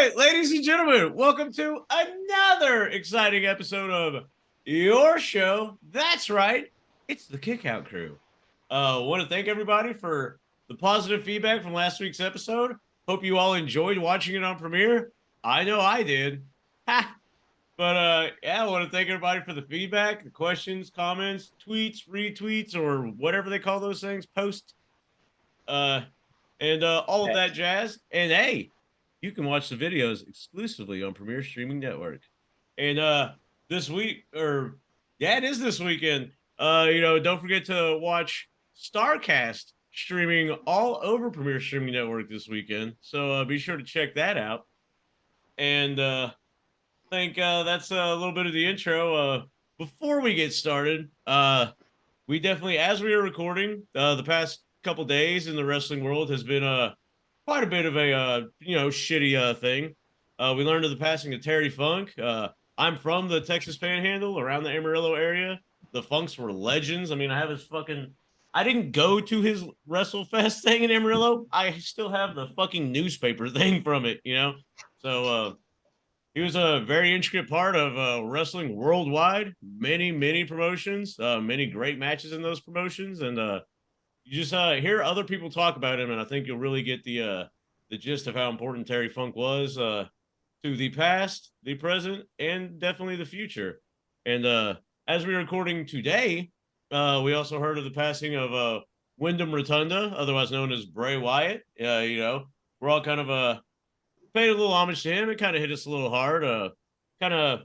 right, ladies and gentlemen, welcome to another exciting episode of your show. That's right, it's the Kickout Crew. Want to thank everybody for the positive feedback from last week's episode. Hope you all enjoyed watching it on Premiere. I know I did. Ha! But yeah, I want to thank everybody for the feedback, the questions, comments, tweets, retweets, or whatever they call those things, posts. Uh, and all of that jazz. And hey, you can watch the videos exclusively on Premier Streaming Network. And this week, or yeah, it is this weekend. Don't forget to watch Starcast streaming all over Premier Streaming Network this weekend. So be sure to check that out. And I think that's a little bit of the intro. Before we get started, we definitely, as we are recording, the past couple days in the wrestling world has been quite a bit of a shitty thing. We learned of the passing of Terry Funk. I'm from the Texas Panhandle, around the Amarillo area. The Funks were legends. I mean, I have his fucking. I didn't go to his WrestleFest thing in Amarillo. I still have the fucking newspaper thing from it. So he was a very intricate part of wrestling worldwide. Many promotions, many great matches in those promotions, and you just hear other people talk about him, and I think you'll really get the gist of how important Terry Funk was to the past, the present, and definitely the future. And as we're recording today, we also heard of the passing of Wyndham Rotunda, otherwise known as Bray Wyatt. We're all kind of paid a little homage to him. It kind of hit us a little hard. Kind of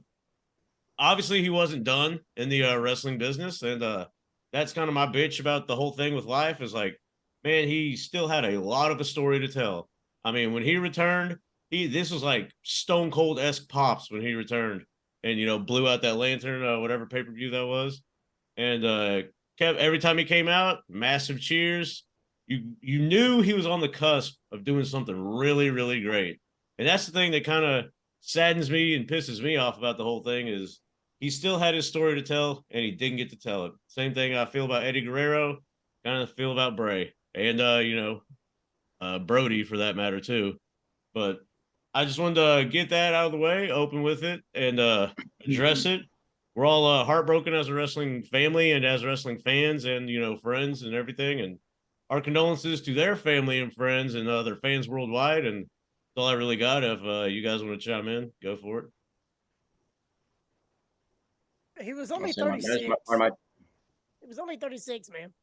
obviously he wasn't done in the wrestling business, and that's kind of my bitch about the whole thing with life. Is like, man, he still had a lot of a story to tell. I mean, when he returned, this was like Stone Cold esque pops when he returned, and blew out that lantern, whatever pay per view that was, and kept every time he came out, massive cheers. You knew he was on the cusp of doing something really great. And that's the thing that kind of saddens me and pisses me off about the whole thing is he still had his story to tell and he didn't get to tell it. Same thing I feel about Eddie Guerrero, kind of feel about Bray and Brody for that matter too. But I just wanted to get that out of the way, open with it, and address it. We're all heartbroken as a wrestling family and as wrestling fans and friends and everything. And our condolences to their family and friends and their fans worldwide. And that's all I really got. If you guys want to chime in, go for it. He was only Also, 36. part of my, He was only 36, man.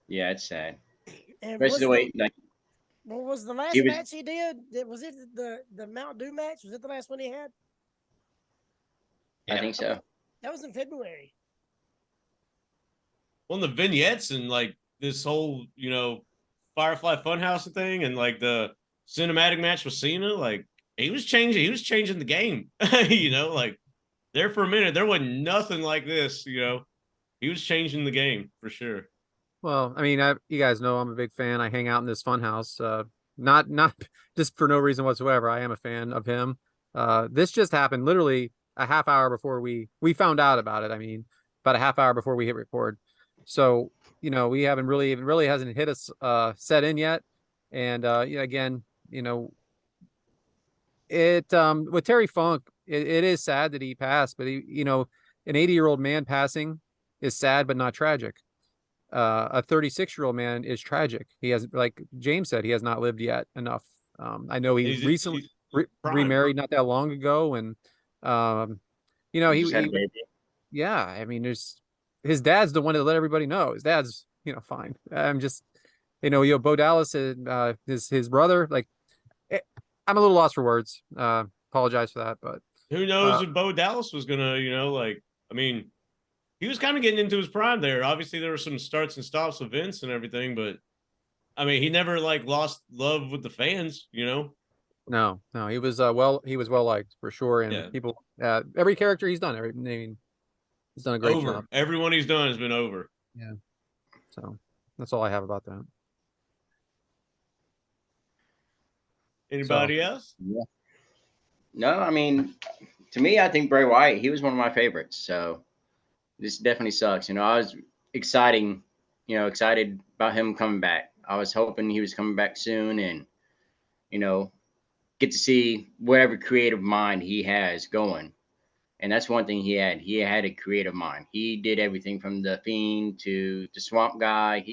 yeah, it's sad. And Especially the way like what was the last he was. match he did? Was it the Mount Dew match? Was it the last one he had? I think so. That was in February. Well, the vignettes and like this whole, Firefly Funhouse thing and like the cinematic match with Cena, like he was changing the game. Like there for a minute, there wasn't nothing like this, He was changing the game for sure. Well, I mean, you guys know I'm a big fan. I hang out in this funhouse, not just for no reason whatsoever. I am a fan of him. This just happened literally a half hour before we found out about it. I mean, about a half hour before we hit record. So we haven't really it really hasn't hit us set in yet. And again, it with Terry Funk, it is sad that he passed, but an 80-year-old man passing is sad but not tragic. A 36-year-old man is tragic. He has, like James said, he has not lived yet enough. I know he recently remarried not that long ago, and he yeah. I mean, his dad's the one that let everybody know. His dad's fine. I'm just Bo Dallas and his brother. Like, I'm a little lost for words. Apologize for that, but who knows if Bo Dallas was gonna, I mean, he was kind of getting into his prime there. Obviously, there were some starts and stops with Vince and everything, but I mean, he never like lost love with the fans, No, he was well liked for sure, and people, every character he's done, he's done a great job. Everyone he's done has been over. Yeah, so that's all I have about that. Anybody else? Yeah. No, I mean, to me, I think Bray Wyatt, he was one of my favorites. So this definitely sucks. I was excited about him coming back. I was hoping he was coming back soon, and get to see whatever creative mind he has going. And that's one thing he had. He had a creative mind. He did everything from the Fiend to the Swamp Guy.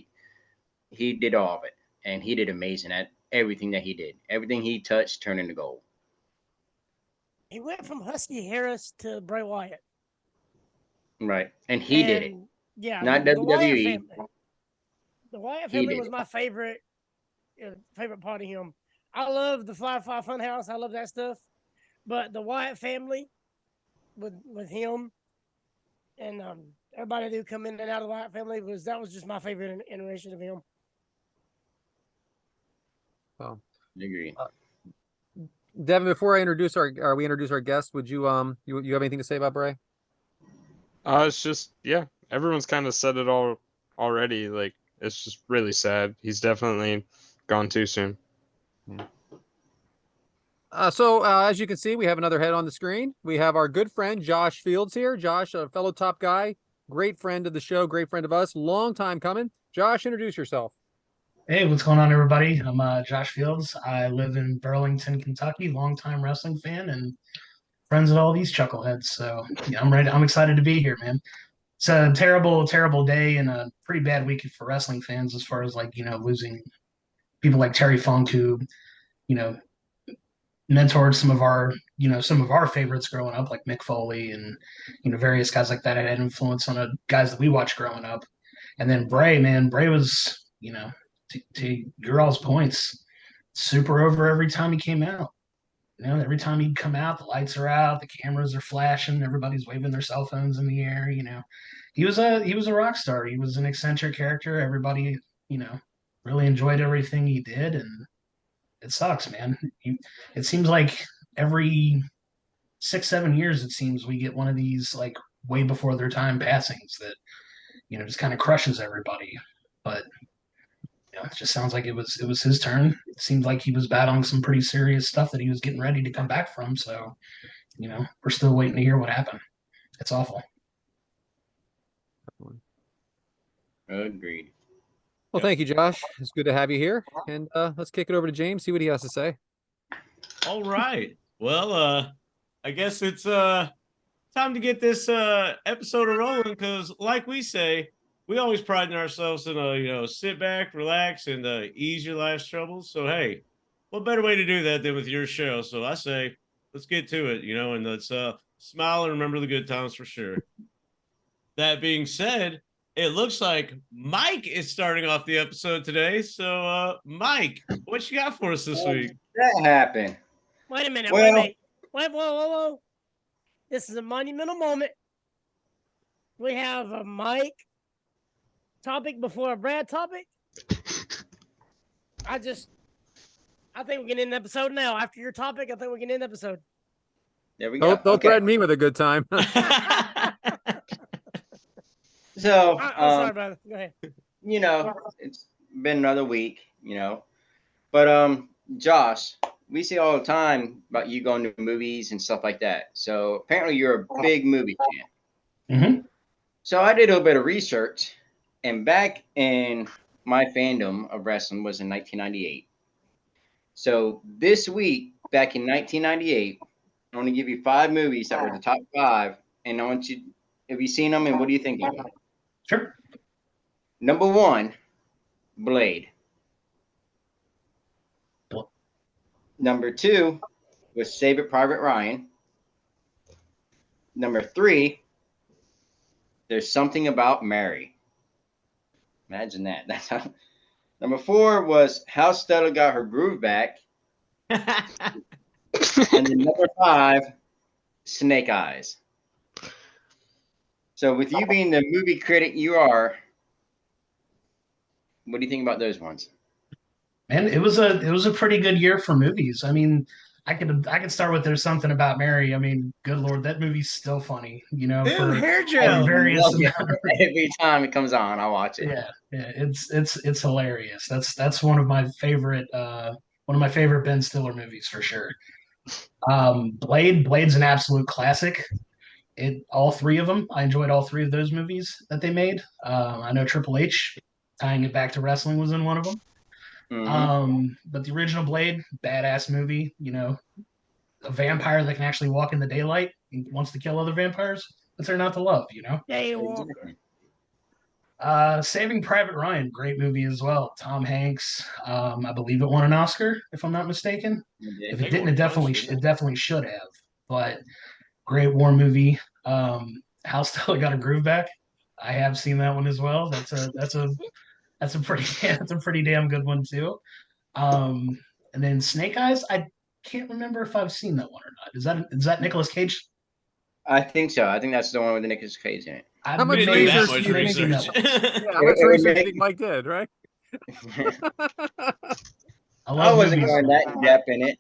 He did all of it, and he did amazing at everything that he did. Everything he touched turned into gold. He went from Husky Harris to Bray Wyatt. Right, and he did it. Yeah, Not the Wyatt WWE. family. The Wyatt He family did was it. my favorite part of him. I love the Firefly Funhouse. I love that stuff. But the Wyatt family with him and everybody who come in and out of the Wyatt family was just my favorite iteration of him. Well, Agree. Devyn, before we introduce our guest, would you you have anything to say about Bray? It's just, yeah, everyone's kind of said it all already. Like, it's just really sad. He's definitely gone too soon. So as you can see, we have another head on the screen. We have our good friend Josh Fields here. Josh, a fellow top guy, great friend of the show, great friend of us, long time coming. Josh, introduce yourself. Hey, what's going on, everybody? I'm Josh Fields. I live in Burlington, Kentucky. Longtime wrestling fan and friends with all these chuckleheads. So yeah, I'm ready. I'm excited to be here, man. It's a terrible, terrible day and a pretty bad weekend for wrestling fans as far as losing people like Terry Funk, who you know mentored some of our favorites growing up, like Mick Foley and various guys like that had influence on guys that we watched growing up. And then Bray, man, Bray was to your all's points, super over every time he came out. Every time he'd come out, the lights are out, the cameras are flashing, everybody's waving their cell phones in the air. He was a rock star. He was an eccentric character. Everybody, really enjoyed everything he did, and it sucks, man. It seems like every 6-7 years, it seems we get one of these like way before their time passings that just kind of crushes everybody. But it just sounds like it was his turn. It seemed like he was battling some pretty serious stuff that he was getting ready to come back from. So, we're still waiting to hear what happened. It's awful. Agreed. Well, thank you, Josh. It's good to have you here. And let's kick it over to James, see what he has to say. All right. Well, I guess it's time to get this episode rolling because, like we say, we always pride ourselves in sit back, relax, and ease your life's troubles. So hey, what better way to do that than with your show? So I say, let's get to it, and let's smile and remember the good times for sure. That being said, it looks like Mike is starting off the episode today. So, Mike, what you got for us this week? That happened. Wait a minute. Well- Wait. Whoa. This is a monumental moment. We have a Mike topic before a Brad topic. I think we can end the episode now. After your topic, I think we can end the episode. There we go. Don't threaten me with a good time. So, I'm sorry, brother. Go ahead. it's been another week, But Josh, we see all the time about you going to movies and stuff like that. So apparently you're a big movie fan. Mm-hmm. So I did a little bit of research, and back in my fandom of wrestling was in 1998. So this week, back in 1998, I want to give you 5 movies that were the top 5, and I want you, have you seen them, and what do you think of them? Sure. Number 1, Blade. Number 2 was Save It Private Ryan. Number 3, There's Something About Mary. Imagine that. That's how. Number 4 was How Stella Got Her Groove Back. And then number 5, Snake Eyes. So with you being the movie critic you are, what do you think about those ones? Man, it was a pretty good year for movies. I mean, I could start with There's Something About Mary. I mean, good Lord, that movie's still funny, Dude, hair for gel. various Love it. Every time it comes on, I watch it. Yeah, it's hilarious. That's one of my favorite Ben Stiller movies for sure. Blade's an absolute classic. All 3 of them. I enjoyed all 3 of those movies that they made. I know Triple H, tying it back to wrestling, was in one of them. But the original Blade, badass movie. You know, a vampire that can actually walk in the daylight and wants to kill other vampires. What's there not to love? You know. Daywalker. Exactly. Saving Private Ryan, great movie as well. Tom Hanks, I believe it won an Oscar, if I'm not mistaken. If it didn't, it definitely should have. But great war movie. How Stella Got a Groove Back. I have seen that one as well. That's a pretty damn good one too. And then Snake Eyes. I can't remember if I've seen that one or not. Is that Nicolas Cage? I think so. I think that's the one with the Nicolas Cage in it. How much We didn't do that research much do you think? research. Yeah, how much research do you think Mike did, right? I wasn't going that depth in it.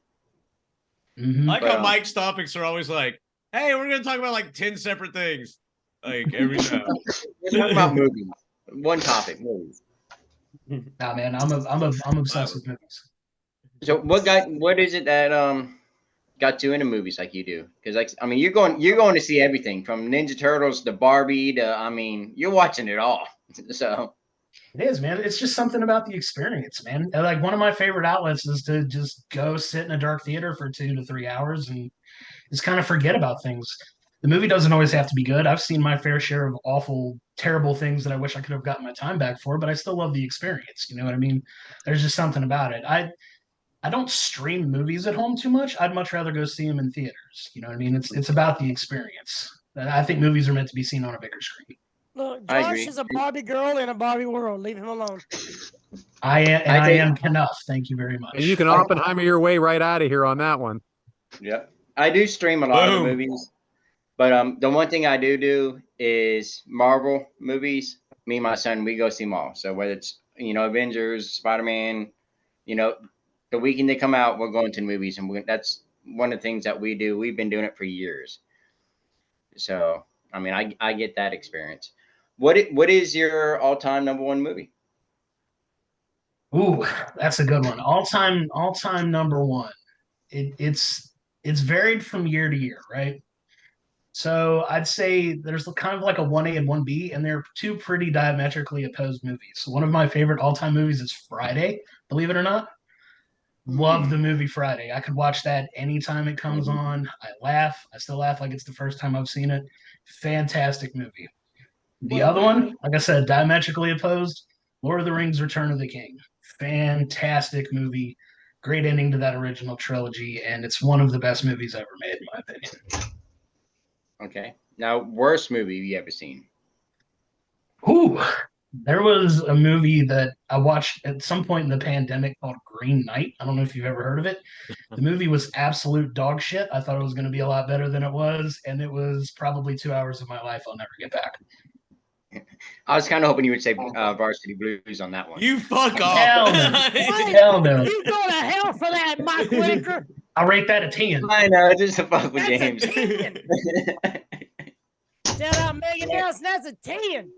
Mm-hmm. I like how Mike's topics are always like, hey, we're gonna talk about like 10 separate things. Like every time. We're talking about movies. One topic, movies. Nah, man, I'm obsessed with movies. So what is it that got you into movies like you do? Because like I mean you're going to see everything from Ninja Turtles to Barbie to I mean you're watching it all. So it is, man. It's just something about the experience, man. Like one of my favorite outlets is to just go sit in a dark theater for 2 to 3 hours and just kind of forget about things. The movie doesn't always have to be good. I've seen my fair share of awful, terrible things that I wish I could have gotten my time back for, but I still love the experience. You know what I mean? There's just something about it. I don't stream movies at home too much. I'd much rather go see them in theaters. You know what I mean? It's about the experience. I think movies are meant to be seen on a bigger screen. Look, Josh is a Barbie girl in a Barbie world. Leave him alone. I am enough. Thank you very much. And you can Oppenheimer your way right out of here on that one. yeah, I do stream a lot of the movies, but the one thing I do is Marvel movies. Me and my son, we go see them all. So whether it's Avengers, Spider-Man, the weekend they come out, we're going to the movies, and that's one of the things that we do. We've been doing it for years. So I mean, I get that experience. What is your all-time number one movie? Ooh, that's a good one. All-time number one. It's varied from year to year, right? So I'd say there's kind of like a 1A and 1B, and they're two pretty diametrically opposed movies. So one of my favorite all-time movies is Friday, believe it or not. Love the movie Friday. I could watch that anytime it comes on. I laugh. I still laugh like it's the first time I've seen it. Fantastic movie. The other one, like I said, diametrically opposed, Lord of the Rings, Return of the King. Fantastic movie. Great ending to that original trilogy, and it's one of the best movies ever made, in my opinion. Okay. Now, worst movie you ever seen? Ooh, there was a movie that I watched at some point in the pandemic called Green Knight. I don't know if you've ever heard of it. The movie was absolute dog shit. I thought it was going to be a lot better than it was, and it was probably 2 hours of my life I'll never get back. I was kind of hoping you would say Varsity Blues on that one. You fuck off. Hell no. Hell no. You go to hell for that, Mike Whitaker. I'll rate that a 10. I know, just a fuck with That's James. a 10. Shout out Megan Nelson. That's a 10.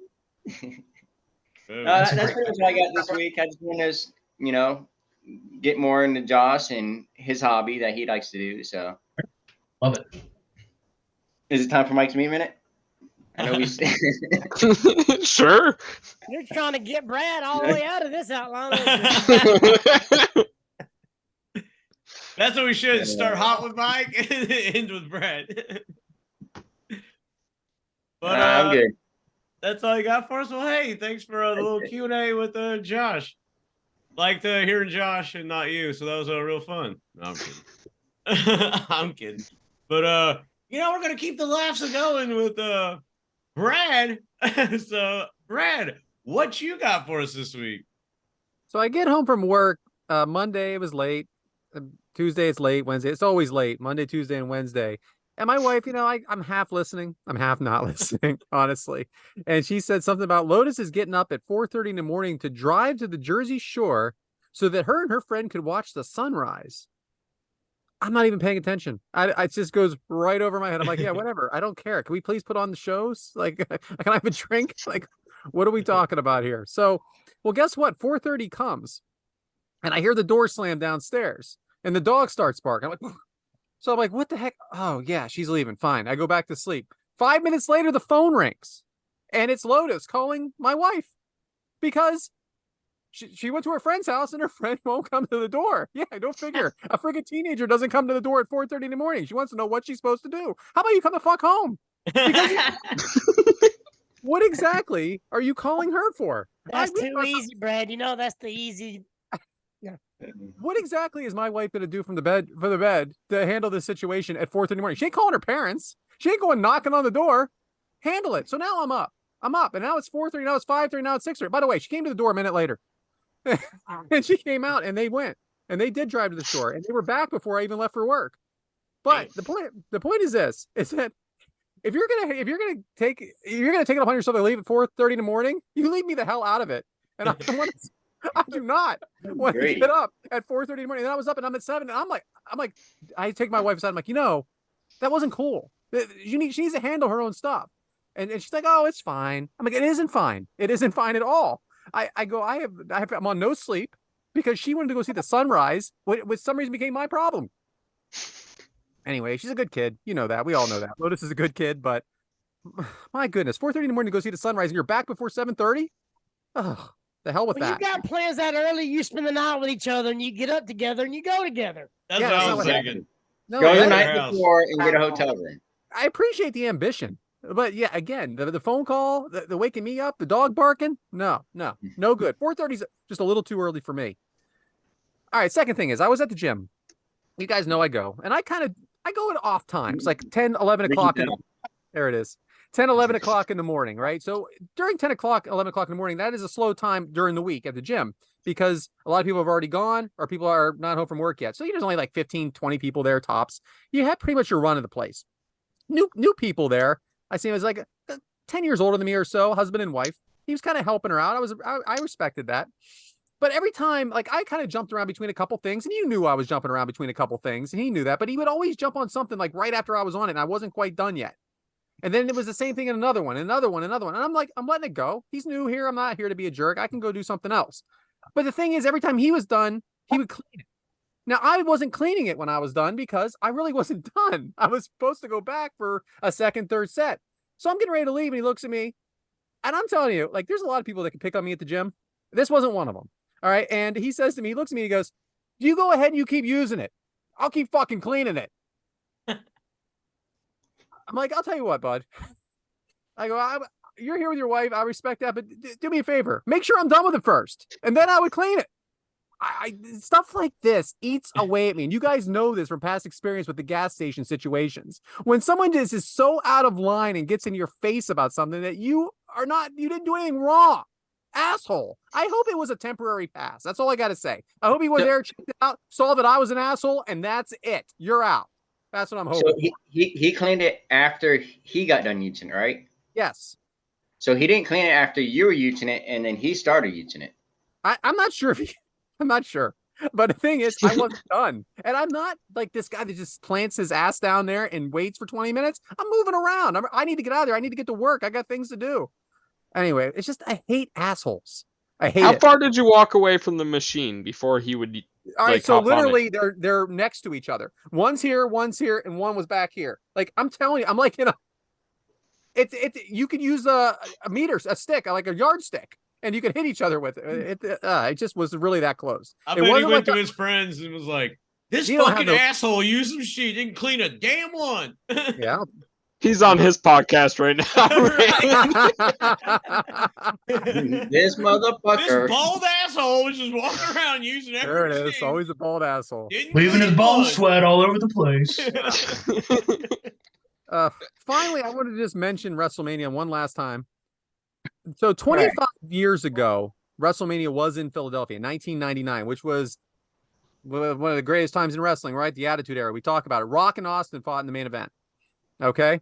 That's pretty much what I got this week. I just want to, get more into Josh and his hobby that he likes to do. So, Love it. Is it time for Mike's Meat Minute? I know we. Sure. You're trying to get Brad all the way out of this outline. That's what we should start hot with Mike and end with Brad. But I'm good. That's all you got for us. Well, hey, thanks for the little Q&A with Josh. Liked hearing Josh and not you, so that was real fun. No, I'm kidding. I'm kidding. But we're gonna keep the laughs going with Brad. So, Brad, what you got for us this week? So I get home from work. Monday it was late. Tuesday it's late. Wednesday it's always late. Monday, Tuesday, and Wednesday. And my wife, I'm half listening. I'm half not listening, honestly. And she said something about Lotus is getting up at 4:30 in the morning to drive to the Jersey Shore so that her and her friend could watch the sunrise. I'm not even paying attention. It just goes right over my head. I'm like, yeah, whatever. I don't care. Can we please put on the shows? Like, can I have a drink? Like, what are we talking about here? So, well, guess what? 4:30 comes, and I hear the door slam downstairs, and the dog starts barking. I'm like, so I'm like, what the heck? Oh, yeah, she's leaving. Fine. I go back to sleep. 5 minutes later, the phone rings, and it's Lotus calling my wife because she went to her friend's house and her friend won't come to the door. Yeah, I don't figure. A freaking teenager doesn't come to the door at 4:30 in the morning. She wants to know what she's supposed to do. How about you come the fuck home? What exactly are you calling her for? That's too easy, Brad. You know that's the easy. What exactly is my wife going to do from the bed to handle this situation at 4:30 in the morning? She ain't calling her parents. She ain't going knocking on the door. Handle it. So now I'm up. And now it's 4:30. Now it's 5:30. Now it's 6:30. By the way, she came to the door a minute later, and she came out, and they went, and they did drive to the store, and they were back before I even left for work. But the point is this: is that if you're gonna take it upon yourself to leave at 4:30 in the morning, you leave me the hell out of it. And I do not want to get up at 4:30 in the morning. And then I was up and I'm at 7. And I'm like, I take my wife aside. I'm like, that wasn't cool. She needs to handle her own stuff. And she's like, oh, it's fine. I'm like, it isn't fine. It isn't fine at all. I'm on no sleep because she wanted to go see the sunrise, which some reason became my problem. Anyway, she's a good kid. You know that. We all know that. Lotus is a good kid, but my goodness, 4:30 in the morning to go see the sunrise and you're back before 7:30? Oh, the hell with that. You got plans that early, you spend the night with each other and you get up together and you go together. That's what I was thinking. No, go the night before and get a hotel room. I appreciate the ambition. But yeah, again, the phone call, the waking me up, the dog barking, no good. 4:30 is just a little too early for me. All right, second thing is I was at the gym. You guys know I go. And I go at off times, like 10, 11 o'clock. There it is. 10, 11 o'clock in the morning, right? So during 10 o'clock, 11 o'clock in the morning, that is a slow time during the week at the gym because a lot of people have already gone or people are not home from work yet. So there's only like 15, 20 people there tops. You have pretty much your run of the place. New people there. I see him as like 10 years older than me or so, husband and wife. He was kind of helping her out. I respected that. But every time, like I kind of jumped around between a couple things and you knew I was jumping around between a couple things and he knew that, but he would always jump on something like right after I was on it and I wasn't quite done yet. And then it was the same thing in another one. And I'm like, I'm letting it go. He's new here. I'm not here to be a jerk. I can go do something else. But the thing is, every time he was done, he would clean it. Now, I wasn't cleaning it when I was done because I really wasn't done. I was supposed to go back for a second, third set. So I'm getting ready to leave and he looks at me and I'm telling you, like, there's a lot of people that can pick on me at the gym. This wasn't one of them. All right. And he says to me, he looks at me, he goes, you go ahead and you keep using it. I'll keep fucking cleaning it. I'm like, I'll tell you what, bud. I go, you're here with your wife. I respect that, but do me a favor. Make sure I'm done with it first. And then I would clean it. Stuff like this eats away at me. And you guys know this from past experience with the gas station situations. When someone is so out of line and gets in your face about something that you didn't do anything wrong. Asshole. I hope it was a temporary pass. That's all I got to say. I hope he was there, checked it out, saw that I was an asshole, and that's it. You're out. That's what I'm hoping. So he cleaned it after he got done using it, right? Yes. So he didn't clean it after you were using it, and then he started using it. I'm not sure I'm not sure. But the thing is, I wasn't done. And I'm not like this guy that just plants his ass down there and waits for 20 minutes. I'm moving around. I need to get out of there. I need to get to work. I got things to do. Anyway, it's just, I hate assholes. I hate it. How far did you walk away from the machine before he would? All right, so literally they're next to each other. One's here, and one was back here. Like I'm telling you, I'm like, you could use a meter, a stick, like a yardstick, and you could hit each other with it. It just was really that close. I bet he went to his friends and was like, "This fucking asshole used some shit, didn't clean a damn one." Yeah. He's on his podcast right now. This motherfucker. This bald asshole was just walking around using everything. There it is. Always a bald asshole. Leaving his bald sweat all over the place. Finally, I wanted to just mention WrestleMania one last time. So 25 years ago, WrestleMania was in Philadelphia, 1999, which was one of the greatest times in wrestling, right? The Attitude Era. We talk about it. Rock and Austin fought in the main event. Okay.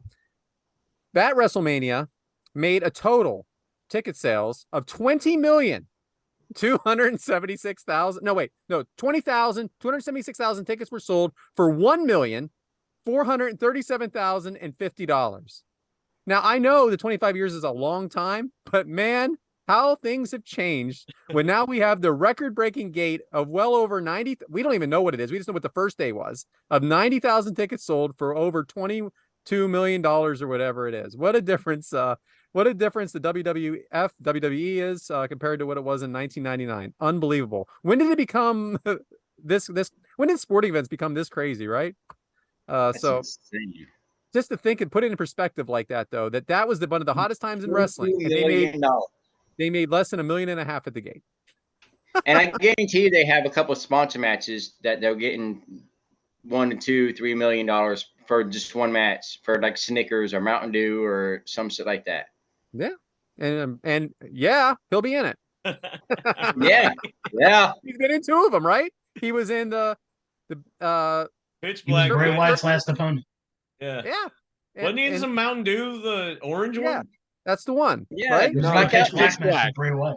That WrestleMania made a total ticket sales of 276,000 tickets were sold for $1,437,050. Now I know the 25 years is a long time, but man, how things have changed when now we have the record-breaking gate of well over 90. We don't even know what it is. We just know what the first day was of 90,000 tickets sold for over $22 million or whatever it is. What a difference what a difference the WWE is compared to what it was in 1999. Unbelievable. When did it become this? When did sporting events become this crazy? Right. That's So insane. just to think and put it in perspective like that, though, that was one of the hottest times in $2 wrestling, and million. they made less than $1.5 million at the gate. And I guarantee you, they have a couple of sponsor matches that they're getting $1 to $2, $3 million for just one match for like Snickers or Mountain Dew or some shit like that. Yeah, and yeah, he'll be in it. Yeah, yeah. He's been in 2 of them, right? He was in the Pitch He was black. Bray man. Wyatt's last opponent. Yeah. yeah. Wasn't he in some Mountain Dew, the orange Yeah, one? that's the one. Yeah, right? It was No, my pitch Pitch black match Black. with Bray Wyatt.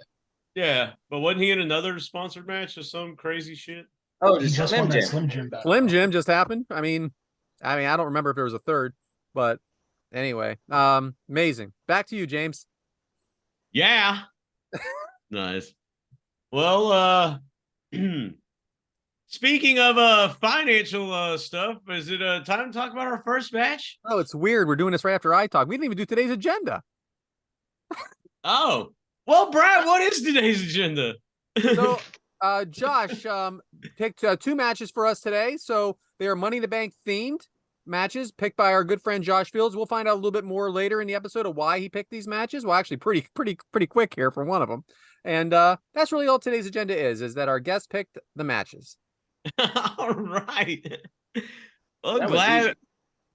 Yeah, but wasn't he in another sponsored match or some crazy shit? Oh, He just just Slim won that Jim. Slim Jim battle. Slim Jim just happened. I mean, I don't remember if there was a third, but anyway, amazing. Back to you, James. Yeah. Nice. Well, speaking of financial stuff, is it time to talk about our first match? Oh, it's weird. We're doing this right after I talk. We didn't even do today's agenda. Oh. Well, Brad, what is today's agenda? So, Josh picked 2 matches for us today. So they are Money in the Bank themed matches picked by our good friend Josh Fields. We'll find out a little bit more later in the episode of why he picked these matches. Well, actually, pretty quick here for one of them. And that's really all today's agenda is that our guest picked the matches. All right. Well, That was easy.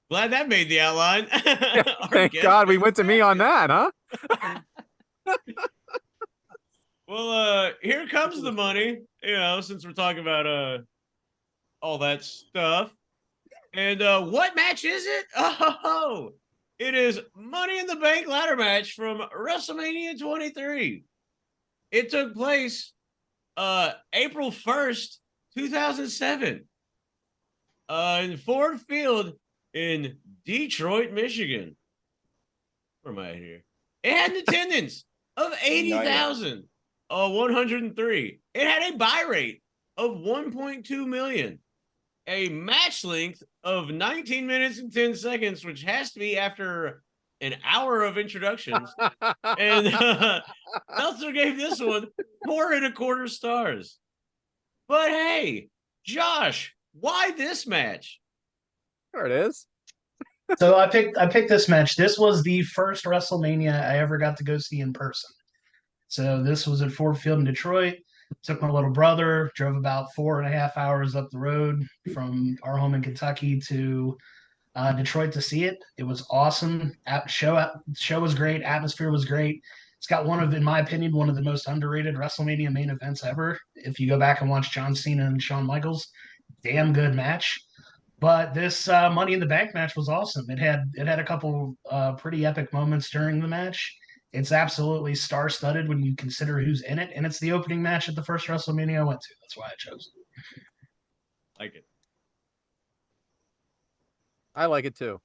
glad that made the outline. Our Thank guest God we picked went to the me on matches. that, huh? Well, here comes the money, since we're talking about all that stuff. And what match is it? Oh, it is Money in the Bank ladder match from WrestleMania 23. It took place April 1st, 2007 in Ford Field in Detroit, Michigan. Where am I at here? It had an attendance of 80,103. It had a buy rate of 1.2 million. A match length of 19 minutes and 10 seconds, which has to be after an hour of introductions. And Meltzer gave this one 4.25 stars. But hey, Josh, why this match? There it is. So I picked this match. This was the first WrestleMania I ever got to go see in person. So this was at Ford Field in Detroit. Took my little brother, drove about 4.5 hours up the road from our home in Kentucky to Detroit to see it. It was awesome. Show was great. Atmosphere was great. It's got in my opinion, one of the most underrated WrestleMania main events ever. If you go back and watch John Cena and Shawn Michaels, damn good match. But this Money in the Bank match was awesome. It had a couple pretty epic moments during the match. It's absolutely star-studded when you consider who's in it, and it's the opening match at the first WrestleMania I went to. That's why I chose it. Like it. I like it too.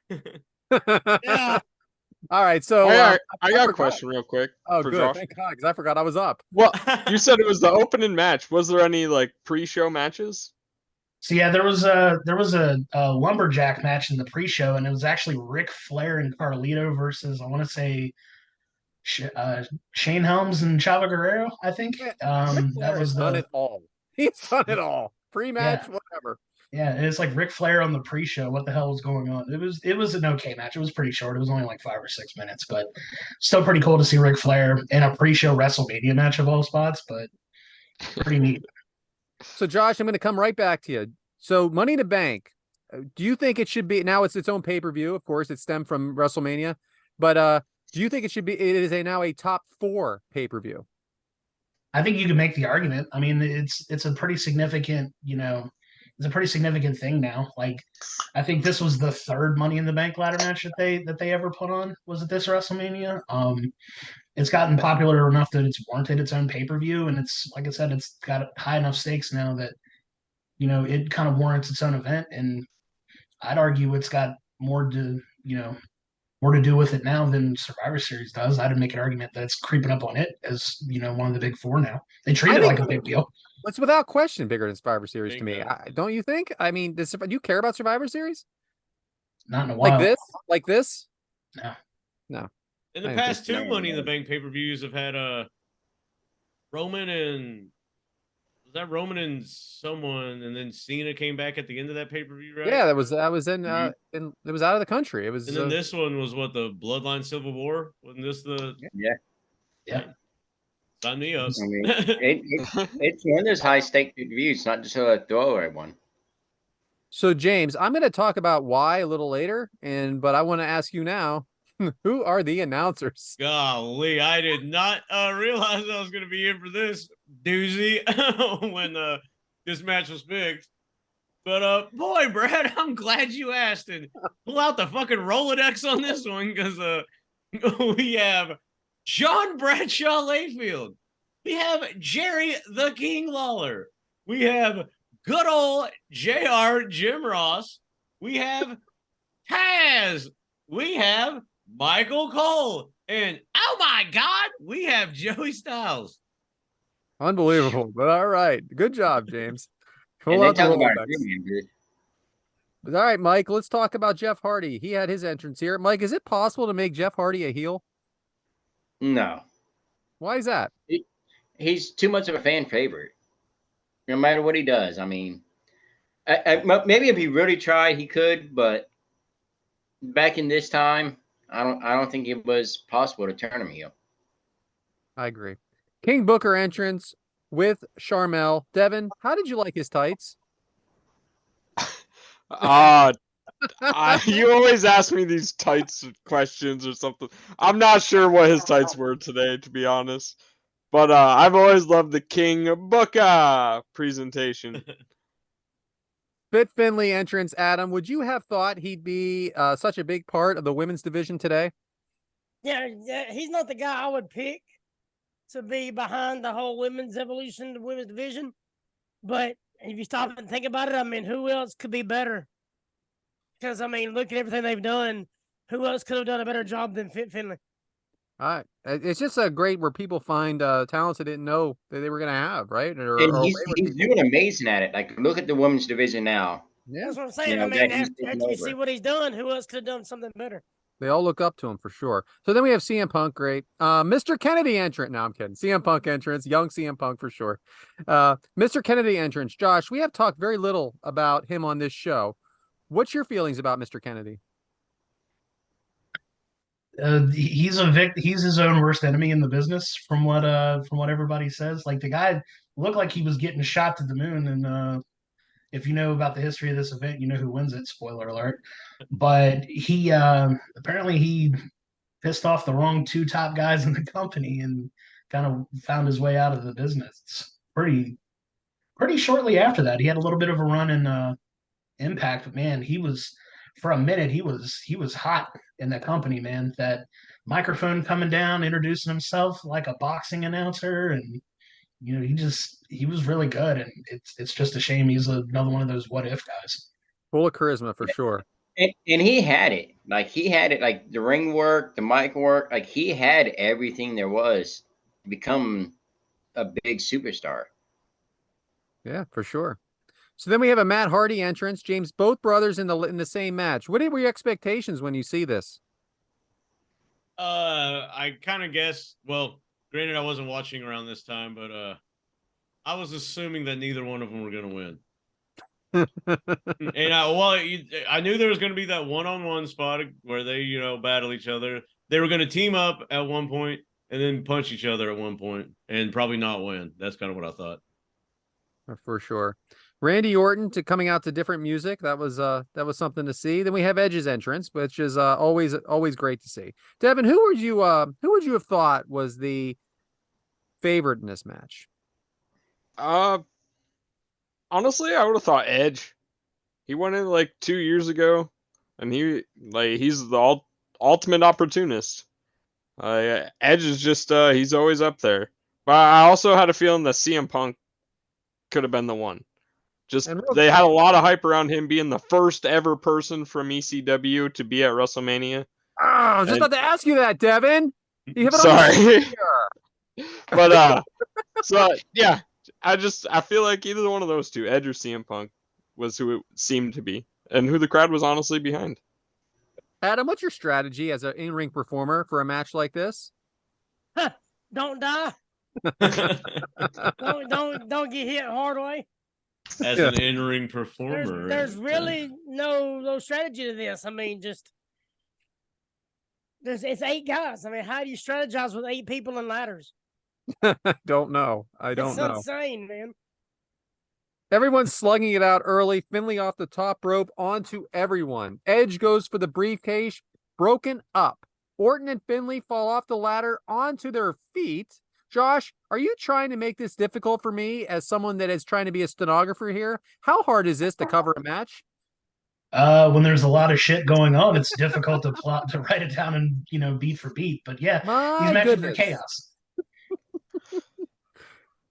Yeah. All right, so I got a forgot. question real quick. Oh, for good. Josh. Thank God, because I forgot I was up. Well, you said it was the opening match. Was there any like pre-show matches? So yeah, there was a lumberjack match in the pre-show, and it was actually Ric Flair and Carlito versus I want to say Shane Helms and Chavo Guerrero. I think Ric that Flair was has done the it all. He's done it all. Pre-match, whatever. yeah. It's like Ric Flair on the pre-show. What the hell was going on? It was an okay match. It was pretty short. It was only like 5 or 6 minutes, but still pretty cool to see Ric Flair in a pre-show WrestleMania match of all spots. But pretty neat. So, Josh, I'm going to come right back to you. So, Money in the Bank, do you think it should be now? It's its own pay-per-view, of course. It stemmed from WrestleMania, but do you think it should be? It is now a top 4 pay-per-view. I think you can make the argument. I mean, it's a pretty significant, it's a pretty significant thing now. Like, I think this was the 3rd Money in the Bank ladder match that they ever put on. Was it this WrestleMania? It's gotten popular enough that it's warranted its own pay-per-view, and it's like I said, it's got high enough stakes now that it kind of warrants its own event. And I'd argue it's got more to do with it now than Survivor Series does. I'd make an argument that it's creeping up on it as one of the big 4 now. They treat it like a big deal. It's without question bigger than Survivor Series to me. Bingo. Don't you think? I mean, do you care about Survivor Series? Not in a while. Like this? No. In the I past two think- Money in the Bank pay-per-views have had Roman and was that Roman and someone, and then Cena came back at the end of that pay-per-view, right? Yeah, that was in Mhm. it was out of the country. It was And then this one was what, the Bloodline Civil War? Wasn't this the Yeah. Yeah. sign me up? I mean, it's one of those high stake reviews, not just a throwaway one. So James, I'm going to talk about why a little later, but I want to ask you now, who are the announcers? Golly, I did not realize I was going to be in for this doozy when this match was fixed. But boy, Brad, I'm glad you asked, and pull out the fucking Rolodex on this one, because we have John Bradshaw Layfield, we have Jerry the King Lawler, we have good old JR Jim Ross, we have Taz, we have Michael Cole, and oh my God, we have Joey Styles. Unbelievable, but all right. Good job, James. And Pull they out the talk about Rolodex. it. All right, Mike, let's talk about Jeff Hardy. He had his entrance here. Mike, is it possible to make Jeff Hardy a heel? No, Why is that? he's too much of a fan favorite. No matter what he does, I mean, maybe if he really tried, he could. But back in this time, I don't think it was possible to turn him heel. I agree. King Booker entrance with Charmel. Devin, how did you like his tights? You always ask me these tights questions or something. I'm not sure what his tights were today, to be honest. But I've always loved the King Booker presentation. Fit Finley entrance, Adam. Would you have thought he'd be such a big part of the women's division today? Yeah, he's not the guy I would pick to be behind the whole women's evolution, the women's division. But if you stop and think about it, I mean, who else could be better? Because, I mean, look at everything they've done. Who else could have done a better job than Fit Finley? It's just a great where people find talents they didn't know that they were going to have, right? And he's doing amazing at it. Like, look at the women's division now. Yeah, That's what I'm saying. You know, I mean, that he's after taken you see over. what he's done, who else could have done something better? they all look up to him for sure. So then we have CM Punk, great. Mr. Kennedy entrant. No, I'm kidding. CM Punk entrance, young CM Punk for sure. Mr. Kennedy entrance. Josh, we have talked very little about him on this show. What's your feelings about Mr. Kennedy? He's he's his own worst enemy in the business, from what everybody says. Like, the guy looked like he was getting shot to the moon, and if you know about the history of this event, you know who wins it. Spoiler alert! But he apparently he pissed off the wrong two top guys in the company and kind of found his way out of the business. Pretty shortly after that, he had a little bit of a run in Impact, but man, he was, for a minute, he was hot in the company, man. That microphone coming down, introducing himself like a boxing announcer, and he was really good. And it's just a shame he's another one of those what if guys. Full of charisma for sure. And he had it. Like, he had it. Like, the ring work, the mic work. Like, he had everything there was to become a big superstar. Yeah, for sure. So then we have a Matt Hardy entrance. James, both brothers in the same match. What were your expectations when you see this? I kind of guessed. Well, granted, I wasn't watching around this time, but I was assuming that neither one of them were going to win. And I knew there was going to be that one-on-one spot where they, battle each other. They were going to team up at one point and then punch each other at one point and probably not win. That's kind of what I thought. For sure. Randy Orton coming out to different music. That was something to see. Then we have Edge's entrance, which is always great to see. Devin, who would you have thought was the favorite in this match? Honestly, I would have thought Edge. He went in like 2 years ago, and he's the ultimate opportunist. Edge is just he's always up there. But I also had a feeling that CM Punk could have been the one. They had a lot of hype around him being the first ever person from ECW to be at WrestleMania. Oh, I was just about to ask you that, Devin. You have it Sorry. But so yeah, I feel like either one of those two, Edge or CM Punk, was who it seemed to be, and who the crowd was honestly behind. Adam, what's your strategy as an in-ring performer for a match like this? Don't die. Don't get hit hard way. As Yeah. an in-ring performer. There's really no strategy to this. I mean, just it's 8 guys. I mean, how do you strategize with 8 people in ladders? Don't know. I don't It's know. insane, man. Everyone's slugging it out early. Finley off the top rope onto everyone. Edge goes for the briefcase, broken up. Orton and Finley fall off the ladder onto their feet. Josh, are you trying to make this difficult for me as someone that is trying to be a stenographer here? How hard is this to cover a match? When there's a lot of shit going on, it's difficult to plot to write it down and beat for beat. But yeah, these My matches are goodness. chaos.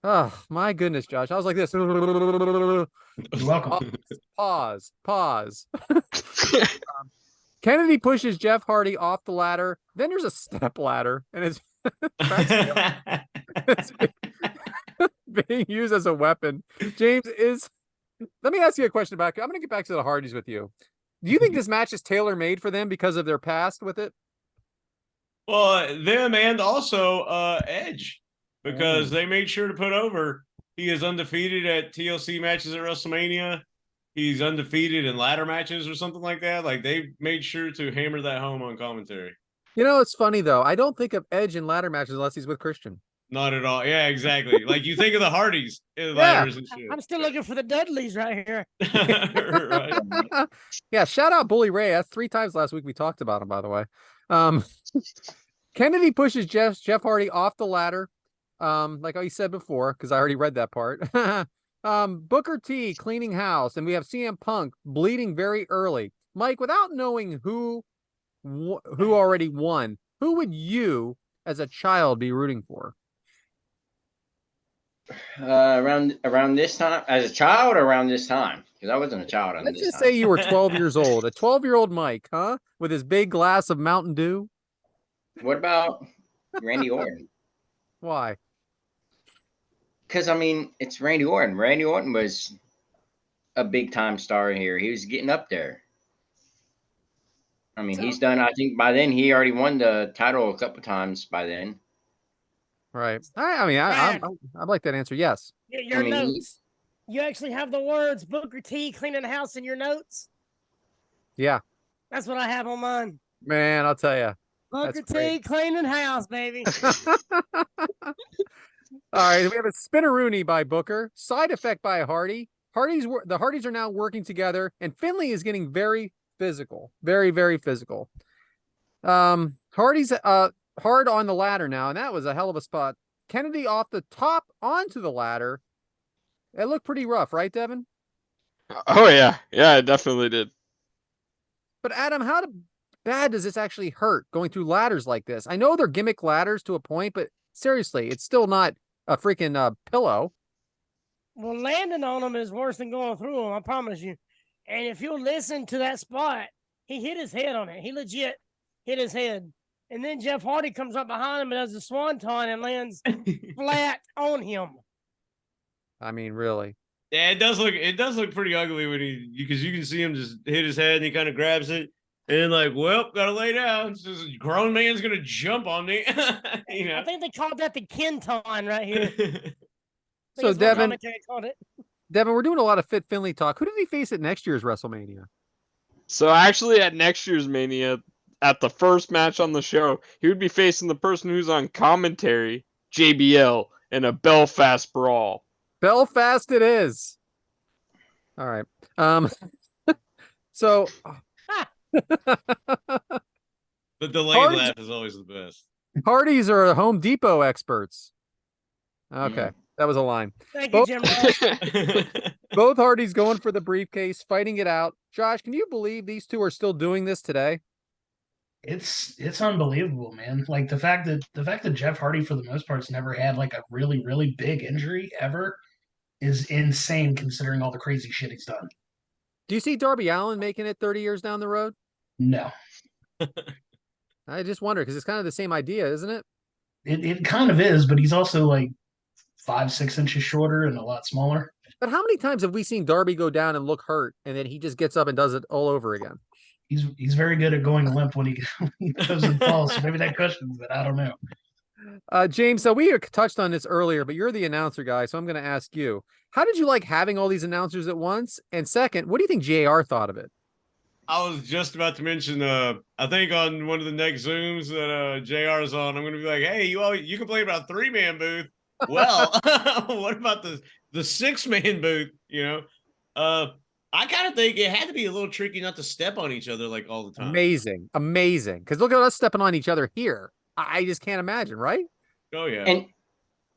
Oh, my goodness, Josh. I was like this. You're welcome. Pause. Kennedy pushes Jeff Hardy off the ladder. Then there's a step ladder, and it's being used as a weapon. James, let me ask you a question I'm going to get back to the Hardys with you. Do you think this match is tailor-made for them because of their past with it? Well, them and also Edge, because they made sure to put over. He is undefeated at TLC matches at WrestleMania. He's undefeated in ladder matches or something like that. Like, they made sure to hammer that home on commentary. You know, it's funny though. I don't think of Edge in ladder matches unless he's with Christian. Not at all. Yeah, exactly. Like, you think of the Hardys in ladders and shit. I'm still looking for the Dudleys right here. Right. Yeah, shout out Bully Ray. That's 3 times last week we talked about him, by the way. Kennedy pushes Jeff Hardy off the ladder. Like I said before, because I already read that part. Booker T cleaning house, and we have CM Punk bleeding very early. Mike, without knowing who already won, who would you as a child be rooting for? Around this time, as a child, or around this time, because I wasn't a child on Let's this just time. say you were 12 years old. A 12-year-old Mike, huh? With his big glass of Mountain Dew. What about Randy Orton? Why? Because, I mean, it's Randy Orton. Randy Orton was a big-time star here. He was getting up there. I mean, he's done, I think by then, he already won the title a couple times by then. Right. I'd like that answer. Yes. Your notes. You actually have the words Booker T cleaning the house in your notes? Yeah. That's what I have on mine. Man, I'll tell you. Booker T cleaning house, baby. All right, we have a spinneroonie by Booker, side effect by Hardy. The Hardys are now working together, and Finley is getting very physical, very, very physical. Hardy's hard on the ladder now, and that was a hell of a spot. Kennedy off the top onto the ladder. It looked pretty rough, right, Devyn? Oh yeah, it definitely did. But Adam, how bad does this actually hurt going through ladders like this? I know they're gimmick ladders to a point, but seriously, it's still not a freaking pillow. Well, landing on them is worse than going through them, I promise you. And if you'll listen to that spot, he hit his head on it. He legit hit his head. And then Jeff Hardy comes up behind him and does a swanton and lands flat on him. I mean, really. Yeah, it does look pretty ugly when because you can see him just hit his head and he kind of grabs it and like, well, gotta lay down. It's just a grown man's gonna jump on me. You know? I think they called that the Kenton right here. So Devyn, called it. Devyn, we're doing a lot of Fit Finley talk. Who did he face at next year's WrestleMania? So actually, at next year's Mania, at the first match on the show, he would be facing the person who's on commentary, JBL, in a Belfast brawl. Belfast it is. All right. So The delayed laugh is always the best. Hardys are Home Depot experts. Okay, that was a line. Thank you, Jim Ross. Both Hardys going for the briefcase, fighting it out. Josh, can you believe these two are still doing this today? It's unbelievable, man. Like the fact that Jeff Hardy for the most part's never had like a really, really big injury ever is insane considering all the crazy shit he's done. Do you see Darby Allin making it 30 years down the road? No. I just wonder, because it's kind of the same idea, isn't it? It kind of is, but he's also like 5-6 inches shorter and a lot smaller. But how many times have we seen Darby go down and look hurt, and then he just gets up and does it all over again? he's very good at going limp when he goes and falls. So maybe that cushions it. I don't know. James, so we touched on this earlier, but you're the announcer guy, so I'm going to ask you, how did you like having all these announcers at once? And second, what do you think JR thought of it? I was just about to mention, I think on one of the next Zooms that JR is on, I'm going to be like, hey, you complain about 3-man booth. Well, what about the 6-man booth? I kind of think it had to be a little tricky not to step on each other like all the time. Amazing. Because look at us stepping on each other here. I just can't imagine, right? Oh yeah. And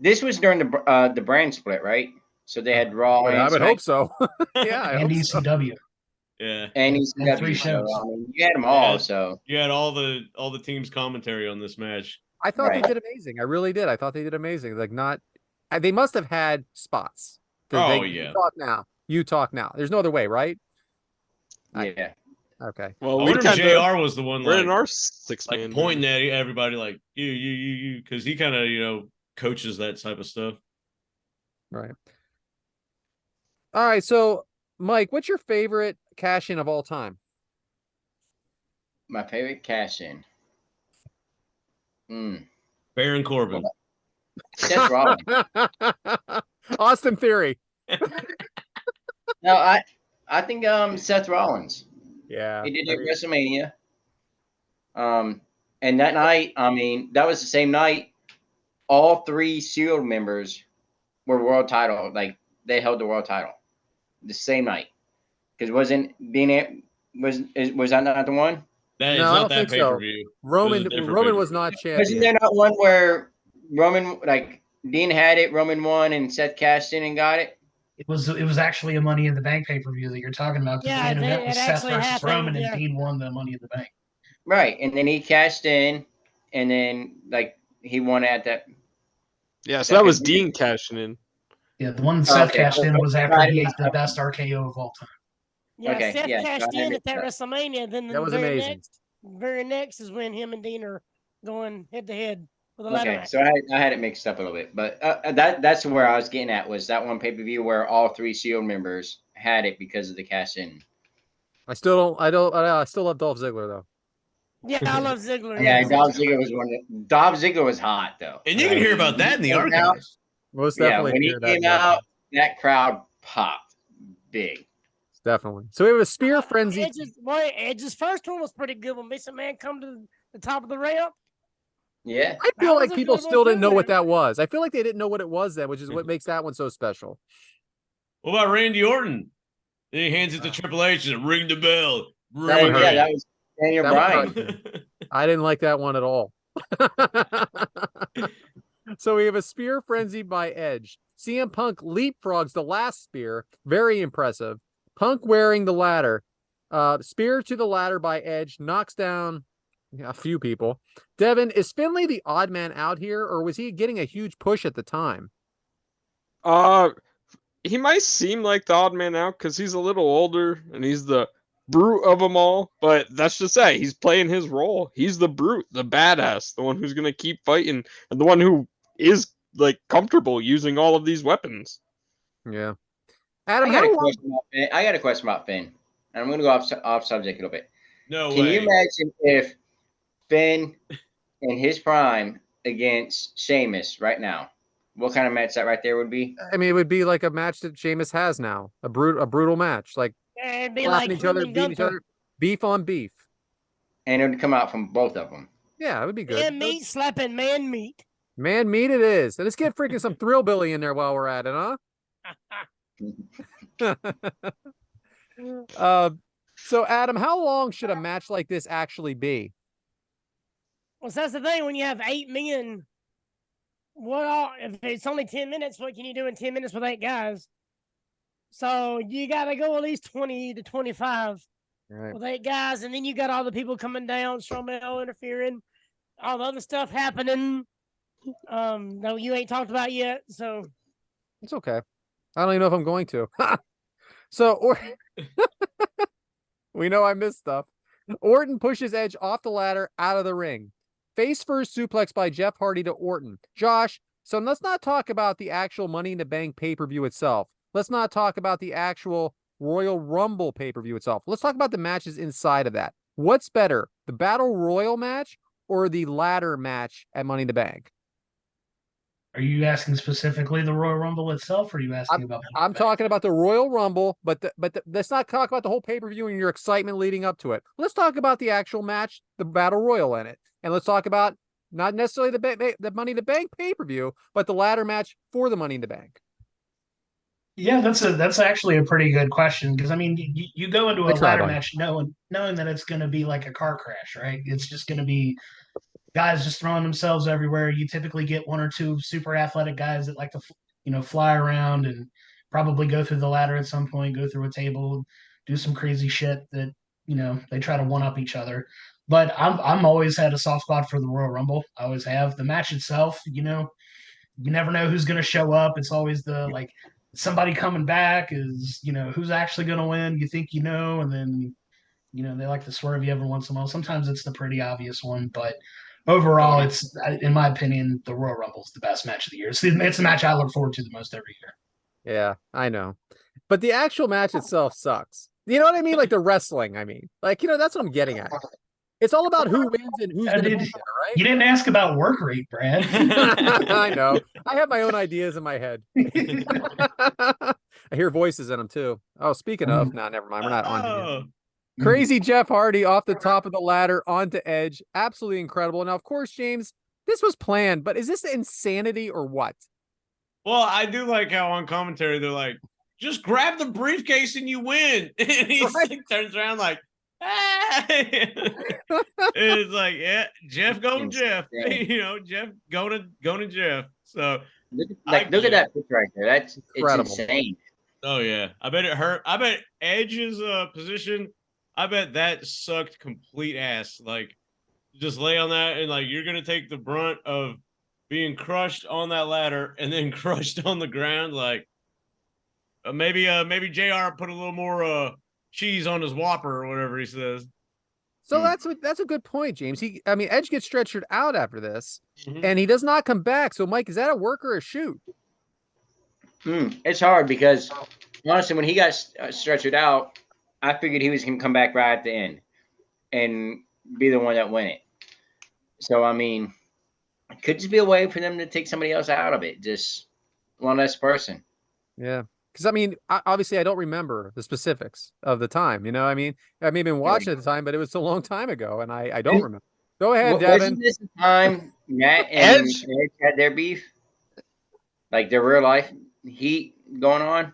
this was during the brand split, right? So they had Raw. I would hope so. Yeah, and ECW. Yeah. And ECW. Three shows. So, I mean, you had them all. So you had all the teams' commentary on this match. I thought they did amazing. I really did. I thought they did amazing. Like they must have had spots. Oh yeah. You talk now. There's no other way, right? Yeah. Okay. Well, I wonder if JR was the one we're in our 6-man, pointing at everybody like you, because he kind of coaches that type of stuff. Right. All right. So, Mike, what's your favorite cash in of all time? My favorite cash in. Baron Corbin. Seth Rollins. Austin Theory. No, I think Seth Rollins. Yeah. He did it at WrestleMania. And that night, I mean, that was the same night all 3 Shield members were world title. Like they held the world title the same night. Because was that not the one? That is No, I not don't that think pay per view. Roman was not champion. Wasn't there not one where Roman, like Dean had it, Roman won, and Seth cashed in and got it? It was actually a Money in the Bank pay-per-view that you're talking about. Yeah, the event was it Seth actually versus happened, Roman, yeah. and Dean won the Money in the Bank. Right, and then he cashed in, and then like he won at that. Yeah, so that was Dean cashing in. Yeah, the one Seth cashed in was after he ate the Right. best RKO of all time. Yeah, Okay, Seth yeah, cashed so I in at that missed WrestleMania. Then That the was very amazing. very next is when him and Dean are going head to head for the ladder Okay, match. so I had it mixed up a little bit, but that's where I was getting at, was that one pay-per-view where all 3 Shield members had it because of the cash in. I still love Dolph Ziggler though. Yeah, I love Ziggler. Yeah, Dolph Ziggler was Dolph Ziggler was hot though. And you can hear about that in the When he came out- archives. Most Yeah, definitely. when he hear that came in the out, that crowd popped big. Definitely. So we have a spear frenzy. Edge's first one was pretty good when Mason Man come to the top of the ramp. Yeah. I feel That like was a people good one still didn't too, know what man. that was. I feel like they didn't know what it was then, which is what makes that one so special. What about Randy Orton? Then he hands it to Triple H and ring the bell. That one hurt. That was Daniel That one Bryan. I didn't like that one at all. So we have a spear frenzy by Edge. CM Punk leapfrogs the last spear. Very impressive. Punk wearing the ladder. Spear to the ladder by Edge. Knocks down a few people. Devyn, is Finlay the odd man out here, or was he getting a huge push at the time? He might seem like the odd man out because he's a little older and he's the brute of them all, but that's just that he's playing his role. He's the brute, the badass, the one who's gonna keep fighting, and the one who is like comfortable using all of these weapons. Yeah. Adam, I got a question about Finn. And I'm going to go off subject a little bit. No Can way. you imagine if Finn in his prime against Sheamus right now? What kind of match that right there would be? I mean, it would be like a match that Sheamus has now, a brutal match, like Yeah, it'd be slapping like each other, him and beating each Gunther. other, beef on beef. And it would come out from both of them. Yeah, it would be good. Man meat slapping man meat. Man meat it is. And let's get freaking some Thrillbilly in there while we're at it, huh? So Adam, how long should a match like this actually be? Well, so that's the thing. When you have 8 men, if it's only 10 minutes, what can you do in 10 minutes with 8 guys? So you got to go at least 20 to 25 Right. with 8 guys, and then you got all the people coming down, Stromel interfering, all the other stuff happening. No, you ain't talked about yet. So It's okay. I don't even know if I'm going to. So we know I missed stuff. Orton pushes Edge off the ladder out of the ring. Face first suplex by Jeff Hardy to Orton. Josh, so let's not talk about the actual Money in the Bank pay-per-view itself. Let's not talk about the actual Royal Rumble pay-per-view itself. Let's talk about the matches inside of that. What's better, the Battle Royal match or the ladder match at Money in the Bank? Are you asking specifically the Royal Rumble itself, or are you asking about? I'm talking about the Royal Rumble, but let's not talk about the whole pay-per-view and your excitement leading up to it. Let's talk about the actual match, the Battle Royal in it. And let's talk about not necessarily the Money in the Bank pay-per-view, but the ladder match for the Money in the Bank. Yeah, that's actually a pretty good question, because I mean, you go into a ladder match knowing that it's going to be like a car crash, right? It's just going to be guys just throwing themselves everywhere. You typically get one or two super athletic guys that like to fly around and probably go through the ladder at some point, go through a table, do some crazy shit that they try to one up each other. But I'm always had a soft spot for the Royal Rumble. I always have. The match itself, you never know who's going to show up. It's always the like somebody coming back is, who's actually going to win. You think and then they like to swerve you every once in a while. Sometimes it's the pretty obvious one, but overall, it's, in my opinion, the Royal Rumble is the best match of the year. It's the match I look forward to the most every year. Yeah, I know. But the actual match itself sucks. You know what I mean? Like the wrestling, I mean. Like, that's what I'm getting at. It's all about who wins and who's going to be there, right? You didn't ask about work rate, Brad. I know. I have my own ideas in my head. I hear voices in them, too. Oh, speaking of, never mind. We're not on here. Crazy Jeff Hardy off the top of the ladder onto Edge. Absolutely incredible. Now, of course, James, this was planned, but is this insanity or what? Well, I do like how on commentary they're like, just grab the briefcase and you win. And he turns around like, hey. It's like, yeah, Jeff going Jeff. Jeff going to Jeff. So look at that picture right there. It's insane. Oh yeah. I bet it hurt. I bet Edge's position, I bet that sucked complete ass. Like, just lay on that and like you're gonna take the brunt of being crushed on that ladder and then crushed on the ground. Like, maybe JR put a little more cheese on his Whopper or whatever he says. So that's a good point, James. Edge gets stretchered out after this, and he does not come back. So, Mike, is that a work or a shoot? It's hard because honestly, when he got stretchered out, I figured he was going to come back right at the end and be the one that win it. So, I mean, it could just be a way for them to take somebody else out of it. Just one less person. Yeah. Because, obviously I don't remember the specifics of the time. I may have been watching at the time, but it was a long time ago, and I don't remember. Go ahead, Devyn. Wasn't this the time Matt and Edge had their beef? Like their real life heat going on?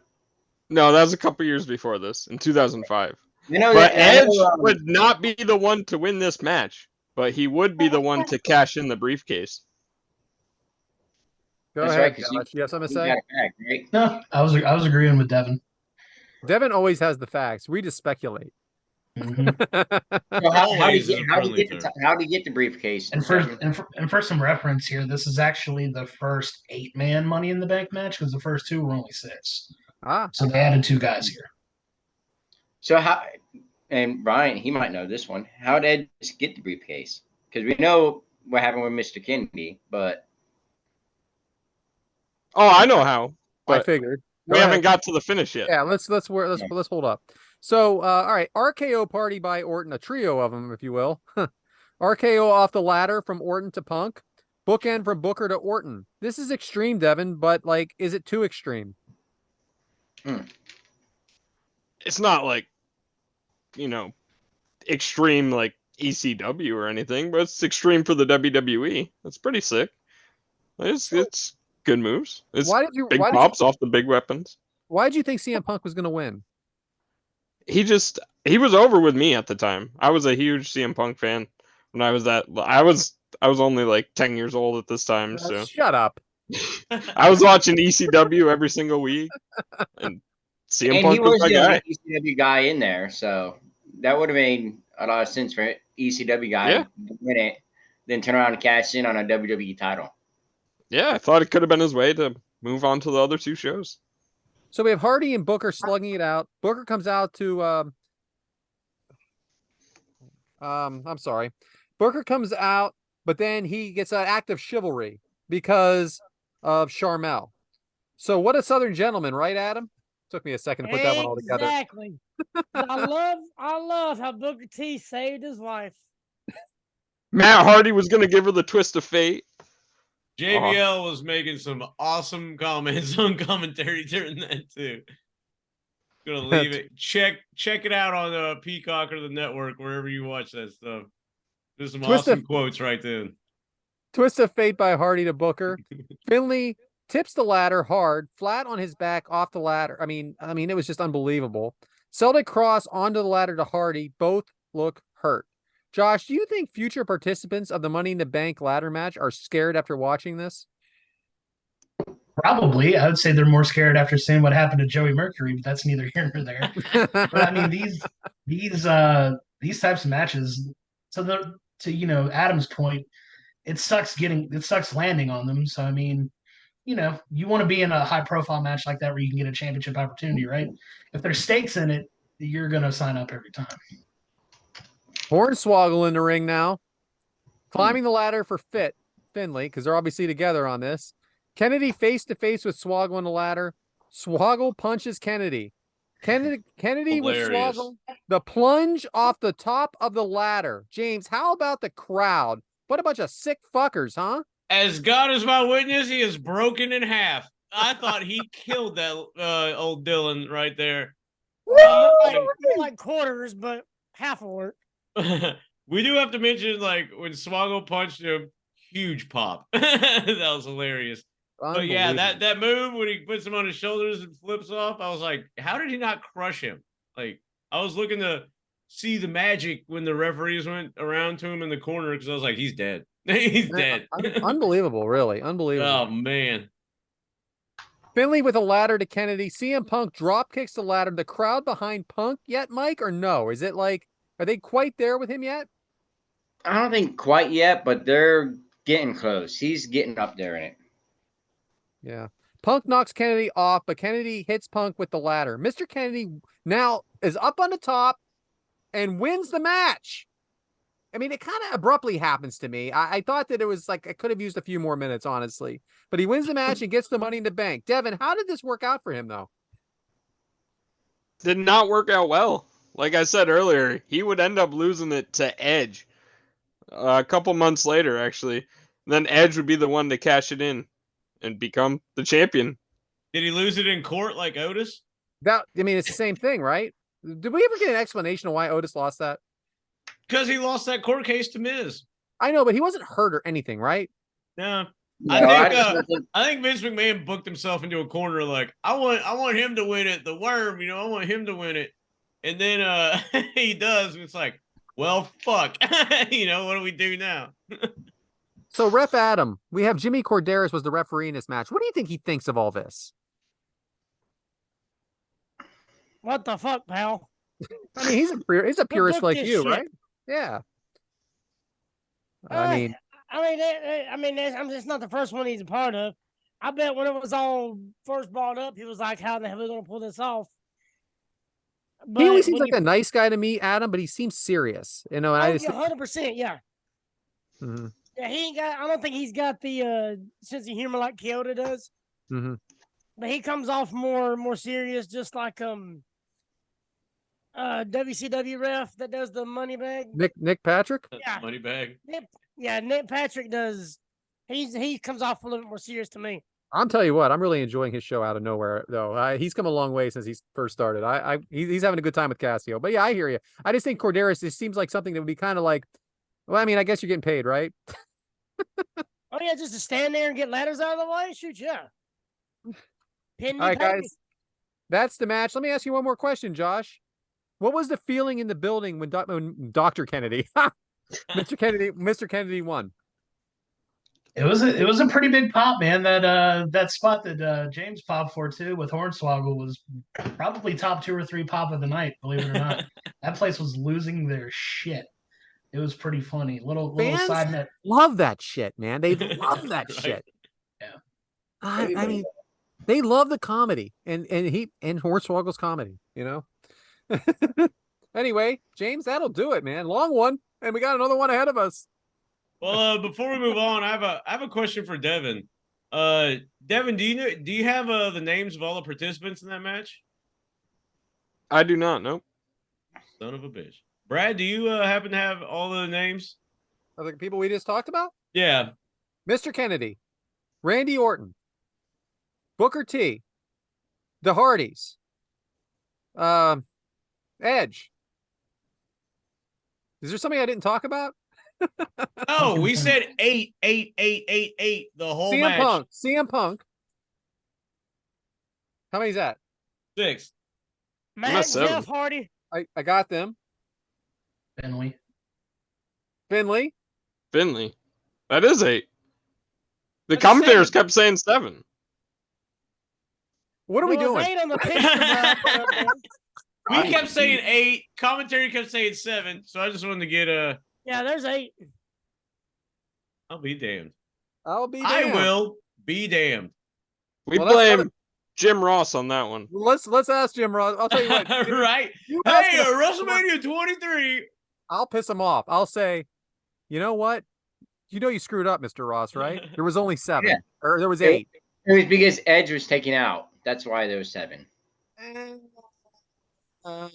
No, that was a couple years before this, in 2005. But Edge would not be the one to win this match, but he would be the one to cash in the briefcase. Go ahead, Josh. You have something to say? Right? No, I was agreeing with Devyn. Devyn always has the facts. We just speculate. So how do you get the briefcase? And for some reference here, this is actually the first 8-man Money in the Bank match because the first 2 were only 6. So they added 2 guys here. So and Brian, he might know this one. How did Edge get the briefcase? Because we know what happened with Mr. Kennedy, but I know how. I figured. We haven't got to the finish yet. Yeah, let's hold up. So, all right, RKO party by Orton, a trio of them, if you will. RKO off the ladder from Orton to Punk. Bookend from Booker to Orton. This is extreme, Devyn, but like, is it too extreme? It's not like, extreme like ECW or anything, but it's extreme for the WWE. That's pretty sick. It's good moves. It's big pops off the big weapons. Why did you think CM Punk was going to win? He was over with me at the time. I was a huge CM Punk fan when I was I was only like 10 years old at this time. So shut up. I was watching ECW every single week, and CM Punk was my guy. ECW guy in there, so that would have made a lot of sense for an ECW guy to win it, then turn around and cash in on a WWE title. Yeah, I thought it could have been his way to move on to the other 2 shows. So we have Hardy and Booker slugging it out. Booker comes out to I'm sorry. Booker comes out, but then he gets an act of chivalry because of Sharmell. So what a Southern gentleman, right, Adam? Took me a second to put that one all together. Exactly. I love how Booker T saved his life. Matt Hardy was gonna give her the twist of fate. JBL was making some awesome comments on commentary during that too. Gonna leave it. Check it out on the Peacock or the network, wherever you watch that stuff. There's some awesome quotes right there. Twist of fate by Hardy to Booker. Finley tips the ladder hard, flat on his back off the ladder. I mean, it was just unbelievable. Celtic cross onto the ladder to Hardy. Both look hurt. Josh, do you think future participants of the Money in the Bank ladder match are scared after watching this? Probably. I would say they're more scared after seeing what happened to Joey Mercury, but that's neither here nor there. But I mean, these types of matches, to Adam's point, it sucks landing on them. So I mean, you want to be in a high profile match like that where you can get a championship opportunity, right? If there's stakes in it, you're gonna sign up every time. Hornswoggle in the ring now. Climbing the ladder for Finley, because they're obviously together on this. Kennedy face to face with Swoggle on the ladder. Swoggle punches Kennedy. Kennedy with Swoggle. The plunge off the top of the ladder. James, how about the crowd? What a bunch of sick fuckers, huh? As God is my witness, he is broken in half. I thought he killed that old Dylan right there. Like quarters, but half a work. We do have to mention, like, when Swoggle punched him, huge pop. That was hilarious. But yeah, that move when he puts him on his shoulders and flips off, I was like, how did he not crush him? Like, I was looking to see the magic when the referees went around to him in the corner because I was like, he's dead. He's dead. Unbelievable, really. Unbelievable. Oh, man. Finley with a ladder to Kennedy. CM Punk drop kicks the ladder. The crowd behind Punk yet, Mike, or no? Is it like, are they quite there with him yet? I don't think quite yet, but they're getting close. He's getting up there in it. Yeah. Punk knocks Kennedy off, but Kennedy hits Punk with the ladder. Mr. Kennedy now is up on the top and wins the match. I mean, it kind of abruptly happens to me. I thought that it was like, I could have used a few more minutes, honestly. But he wins the match and gets the Money in the Bank. Devyn, how did this work out for him, though? Did not work out well. Like I said earlier, he would end up losing it to Edge a couple months later, actually. Then Edge would be the one to cash it in and become the champion. Did he lose it in court like Otis? It's the same thing, right? Did we ever get an explanation of why Otis lost that? Because he lost that court case to Miz. I know, but he wasn't hurt or anything, right? No. No, I think Vince McMahon booked himself into a corner like, I want him to win it. The worm, I want him to win it. And then he does. And it's like, well, fuck. What do we do now? So, Ref Adam, we have Jimmy Corderas was the referee in this match. What do you think he thinks of all this? What the fuck, pal? I mean, he's a purist like you, shit. Right? Yeah. It's not the first one he's a part of. I bet when it was all first brought up, he was like, how the hell are we going to pull this off? But he always seems like a nice guy to me, Adam, but he seems serious. And I just 100%, yeah. Mm-hmm. Yeah, I don't think he's got the sense of humor like Kyoto does. Mm-hmm. But he comes off more serious, just like WCW ref that does the money bag. Nick Patrick? Yeah. Money bag. Nick Patrick does. He comes off a little bit more serious to me. I'm telling you what, I'm really enjoying his show out of nowhere, though. He's come a long way since he first started. He's having a good time with Casio. But yeah, I hear you. I just think Corderas, this seems like something that would be kind of like, well, I mean, I guess you're getting paid, right? Oh yeah, just to stand there and get ladders out of the way? Shoot, yeah. All right, guys. That's the match. Let me ask you one more question, Josh. What was the feeling in the building when Dr. Kennedy, Mr. Kennedy won? It was a pretty big pop, man. That spot that James popped for too with Hornswoggle was probably top 2 or 3 pop of the night. Believe it or not, that place was losing their shit. It was pretty funny. Little side note. Love that shit, man. They love that shit. Yeah. I mean, they love the comedy and Hornswoggle's comedy. Anyway, James, that'll do it, man. Long one, and we got another one ahead of us. Well, before we move on, I have a question for Devyn. Devyn, do you have the names of all the participants in that match? I do not. Nope. Son of a bitch. Brad, do you happen to have all the names? Are the people we just talked about? Yeah. Mr. Kennedy, Randy Orton, Booker T, the Hardys, Edge. Is there something I didn't talk about? Oh, we Punk. said 8, 8, 8, 8, 8 the whole CM match. Punk. CM Punk. How many is that? 6. at Matt, 7. Jeff Hardy. I got them. Finley. Finley. Finley. That is 8. The That's commentators 7. kept saying 7. What are we There was doing? 8 on the picture, bro. I put up there. We I'm kept saying confused. 8. Commentary kept saying 7. So I just wanted to get a. Yeah, there's 8. I'll be damned. I'll be I damned. will be damned. We Well, that's blame Jim Ross on that one. Let's ask Jim Ross. I'll tell you what. Right? You ask Hey, him, WrestleMania 23. I'll piss him off. I'll say, you know what? You know you screwed up, Mr. Ross, right? There was only 7. Yeah. Or there was It- 8. It was because Edge was taken out. That's why there was 7. So,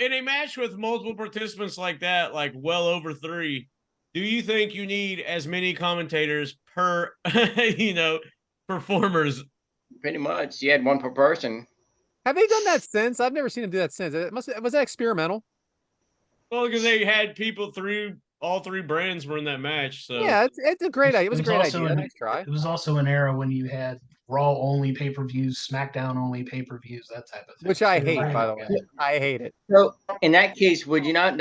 in a match with multiple participants like that, like well over 3, do you think you need as many commentators per, performers? Pretty much. You had one per person. Have they done that since? I've never seen them do that since. Was that experimental? Well, because they had people through all 3 brands were in that match. So Yeah, it's a great idea. It was a great also idea. an- Nice try. It was also an era when you had Raw only pay-per-views, SmackDown only pay-per-views, that type of thing. Which I So hate, they by the were- way. I hate it. So in that case, would you not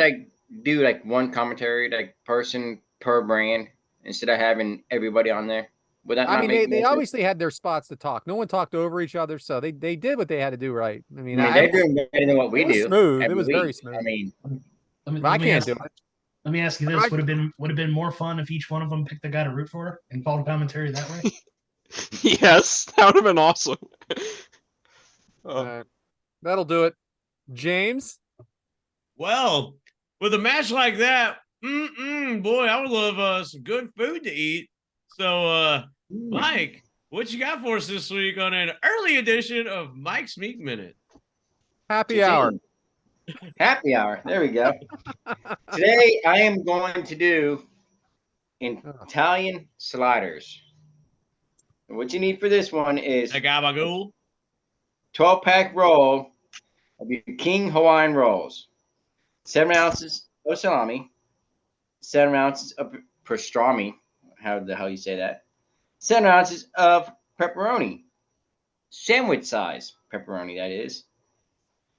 do one commentary person per brand instead of having everybody on there? Would that I not mean, make they more sense? obviously had their spots to talk. No one talked over each other, so they did what they had to do right. I mean, they're doing better than what we it was do. smooth. It every was week. very smooth. I mean, I can't do it. Let me ask you this: would have been more fun if each one of them picked the guy to root for and called commentary that way? Yes, that would have been awesome. That'll do it. James, well, with a match like that, boy, I would love some good food to eat. So, Mike, what you got for us this week on an early edition of Mike's Meat Minute? happy hour. Happy hour. There we go. Today I am going to do Italian sliders. What you need for this one is A gabagool. 12-pack roll of your King Hawaiian rolls, 7 ounces of salami, 7 ounces of pastrami. How the hell you say that? 7 ounces of pepperoni, sandwich size pepperoni, that is.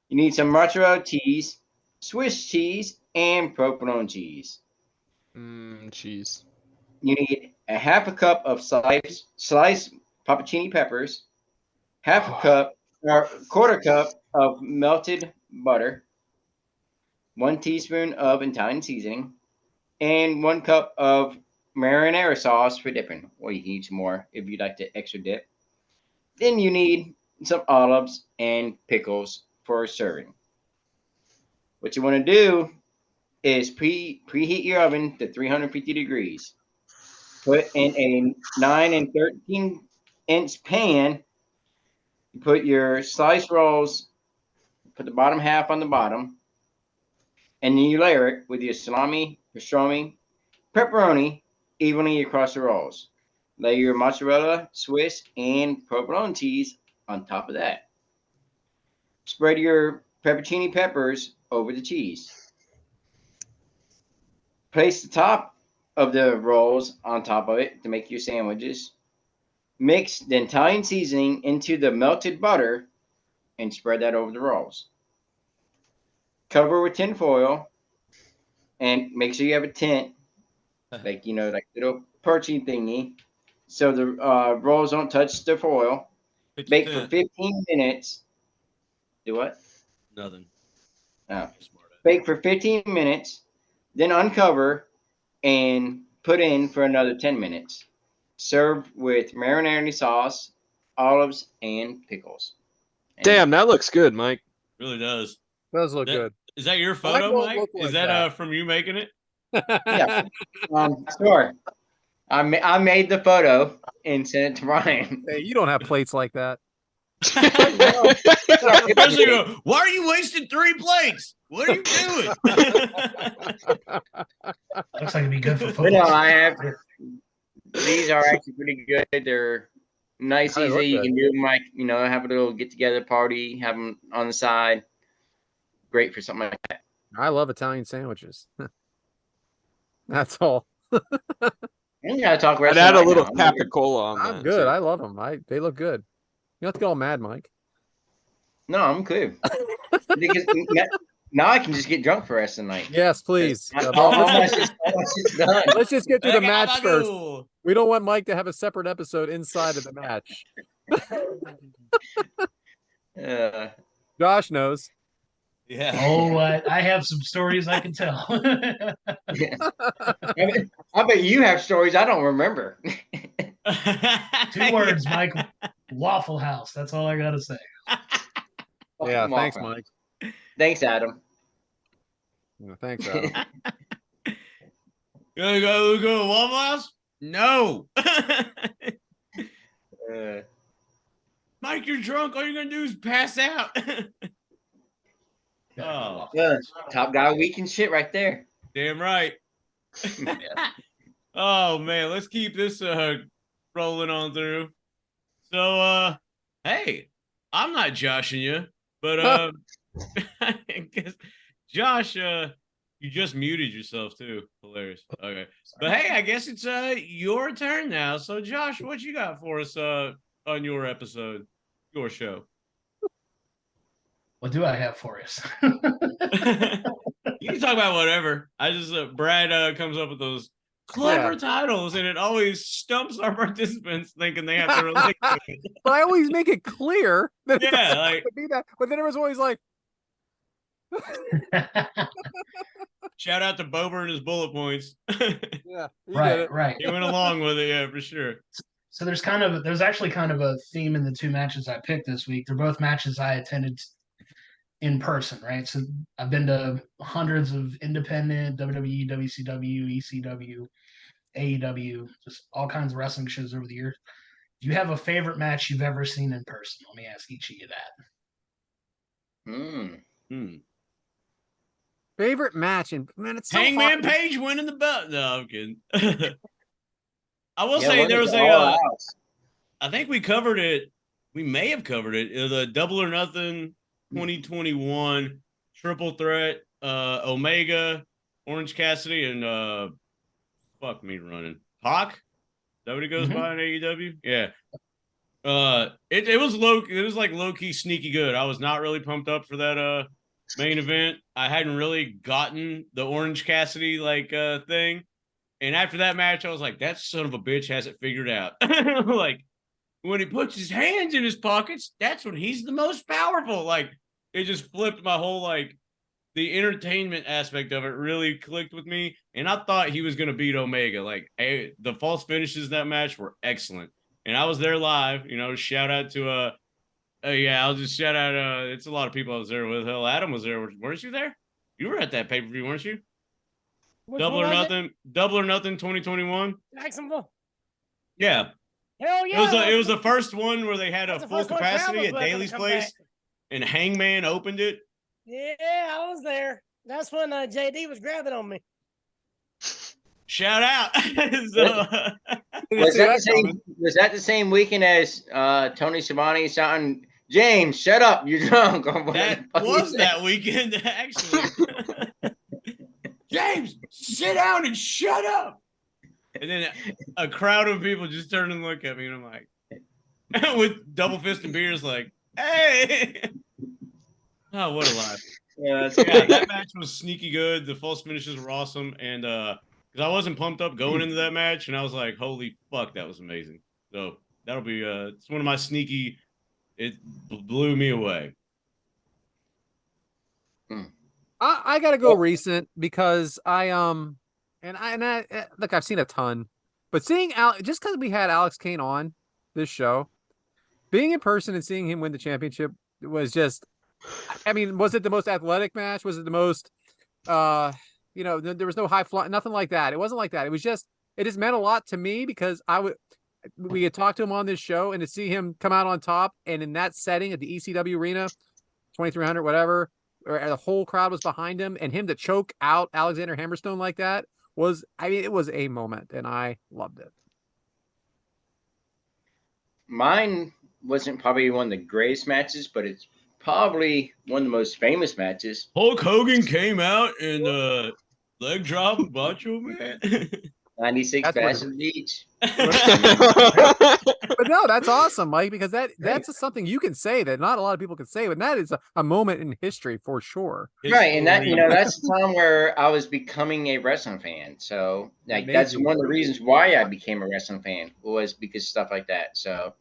You need some mozzarella cheese, Swiss cheese, and provolone cheese. Cheese. You need a half a cup of sliced pepperoni peppers, half a cup or quarter cup of melted butter, 1 teaspoon of Italian seasoning, and 1 cup of marinara sauce for dipping. Or you can use more if you'd like the extra dip. Then you need some olives and pickles for serving. What you want to do is preheat your oven to 350 degrees. Put in a 9 and 13-inch pan. You put your sliced rolls, put the bottom half on the bottom, and then you layer it with your salami, pastrami, pepperoni evenly across the rolls. Lay your mozzarella, Swiss, and provolone cheese on top of that. Spread your pepperoni peppers over the cheese. Place the top of the rolls on top of it to make your sandwiches. Mix the Italian seasoning into the melted butter and spread that over the rolls. Cover with tin foil and make sure you have a tent, like little perchy thingy, so the rolls don't touch the foil. Bake for 15 minutes. Do what? Nothing. Oh. Bake for 15 minutes, then uncover and put in for another 10 minutes. Serve with marinara sauce, olives, and pickles. Damn, that looks good, Mike. Really does. Does look That- good. Is that your Mine photo, won't Mike? look Is like that, that. from you making it? Yeah. Sure. I made the photo and sent it to Ryan. Hey, you don't have plates like that. Especially, why are you wasting 3 plates? What are you doing? Looks like it'd be good for But no, football. I have. These are actually pretty good. They're nice, They look easy. You good. can do them like, have a little get together party, have them on the side. Great for something like that. I love Italian sandwiches. That's all. You gotta talk I'd wrestling add a right little now. capicola on I'm that. good. too. I love them. They look good. You don't have to get all mad, Mike. No, I'm good. Because now I can just get drunk for the rest of the night. Yes, please. All my shit's done. Let's just get through the match first. Gabagool. We don't want Mike to have a separate episode inside of the match. Josh knows. Yeah. Oh, I have some stories I can tell. I bet you have stories I don't remember. 2 words, Mike. Waffle House. That's all I gotta say. Yeah, Fucking thanks, waffle. Mike. Thanks, Adam. Yeah, thanks, Adam. You wanna go to Waffle House? No. Mike, you're drunk. All you're gonna do is pass out. Oh, Top guy week and shit right there. damn right. Oh man, let's keep this rolling on through. So hey, I'm not joshing you, but I guess Josh, you just muted yourself too. Hilarious. Okay. But hey, I guess it's your turn now. So Josh, what you got for us on your episode, your show? What do I have for us? You can talk about whatever. I just Brad comes up with those clever titles, and it always stumps our participants thinking they have to relate to it. But I always make it clear that it Yeah, doesn't like have to be that. But then it was always like, shout out to Bober and his bullet points. yeah, you get right, it. right. He went along with it, yeah, for sure. So there's actually kind of a theme in the 2 matches I picked this week. They're both matches I attended in person, right? So I've been to hundreds of independent WWE, WCW, ECW, AEW, just all kinds of wrestling shows over the years. Do you have a favorite match you've ever seen in person? Let me ask each of you that. Favorite match, and man, it's so Hangman hard. Page winning the belt. No, I'm kidding. I will Yeah, say when there it's was all a. out. I think we covered it. We may have covered it. The Double or Nothing 2021 triple threat. Omega, Orange Cassidy, and fuck me running. Pac. Is that what he goes by in AEW? Yeah. It was like low key sneaky good. I was not really pumped up for that main event. I hadn't really gotten the Orange Cassidy thing. And after that match, I was like, that son of a bitch has it figured out. Like when he puts his hands in his pockets, that's when he's the most powerful. Like it just flipped my whole the entertainment aspect of it really clicked with me. And I thought he was gonna beat Omega. Like the false finishes in that match were excellent. And I was there live, shout out to I'll just shout out it's a lot of people I was there with. Hell, Adam was there. Weren't you there? You were at that pay-per-view, weren't you? Which Double one or was it? Nothing. Double or Nothing 2021. Jacksonville. Yeah. Hell yeah. It was the first one where they had a That's the full first one capacity Travis at was gonna Daly's come place, back. and Hangman opened it. Yeah, I was there. That's when JD was grabbing on me. Shout out. Was that the same weekend as Tony Schiavone shouting, "James, shut up, you're drunk"? Or That was that weekend, actually. James, sit down and shut up. And then a crowd of people just turn and look at me, and I'm like, with double fist and beers, like, hey. Oh, what a life. Yeah, That match was sneaky good. The false finishes were awesome. And because I wasn't pumped up going into that match, and I was like, holy fuck, that was amazing. So that'll be it's one of my sneaky, it blew me away. I gotta go recent because I look, I've seen a ton, but seeing just because we had Alex Kane on this show, being in person and seeing him win the championship was just, I mean, was it the most athletic match? Was it the most, there was no high fly, nothing like that. It wasn't like that. It was just, it just meant a lot to me because we had talked to him on this show, and to see him come out on top, and in that setting at the ECW arena, 2,300, whatever, or the whole crowd was behind him, and him to choke out Alexander Hammerstone like that was, I mean, it was a moment, and I loved it. Mine wasn't probably one of the greatest matches, but it's probably one of the most famous matches. Hulk Hogan came out and leg drop Macho Man. 96 That's what it Bastard Beach. But no, that's awesome, Mike, because that's just something you can say that not a lot of people can say, but that is a moment in history for sure. Right, and that that's the time where I was becoming a wrestling fan. So like that's Amazing. one of the reasons why I became a wrestling fan was because stuff like that. So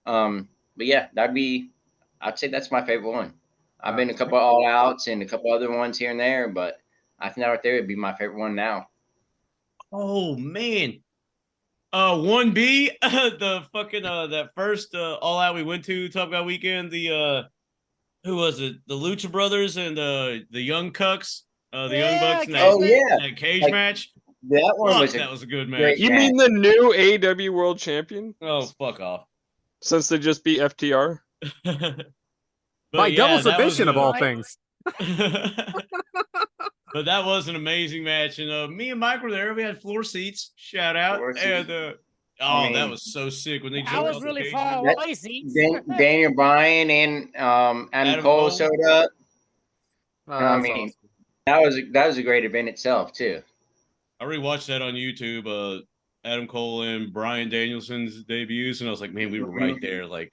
but yeah, I'd say that's my favorite one. I've been a couple of all outs and a couple other ones here and there, but I think that right there would be my favorite one now. Oh man. 1B, the fucking that first all out we went to Top Guy weekend, the who was it? The Lucha Brothers and the Young Cucks, the Young Bucks in that cage match. That one was that was a good match. great You mean the new AEW World Champion? Oh, fuck off. Since they just beat FTR? By double submission of all things. But that was an amazing match, and me and Mike were there. We had floor seats. Shout out! And that was so sick when they jumped. I was really far away seats. Daniel Bryan and Adam Cole showed up. I mean, awesome. that was a great event itself too. I rewatched that on YouTube. Adam Cole and Bryan Danielson's debuts, and I was like, man, we were right there, like.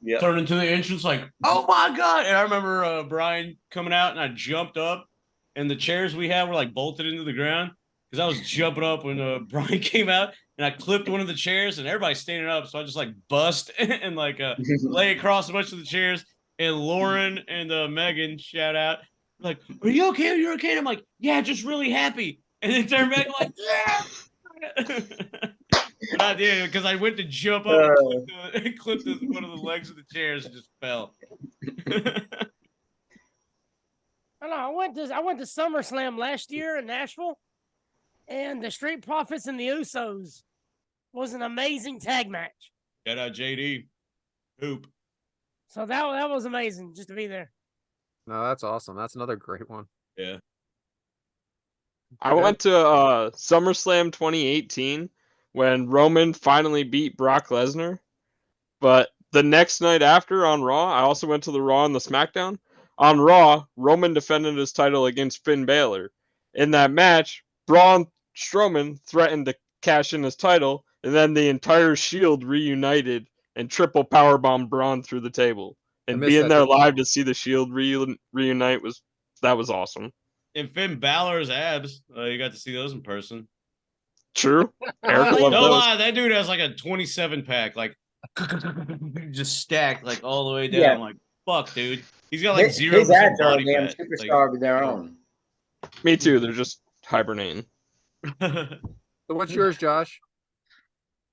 Yeah. Turning to the entrance, like, oh my god! And I remember Brian coming out, and I jumped up, and the chairs we had were like bolted into the ground because I was jumping up when Brian came out, and I clipped one of the chairs, and everybody's standing up, so I just like bust and like lay across a bunch of the chairs. And Lauren and Megan, shout out, like, "Are you okay? Are you okay?" And I'm like, "Yeah, just really happy." And then turn back, like, "Yeah." But I did because I went to jump up and clipped one of the legs of the chairs and just fell. I went to SummerSlam last year in Nashville, and the Street Profits and the Usos was an amazing tag match. Shout out JD, Hoop. So that was amazing just to be there. No, that's awesome. That's another great one. Yeah. I went to SummerSlam 2018 when Roman finally beat Brock Lesnar. But the next night after on Raw, I also went to the Raw and the SmackDown. On Raw, Roman defended his title against Finn Balor. In that match, Braun Strowman threatened to cash in his title, and then the entire Shield reunited and triple powerbombed Braun through the table. And being there live to see the Shield reunite was awesome. And Finn Balor's abs, you got to see those in person. True. Don't lie, that dude has like a 27 pack, like just stacked like all the way down. Yeah. Like, fuck, dude. He's got like 0% his abs are body damn fat. superstar of their own. Me too. They're just hibernating. So what's yours, Josh?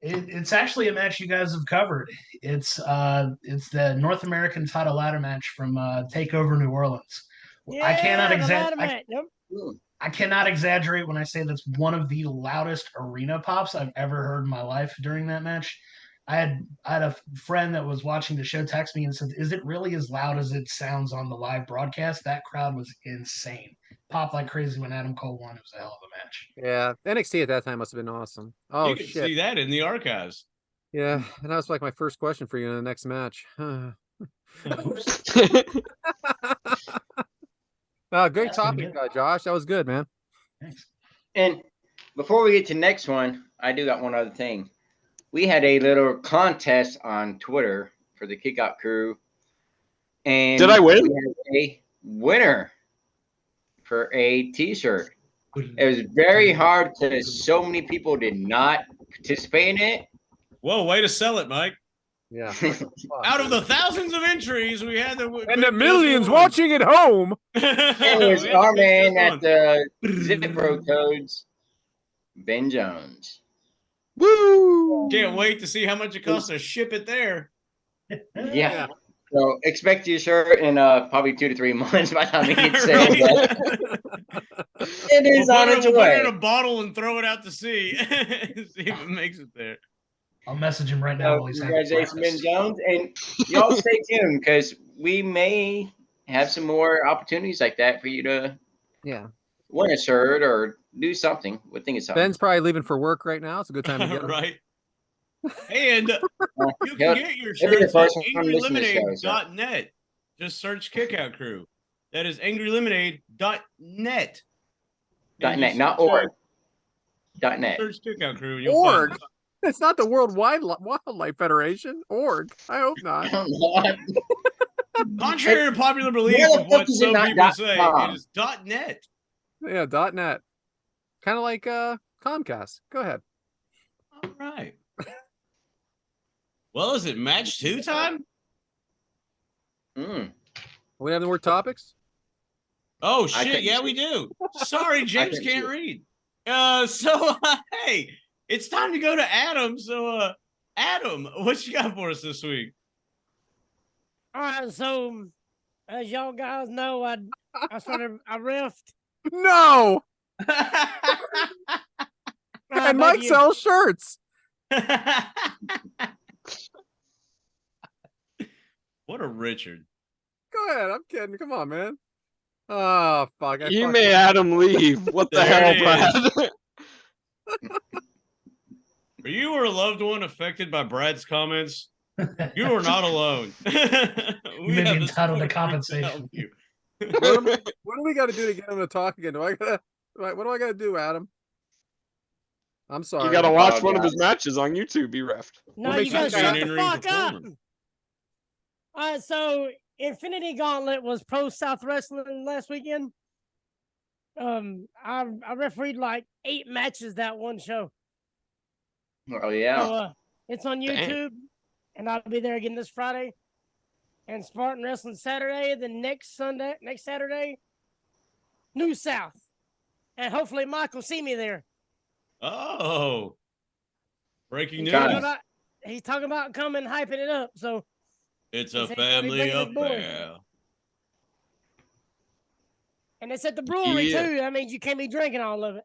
It's actually a match you guys have covered. It's the North American title ladder match from Takeover New Orleans. Yeah, I cannot exaggerate when I say that's one of the loudest arena pops I've ever heard in my life during that match. I had a friend that was watching the show text me and said, "Is it really as loud as it sounds on the live broadcast?" That crowd was insane. Popped like crazy when Adam Cole won. It was a hell of a match. Yeah, NXT at that time must have been awesome. Oh, you can see that in the archives. Yeah, and that was like my first question for you in the next match. Great topic, Josh. That was good, man. Thanks. And before we get to the next one, I do got one other thing. We had a little contest on Twitter for the Kickout Crew. And did I win? We had a winner for a t-shirt. It was very hard because so many people did not participate in it. Whoa, way to sell it, Mike. Yeah. Out of the thousands of entries, we had and the millions watching at home. It was our man at the Zipro Codes, Ben Jones. Woo! Can't wait to see how much it costs to ship it there. Yeah. So expect your shirt in probably 2 to 3 months by the time it gets sent. It is on its way. We'll put it in a bottle and throw it out to sea. See if it makes it there. I'll message him right now So while he's having congratulations, Ben breakfast. Jones, and y'all stay tuned because we may have some more opportunities like that for you to Yeah. win a shirt or do something. We'll think of something. Ben's probably leaving for work right now. It's a good time to get him. Right. And you can get your he'll be the shirts at first one to listen to the show, so. angrylemonade.net. Just search Kickout Crew. That is angrylemonade.net. .net, not org. .net. Search Kickout Crew and you'll Org. find it. It's not the World Wildlife Federation. Org. I hope not. Contrary to popular belief Why the of what fuck is it some not people say, .com? it is .net. Yeah, .net. Kind of like Comcast. Go ahead. All right. Well, is it match 2 time? We have any more topics? Oh I shit, couldn't yeah, see. we do. Sorry, James couldn't can't see read. Hey, it's time to go to Adam. So Adam, what you got for us this week? All right, so as y'all guys know, I riffed. No. And Mike you. sells shirts. What a Richard. Go ahead. I'm kidding. Come on, man. Oh, fuck. You made Adam leave. What the There hell, it Brad? Are you or a loved one affected by Brad's comments? You are not alone. You may be entitled to compensation. What do we got to do to get him to talk again? What do I got to do, Adam? I'm sorry. You gotta watch one of his matches on YouTube. Be refed. No, What you makes gotta you shut the fuck up. All right, so Infinity Gauntlet was Pro South Wrestling last weekend. I refereed like 8 matches that one show. Oh yeah. So, it's on YouTube, and I'll be there again this Friday. And Spartan Wrestling Saturday, the next Saturday, New South. And hopefully Mike will see me there. Oh. Breaking news. He's talking about coming hyping it up. So it's a family affair. And it's at the brewery too. That means you can't be drinking all of it.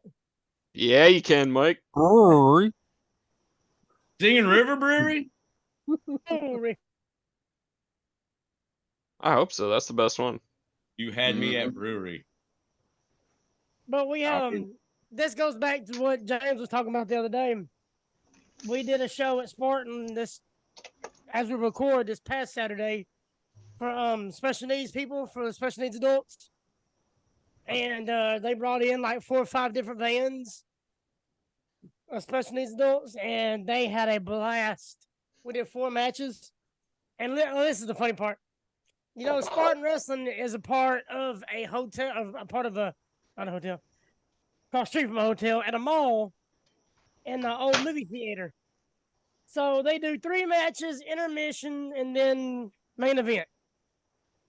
Yeah, you can, Mike. Brewery. Singing River Brewery? Brewery. I hope so. That's the best one. You had me at brewery. But we this goes back to what James was talking about the other day. We did a show at Spartan as we record this past Saturday for special needs people, for special needs adults. And they brought in like 4 or 5 different vans of special needs adults, and they had a blast. We did 4 matches. And this is the funny part. You know, Spartan Wrestling is a part of a hotel, not a hotel, across the street from a hotel, at a mall in the old movie theater. So they do 3 matches, intermission, and then main event.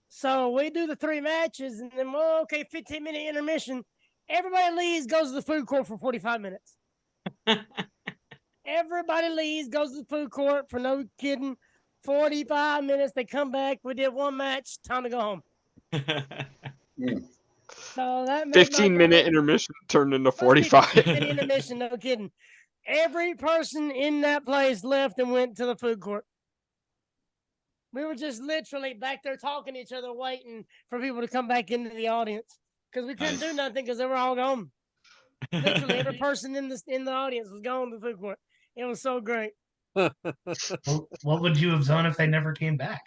So we do the 3 matches, and then, 15-minute intermission. Everybody leaves, goes to the food court for 45 minutes. Everybody leaves, goes to the food court for no kidding. 45 minutes, they come back. We did 1 match. Time to go home. So that 15-minute intermission turned into 45. 15-minute intermission, no kidding. Every person in that place left and went to the food court. We were just literally back there talking to each other, waiting for people to come back into the audience because we couldn't do nothing because they were all gone. Literally, every person in the audience was gone to the food court. It was so great. Well, what would you have done if they never came back?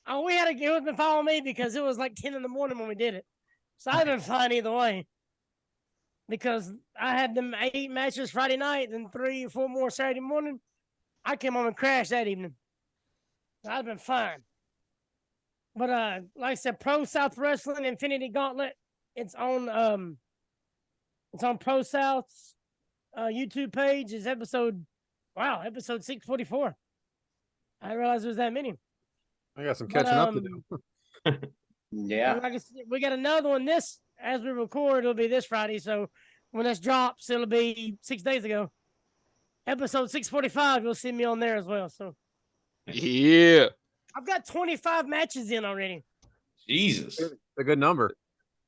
Oh, it would have been following me because it was like 10 in the morning when we did it. So I'd been fine either way. Because I had them 8 matches Friday night, then 3 or 4 more Saturday morning. I came home and crashed that evening. So I'd been fine. But like I said, Pro South Wrestling Infinity Gauntlet. It's on Pro South's YouTube page. It's episode 644. I didn't realize there was that many. I got some catching up to do. Yeah. Like I said, we got another one as we record, it'll be this Friday. So when this drops, it'll be 6 days ago. Episode 645, you'll see me on there as well. So yeah. I've got 25 matches in already. Jesus. A good number.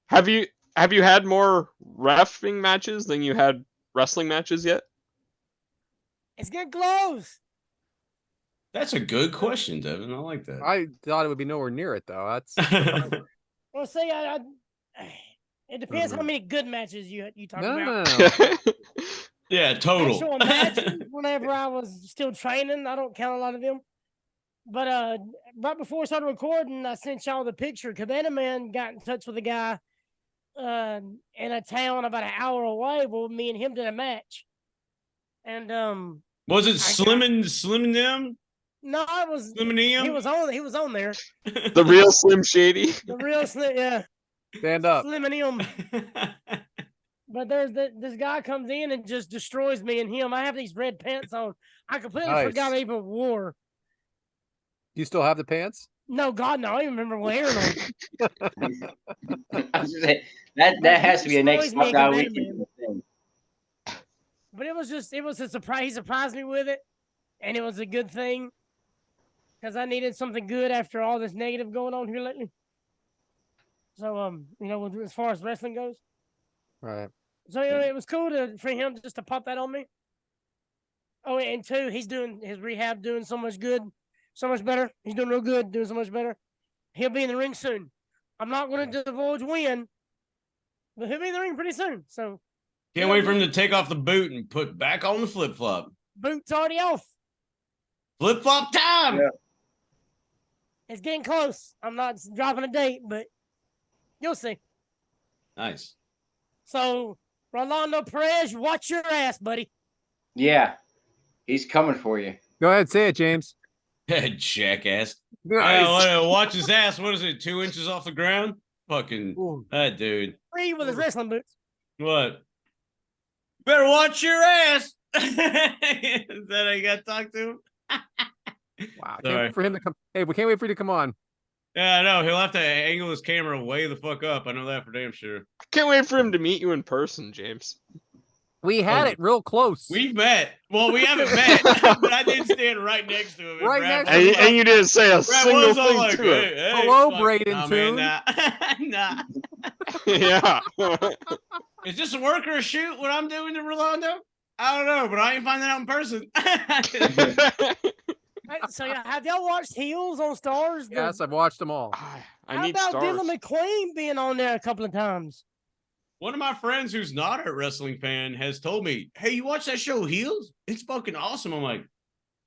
Have you had more reffing matches than you had wrestling matches yet? It's getting close. That's a good question, Devin. I like that. I thought it would be nowhere near it though. That's Well, see, it depends how many good matches you talk no, about. no. Yeah, total. Actual matches, whenever I was still training, I don't count a lot of them. But right before we started recording, I sent y'all the picture. Cabana Man got in touch with a guy in a town about an hour away. Well, me and him did a match. And Was it Slim and them? no, it was Slim and them? he was on there. The real Slim Shady. The real Slim, yeah. Stand up. Slim and him. But this guy comes in and just destroys me and him. I have these red pants on. I completely Nice. forgot I even wore. Do you still have the pants? No, God, no. I don't even remember wearing them. I was gonna say, that has to be a next Destroys me knockout again, weekend thing. But it was a surprise. He surprised me with it, and it was a good thing because I needed something good after all this negative going on here lately. So, as far as wrestling goes, Right. so it was cool for him just to pop that on me. Oh, and two, he's doing his rehab, doing so much good, so much better. He's doing real good, doing so much better. He'll be in the ring soon. I'm not going to divulge when, but he'll be in the ring pretty soon. So Can't wait for him to take off the boot and put back on the flip flop. boot's already off. Flip flop time. Yeah. It's getting close. I'm not dropping a date, but you'll see. Nice. So, Rolando Perez, watch your ass, buddy. Yeah, he's coming for you. Go ahead, say it, James. Jackass. Nice. Watch his ass. What is it? 2 inches off the ground? Fucking Ooh. that dude. Free with his wrestling boots. What? Better watch your ass. Is that how you got to talk to him? Wow. Can't Sorry. wait for him to come. Hey, we can't wait for you to come on. Yeah, I know. He'll have to angle his camera way the fuck up. I know that for damn sure. Can't wait for him to meet you in person, James. We had it real close. We've met. Well, we haven't met, but I did stand right next to him. Right Brad next was to like- And you didn't say a Brad single was all thing like, to it. hey, Hello, fuck, Braden nah, Toon. man, nah. Yeah. Is this a work or a shoot? What I'm doing to Rolando? I don't know, but I ain't finding out in person. So, have y'all watched Heels on Stars? Yes, I've watched them all. I How need about stars. Dylan McQueen being on there a couple of times? One of my friends who's not a wrestling fan has told me, hey, you watch that show Heels? It's fucking awesome. I'm like,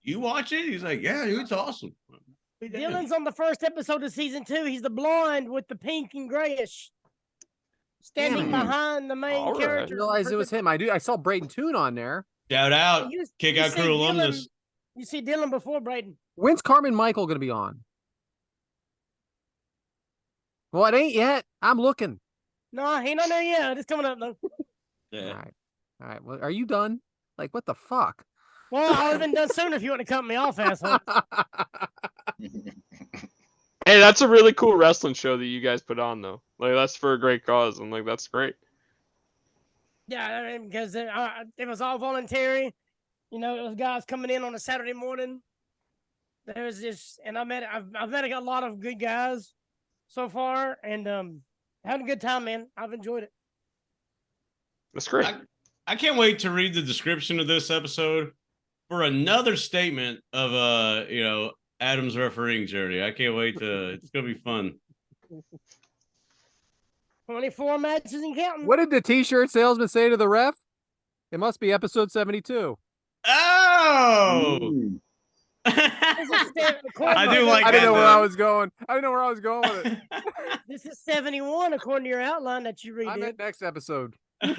you watch it? He's like, yeah, dude, it's awesome. Dylan's on the first episode of season 2. He's the blonde with the pink and grayish. Standing Damn. behind the main All right. I character. didn't realize it was him. I saw Braden Toon on there. Shout out. Kick Out see Crew Dylan- alumnus. You see Dylan before Braden. When's Carmen Michael going to be on? Well, it ain't yet. I'm looking. No, he ain't on there yet. It's coming up, though. Yeah. All right. All right. Well, are you done? Like, what the fuck? Well, I would have been done sooner if you wouldn't have cut me off, asshole. Hey, that's a really cool wrestling show that you guys put on, though. Like, that's for a great cause, and like, that's great. Yeah, I mean, because it was all voluntary. You know, it was guys coming in on a Saturday morning. There was this, and I've met a lot of good guys so far, and having a good time, man. I've enjoyed it. That's great. I can't wait to read the description of this episode for another statement of Adam's refereeing journey. I can't wait to. It's gonna be fun. 24 matches and counting. What did the t-shirt salesman say to the ref? It must be episode 72. Oh. Ooh. I do like I didn't know where that, I was going. I didn't know where I was going with it. This is 71, according to your outline that you I redid. meant next episode. I'm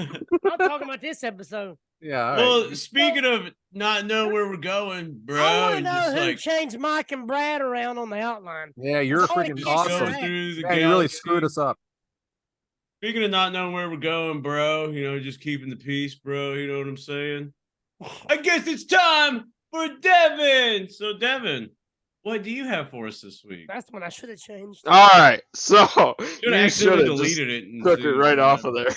talking about this episode. Yeah. All right. Well, speaking of not knowing where we're going, bro, I want to and know just who like changed Mike and Brad around on the outline. Yeah, you're It's only freaking just awesome. going right. through the Yeah, you really galaxy. screwed us up. Speaking of not knowing where we're going, bro, just keeping the peace, bro. You know what I'm saying? I guess it's time for Devyn. So, Devyn, what do you have for us this week? That's when I should have changed. All right, so You you accidentally should have deleted it and took it right off of there.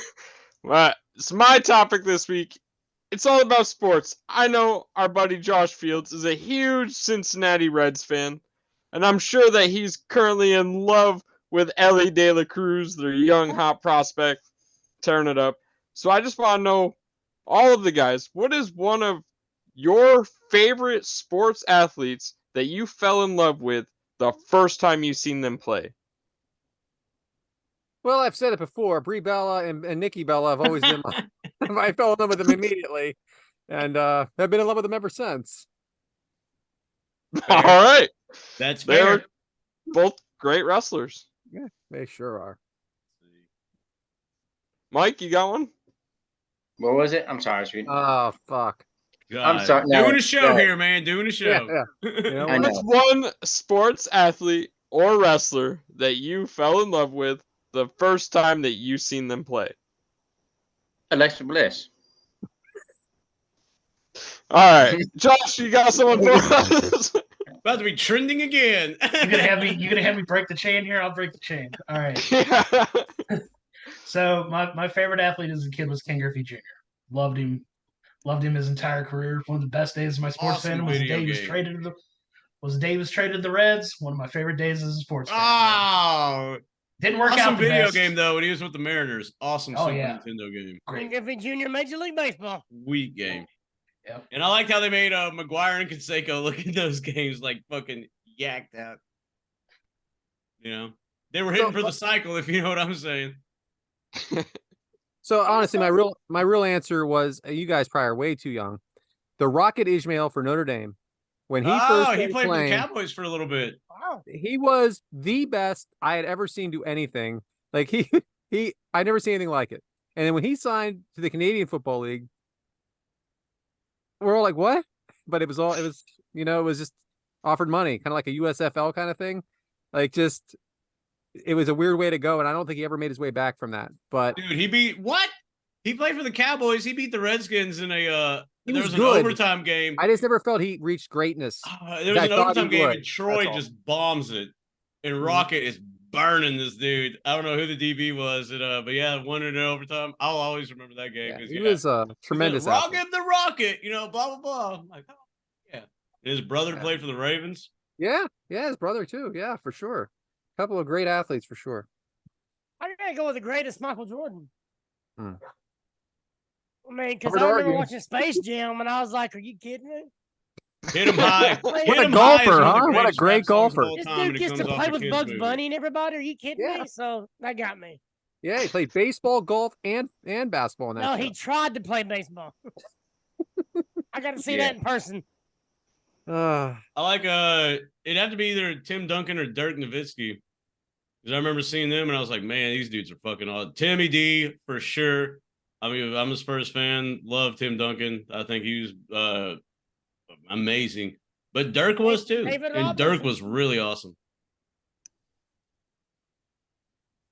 But so my topic this week, it's all about sports. I know our buddy Josh Fields is a huge Cincinnati Reds fan, and I'm sure that he's currently in love with Ellie De La Cruz, their young hot prospect, tearing it up. So I just want to know, all of the guys, what is one of your favorite sports athletes that you fell in love with the first time you seen them play. Well, I've said it before. Brie Bella and Nikki Bella have always been I fell in love with them immediately, and have been in love with them ever since. Fair. All right. That's fair. They're both great wrestlers. Yeah, they sure are. Mike, you got one? What was it? I'm sorry, sweet. Oh, fuck. God. I'm sorry. No, Doing a show no. here, man. Doing a show. Yeah. You know I what? know. What's one sports athlete or wrestler that you fell in love with the first time that you seen them play? Alexa Bliss. All right. Josh, you got someone for us? About to be trending again. You're gonna have me break the chain here. I'll break the chain. All right. Yeah. So my favorite athlete as a kid was Ken Griffey Jr. Loved him his entire career. One of the best days of my sports Awesome fandom was the video day he was game. traded to the Reds. One of my favorite days as a sports fan. Oh, Didn't work awesome out the video best. game though when he was with the Mariners. Awesome Oh, Super yeah. Nintendo game. Great. Griffey Jr. Major League Baseball. Weak game. Yep. And I liked how they made McGuire and Canseco look at those games like fucking yacked out. You know, they were hitting for the cycle, if you know what I'm saying. So honestly, my real answer was you guys probably are way too young. The Rocket Ismail for Notre Dame. When he first He started played for the playing, Cowboys for a little bit. Wow. he was the best I had ever seen do anything. Like I never seen anything like it. And then when he signed to the Canadian Football League, we're all like, what? But it was just offered money, kind of like a USFL kind of thing. Like it was a weird way to go. And I don't think he ever made his way back from that. But Dude, he beat what? He played for the Cowboys. He beat the Redskins in a He there was was an good. overtime game. I just never felt he reached greatness. There was I an thought overtime he game would. and Troy That's all. just bombs it. And Rocket is burning this dude. I don't know who the DB was, but yeah, won it in overtime. I'll always remember that game. Yeah, 'cause, he was a tremendous athlete. Rocket the Rocket, blah, blah, blah. I'm like, oh, yeah. And his brother Yeah. played for the Ravens. Yeah, his brother too. Yeah, for sure. A couple of great athletes for sure. I gotta go with the greatest Michael Jordan. Hmm. I mean, because Hard I to remember argue. watching Space Jam and I was like, "Are you kidding me? Hit him high. What Hit a him high is golfer, one of the huh? What a greatest great rap songs of golfer. all This time, dude and it gets to comes off play the with kids' Bugs movie. Bunny and everybody. Are you kidding Yeah. me?" So that got me. Yeah, he played baseball, golf, and basketball in that No, show. he tried to play baseball. I got to see Yeah. that in person. Uh, I like it'd have to be either Tim Duncan or Dirk Nowitzki. Because I remember seeing them and I was like, man, these dudes are fucking awesome. Timmy D for sure. I mean, I'm a Spurs fan. Love Tim Duncan. I think he was amazing. But Dirk was too. David And Dirk Robinson. was really awesome.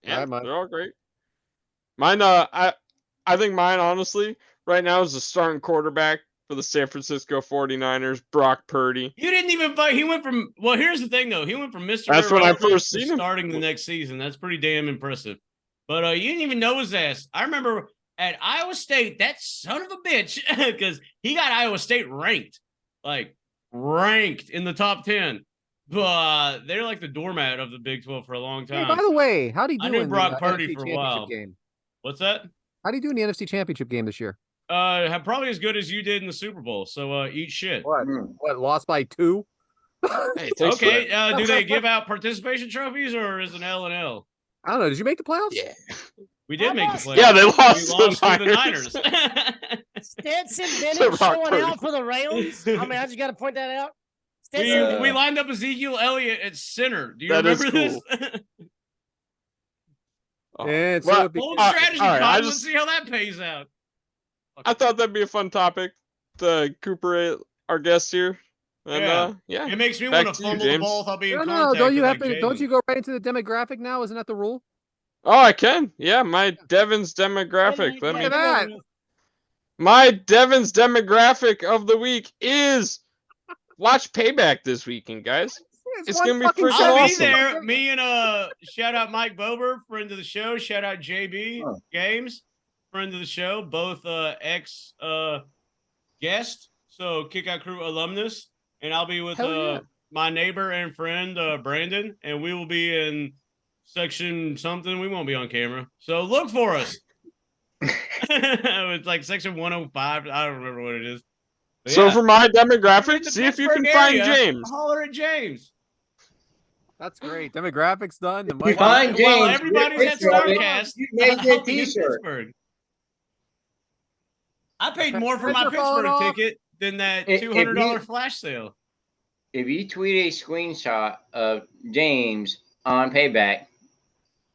Yeah, Alright, Mike. they're all great. Mine, I think mine, honestly, right now is the starting quarterback for the San Francisco 49ers, Brock Purdy. You didn't even buy. He went from. Well, here's the thing, though. He went from Mr. That's when I Irrelevant first to seen him. starting the next season. That's pretty damn impressive. But you didn't even know his ass. I remember at Iowa State, that son of a bitch, because he got Iowa State ranked in the top 10. But they're like the doormat of the Big 12 for a long hey, time. by the way, how do you do I knew in Brock the Purdy NFC for a Championship while. game? What's that? How do you do in the NFC Championship game this year? Probably as good as you did in the Super Bowl. So eat shit. What? Mm. What? Lost by 2? Hey, thanks for Okay. that. Do they give out participation trophies or is it L and L? I don't know. Did you make the playoffs? Yeah. We did make the playoffs. Yeah, they lost We to lost the to the Niners. Stetson To Bennett Brock showing Purdy. out for the Rams. I mean, I just got to point that out. Stetson we lined up Ezekiel Elliott at center. Do you That is remember cool. this? Oh. And so Well, it Bold became- strategy, all right, Todd. I Let's just- see how that pays out. I thought that'd be a fun topic to recuperate our guest here. And It makes me Back want to to you, fumble the James. ball if I'll be in No, contact. don't you with, have like, to? Don't Jalen. you go right into the demographic now? Isn't that the rule? Oh, I can. Yeah, my Devon's demographic. Let Look me. at that. My Devon's demographic of the week is watch Payback this weekend, guys. It's one gonna be fucking freaking I'll be awesome. there. Me and shout out Mike Bober, friend of the show. Shout out JB Oh. Games, friend of the show. Both ex guest, so Kick Out Crew alumnus, and I'll be with Hell yeah. my neighbor and friend Brandon, and we will be in section something. We won't be on camera, so look for us. It's like section 105. I don't remember what it is. So Yeah. for my If you're in demographic, the see if you Pittsburgh can find area, James. Holler at James. That's great. Demographics done. The If you mic. find While James, everybody's at picture of it, StarCast, you make I'll a be in T-shirt. Pittsburgh. I paid more for Heads my are falling Pittsburgh off. ticket than that If $200 you- flash sale. If you tweet a screenshot of James on Payback,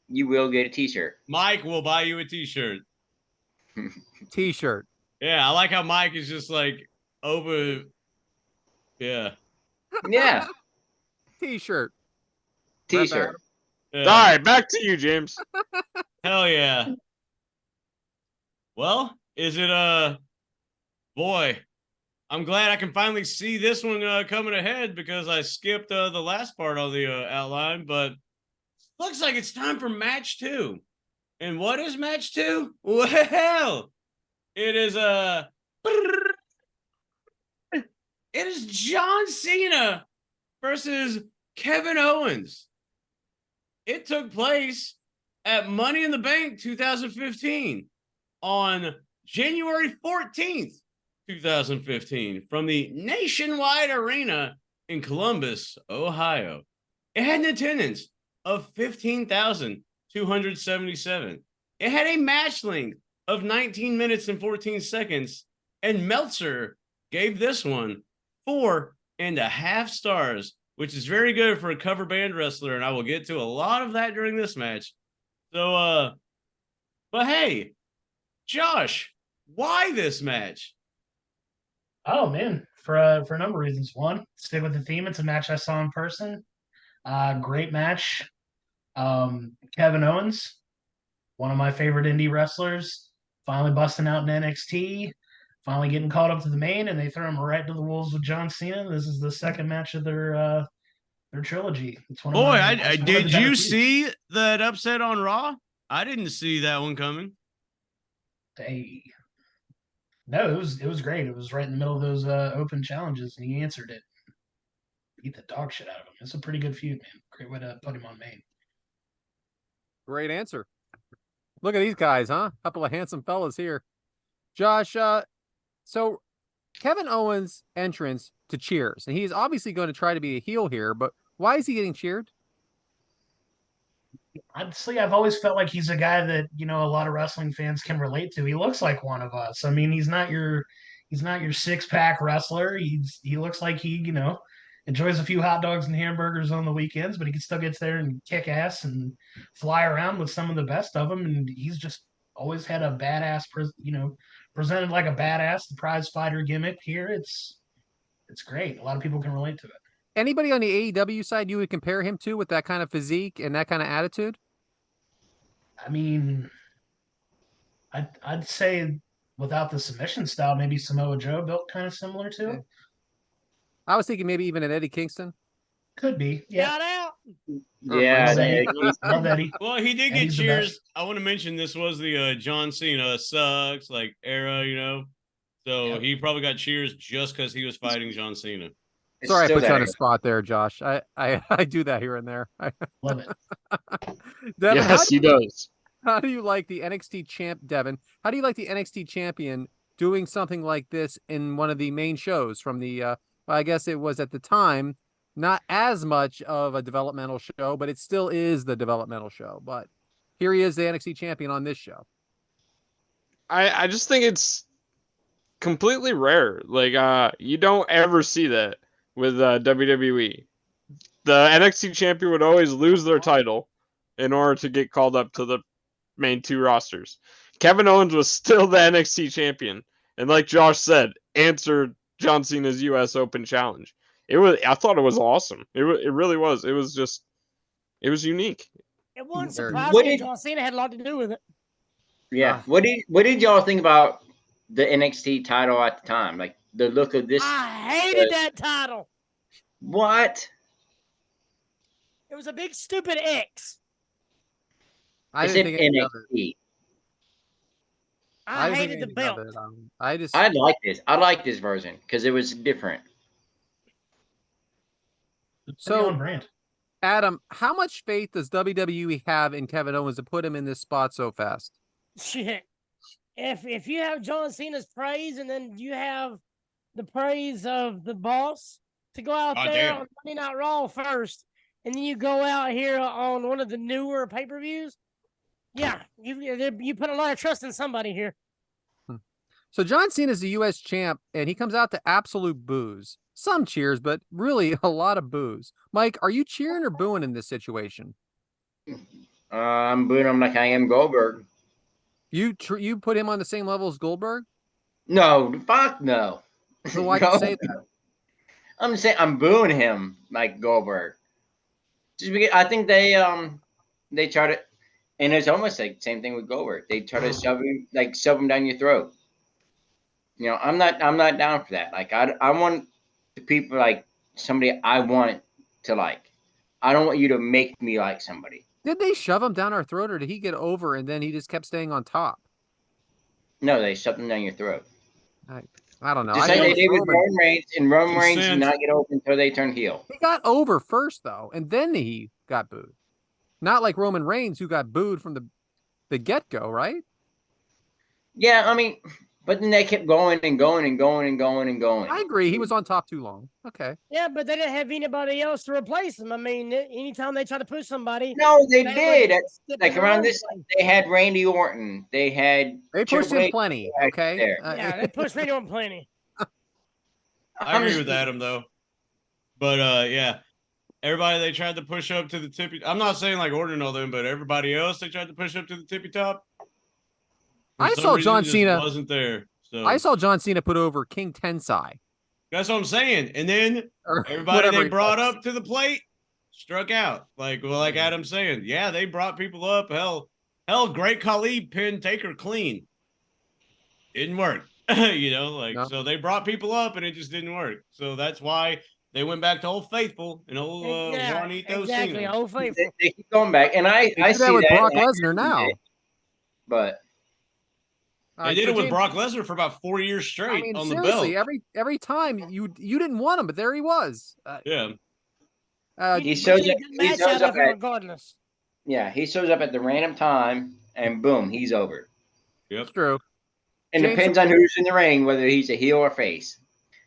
you will get a T-shirt. Mike will buy you a T-shirt. T-shirt. Yeah, I like how Mike is just like over. Yeah. Yeah, T-shirt. T-shirt. Yeah. All right, back to you, James. Hell yeah. Well, is it boy, I'm glad I can finally see this one coming ahead because I skipped the last part of the outline, but looks like it's time for match 2. And what is match 2? Well, it is it is John Cena versus Kevin Owens. It took place at Money in the Bank 2015 on January 14th, 2015 from the Nationwide Arena in Columbus, Ohio. It had an attendance of 15,277. It had a match length of 19 minutes and 14 seconds, and Meltzer gave this one 4.5 stars, which is very good for a cover band wrestler, and I will get to a lot of that during this match. So, but hey, Josh, why this match? Oh man, for a number of reasons. One, stick with the theme. It's a match I saw in person. Great match. Kevin Owens, one of my favorite indie wrestlers, finally busting out in NXT, finally getting caught up to the main, and they throw him right to the wolves with John Cena. This is the second match of their trilogy. It's one of Boy, my, it's one of the did better you feuds. see that upset on Raw? I didn't see that one coming. Hey. No, it was great. It was right in the middle of those open challenges, and he answered it. Beat the dog shit out of him. It's a pretty good feud, man. Great way to put him on main. Great answer. Look at these guys, huh? Couple of handsome fellas here. Josh, so Kevin Owens' entrance to cheers, and he's obviously going to try to be a heel here, but why is he getting cheered? Honestly, I've always felt like he's a guy that, a lot of wrestling fans can relate to. He looks like one of us. I mean, he's not your six-pack wrestler. He looks like he, enjoys a few hot dogs and hamburgers on the weekends, but he can still get there and kick ass and fly around with some of the best of them. And he's just always had a badass, presented like a badass, the prize fighter gimmick here. It's great. A lot of people can relate to it. Anybody on the AEW side you would compare him to with that kind of physique and that kind of attitude? I mean, I'd say without the submission style, maybe Samoa Joe built kind of similar to it. I was thinking maybe even an Eddie Kingston. Could be. Yeah. Shout out. Yeah, Love Eddie. he's- Love Eddie. Well, he did get Eddie's the cheers. best. I want to mention this was the John Cena sucks like era, So Yep. he probably got cheers just because he was fighting John Cena. it's Sorry, I still put you on there. a spot there, Josh. I do that here and there. Love it. Devyn, Yes, he does. how do you like the NXT champ, Devyn? How do you like the NXT champion doing something like this in one of the main shows from the, well, I guess it was at the time, not as much of a developmental show, but it still is the developmental show. But here he is, the NXT champion on this show. I just think it's completely rare. Like, you don't ever see that with WWE. The NXT champion would always lose their title in order to get called up to the main two rosters. Kevin Owens was still the NXT champion, and like Josh said, answered John Cena's U.S. Open challenge. I thought it was awesome. It really was. It was unique. It wasn't Very- surprising. What did- John Cena had a lot to do with it. Yeah. What did y'all think about the NXT title at the time? Like the look of this. I hated that title. What? It was a big stupid X. I It's didn't in think anything of it. NXT. I didn't think hated the anything of belt. it. I just I like this. I like this version because it was different. So on so brand. Adam, how much faith does WWE have in Kevin Owens to put him in this spot so fast? Shit. If you have John Cena's praise and then you have the praise of the boss to go out Oh, there damn. on Monday Night Raw first, and then you go out here on one of the newer pay-per-views. Yeah, you put a lot of trust in somebody here. So John Cena is the U.S. champ, and he comes out to absolute boos. Some cheers, but really a lot of boos. Mike, are you cheering or booing in this situation? I'm booing him like I am Goldberg. You put him on the same level as Goldberg? No, fuck no. Then why'd you say that? I'm saying I'm booing him like Goldberg. Just because I think they try to, and it's almost like same thing with Goldberg. They try to shove him down your throat. You know, I'm not down for that. Like I want the people like somebody I want to like. I don't want you to make me like somebody. Did they shove him down our throat, or did he get over and then he just kept staying on top? No, they shove them down your throat. I don't know. Just I like know they did with Roman. Roman Reigns, and Roman Reigns did Consent. not get over until they turned heel. He got over first, though, and then he got booed. Not like Roman Reigns, who got booed from the get-go, right? Yeah, I mean, but then they kept going and going and going and going and going. I agree. He was on top too long. Okay. Yeah, but they didn't have anybody else to replace him. I mean, anytime they try to push somebody, No, they would did. skip Like them around all. this, they had Randy Orton. They had They pushed Triple him H plenty, back okay? there. Yeah, they pushed Randy on plenty. I agree with Adam though. But yeah. Everybody they tried to push up to the tippy. I'm not saying like Orton and all them, but everybody else they tried to push up to the tippy top. For I some saw reason, John just Cena. wasn't there. So I saw John Cena put over King Tensai. that's what I'm saying. And then Or everybody whatever they he brought was. up to the plate struck out. Like Adam's saying, yeah, they brought people up. Hell, Great Khali pinned Taker clean. Didn't work. No. So they brought people up and it just didn't work. So that's why they went back to Old Faithful and old Yeah, Juanito exactly. Cena. Old faithful. They keep going back, and I They do see that with that. Brock and I Lesnar see now. it, but They did so it with James, Brock Lesnar for about 4 years I straight mean, on the seriously, belt. every time you didn't want him, but there he was. Yeah. he shows up. Good He match shows out up of him at regardless. he shows up at the random time, and boom, he's over. Yep. It's true. And James- depends on who's in the ring, whether he's a heel or face.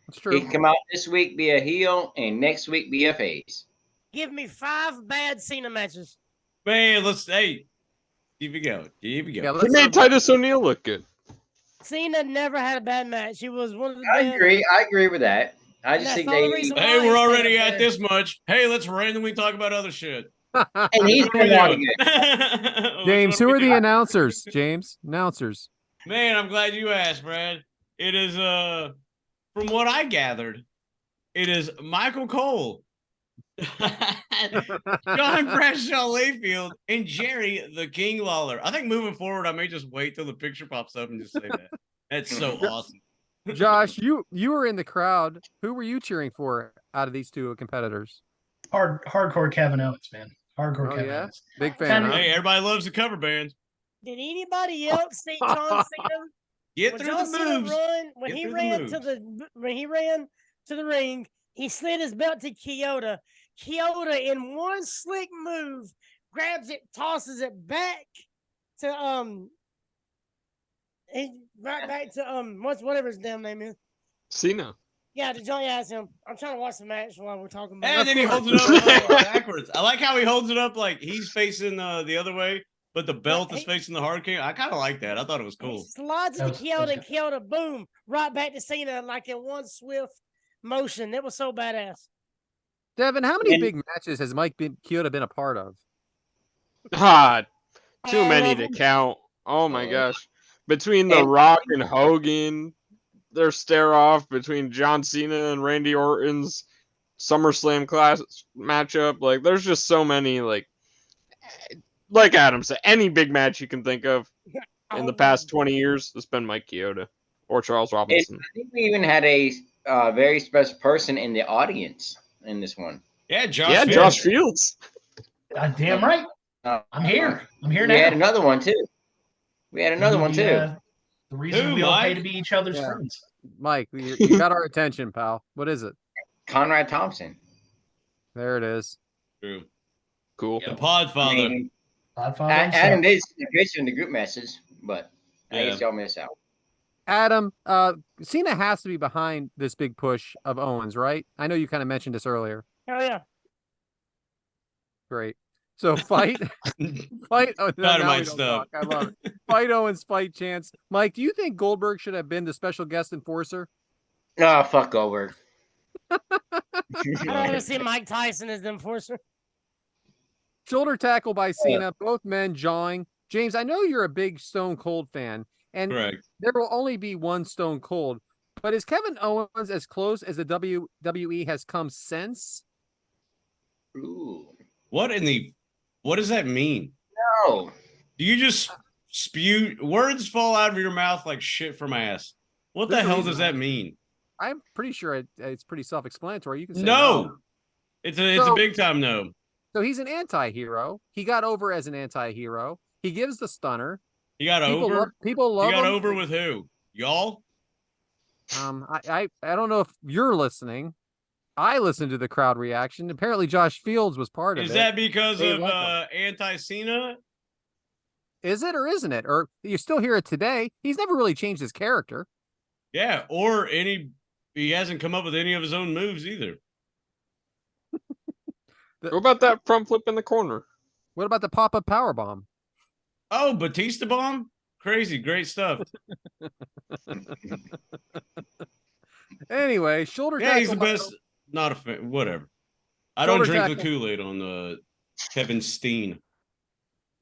It's He true. can come out this week be a heel, and next week be a face. Give me 5 bad Cena matches. Man, keep it going. Yeah, He let's made Titus O'Neil look good. Cena never had a bad match. He was one of the I best. agree with that. I just That's think the only they. reason Hey, why we're he's already taking at a this much. Hey, let's randomly talk about other shit. And he's What are we been on doing? again. James, who are the announcers? James, announcers. Man, I'm glad you asked, Brad. It is from what I gathered, it is Michael Cole, John Bradshaw Layfield, and Jerry the King Lawler. I think moving forward, I may just wait till the picture pops up and just say that. That's so awesome. Josh, you were in the crowd. Who were you cheering for out of these two competitors? Hardcore Kevin Owens, man. Hardcore Oh, Kevin yeah? Owens. Big fan, huh? Hey, everybody loves the cover bands. Did anybody else see John Cena? Get When through John the Cena moves. run, when Get he through the ran moves. when he ran to the ring, he slid his belt to Kyoto. Kyoto, in one slick move, grabs it, tosses it back to right back to whatever his damn name is. Cena. Yeah, to John. Yeah, it's him. I'm trying to watch the match while we're talking about. And it. then he holds it up backwards. I like how he holds it up like he's facing the other way, but the belt is facing the Hard King. I kind of like that. I thought it was He cool. slides That into was Kyoto, and good. Kyoto, boom, right back to Cena like in one swift motion. It was so badass. Devin, how many And- big matches has Mike Chioda been a part of? Too All many of to them. count. Oh my Oh. gosh. Between The And- Rock and Hogan, their stare off between John Cena and Randy Orton's SummerSlam class matchup. Like, there's just so many, like Adam said, any big match you can think of in the past 20 years, it's been Mike Chioda or Charles And Robinson. I think we even had a very special person in the audience in this one. Yeah, Josh. Yeah, Fields. Josh Fields. Damn right. I'm here. I'm here now. We had another one too. The reason Who, we all pay Mike? to be each other's Yeah. friends. Mike, you got our attention, pal. What is it? Conrad Thompson. There it is. True. Cool. The I Podfather. mean, Godfather Adam himself. did pitch in the group message, but I Yeah. guess y'all miss out. Adam, Cena has to be behind this big push of Owens, right? I know you kind of mentioned this earlier. Oh yeah. Great. So fight. Fight. Oh, now we Dynamite don't stuff. talk. I love it. Fight Owens, fight chance. Mike, do you think Goldberg should have been the special guest enforcer? Oh, fuck Goldberg. I'd rather see Mike Tyson as the enforcer. Shoulder tackle by Cena, both men jawing. James, I know you're a big Stone Cold fan, and Correct. there will only be one Stone Cold. But is Kevin Owens as close as the WWE has come since? Ooh. What does that mean? No. Do you just spew words fall out of your mouth like shit from ass? What There's the a hell reason does that mean? I'm pretty sure it's pretty self-explanatory. You can say No. It's a big time no. So he's an anti-hero. He got over as an anti-hero. He gives the stunner. He got People over. People love He got him. over with who? Y'all? I don't know if you're listening. I listened to the crowd reaction. Apparently, Josh Fields was part of it. Is that because They of like him. anti-Cena? Is it or isn't it? Or you still hear it today? He's never really changed his character. Yeah, or he hasn't come up with any of his own moves either. What about that front flip in the corner? What about the pop-up power bomb? Oh, Batista bomb? Crazy, great stuff. Anyway, shoulder Yeah, tackle. he's the best. Not a fan. Whatever. I Shoulder don't drink tackle. the Kool-Aid on Kevin Steen.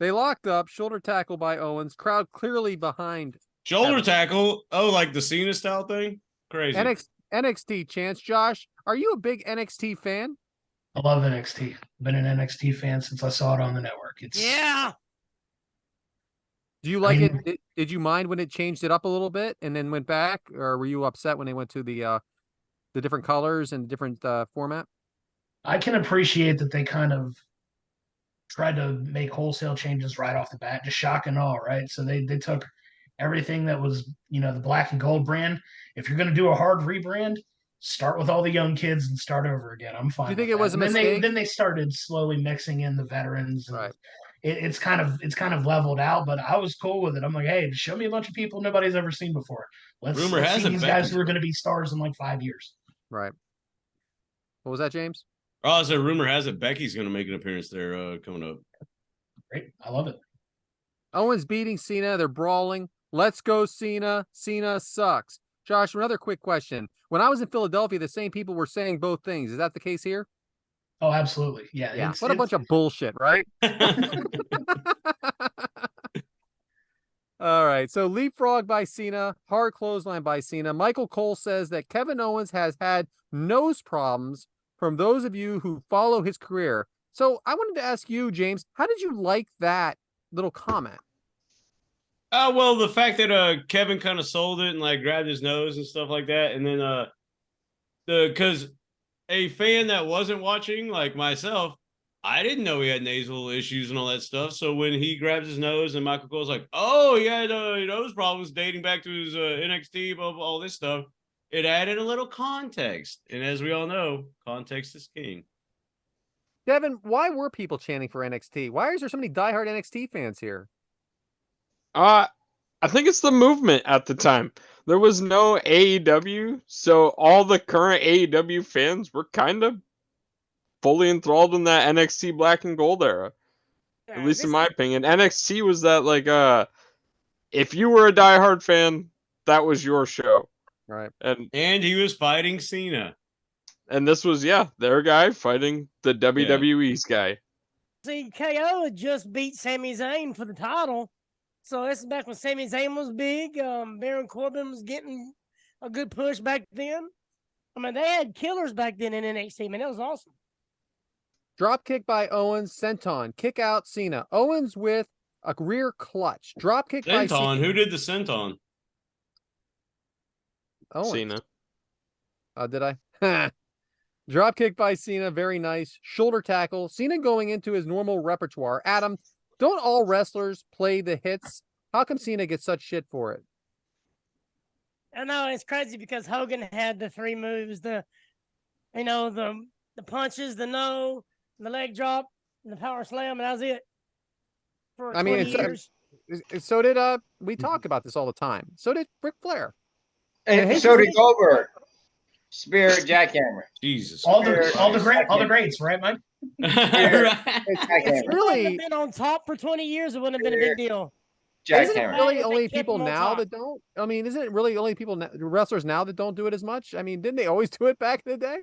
They locked up. Shoulder tackle by Owens. Crowd clearly behind. Shoulder Kevin. tackle. Oh, like the Cena style thing? Crazy. NXT chance. Josh, are you a big NXT fan? I love NXT. Been an NXT fan since I saw it on the network. It's Yeah. Do you like it? Did you mind when it changed it up a little bit and then went back, or were you upset when they went to the different colors and different format? I can appreciate that they kind of tried to make wholesale changes right off the bat, just shock and awe, right? So they took everything that was, the black and gold brand. If you're going to do a hard rebrand, start with all the young kids and start over again. I'm fine. Do you think with it was that. a And mistake? Then they started slowly mixing in the veterans. And Right. it's kind of leveled out, but I was cool with it. I'm like, hey, show me a bunch of people nobody's ever seen before. Let's has see it these guys Becky's who are going to be stars in like 5 years. Right. What was that, James? Oh, so rumor has it Becky's going to make an appearance there coming up. Great. I love it. Owens beating Cena. They're brawling. Let's go, Cena. Cena sucks. Josh, another quick question. When I was in Philadelphia, the same people were saying both things. Is that the case here? Oh, absolutely. Yeah. Yeah. What a bunch of bullshit, right? All right. So leapfrog by Cena, hard clothesline by Cena. Michael Cole says that Kevin Owens has had nose problems from those of you who follow his career. So I wanted to ask you, James, how did you like that little comment? Well, the fact that Kevin kind of sold it and like grabbed his nose and stuff like that, and then because a fan that wasn't watching, like myself, I didn't know he had nasal issues and all that stuff. So when he grabs his nose and Michael Cole's like, "Oh, he had nose problems dating back to his NXT, blah, blah, all this stuff," it added a little context. And as we all know, context is king. Devyn, why were people chanting for NXT? Why is there so many diehard NXT fans here? I think it's the movement at the time. There was no AEW, so all the current AEW fans were kind of fully enthralled in that NXT black and gold era. Yeah, At least in my opinion. NXT was that like if you were a diehard fan, that was your show. Right. And he was fighting Cena. And this was, their guy fighting the WWE's guy. See, KO had just beat Sami Zayn for the title. So this is back when Sami Zayn was big. Baron Corbin was getting a good push back then. I mean, they had killers back then in NXT, man. That was awesome. Drop kick by Owens, senton, kick out Cena. Owens with a rear clutch. Drop kick by Senton. Cena. Who did the senton? Owens. Cena. Did I? Drop kick by Cena, very nice. Shoulder tackle. Cena going into his normal repertoire. Adam, don't all wrestlers play the hits? How come Cena gets such shit for it? I know it's crazy because Hogan had the 3 moves: the punches, the no, the leg drop, and the power slam, and that was it. For 20 years. So did we talk about this all the time. So did Ric Flair. And hey, so did Goldberg. Spear, jackhammer. Jesus. All the Christ. greats, right, Mike? Right. It's If he really had been on top for 20 years, it wouldn't have been a big deal. isn't it Jackhammer. really They only kept people him on now top. that don't? I mean, isn't it really only people wrestlers now that don't do it as much? I mean, didn't they always do it back in the day?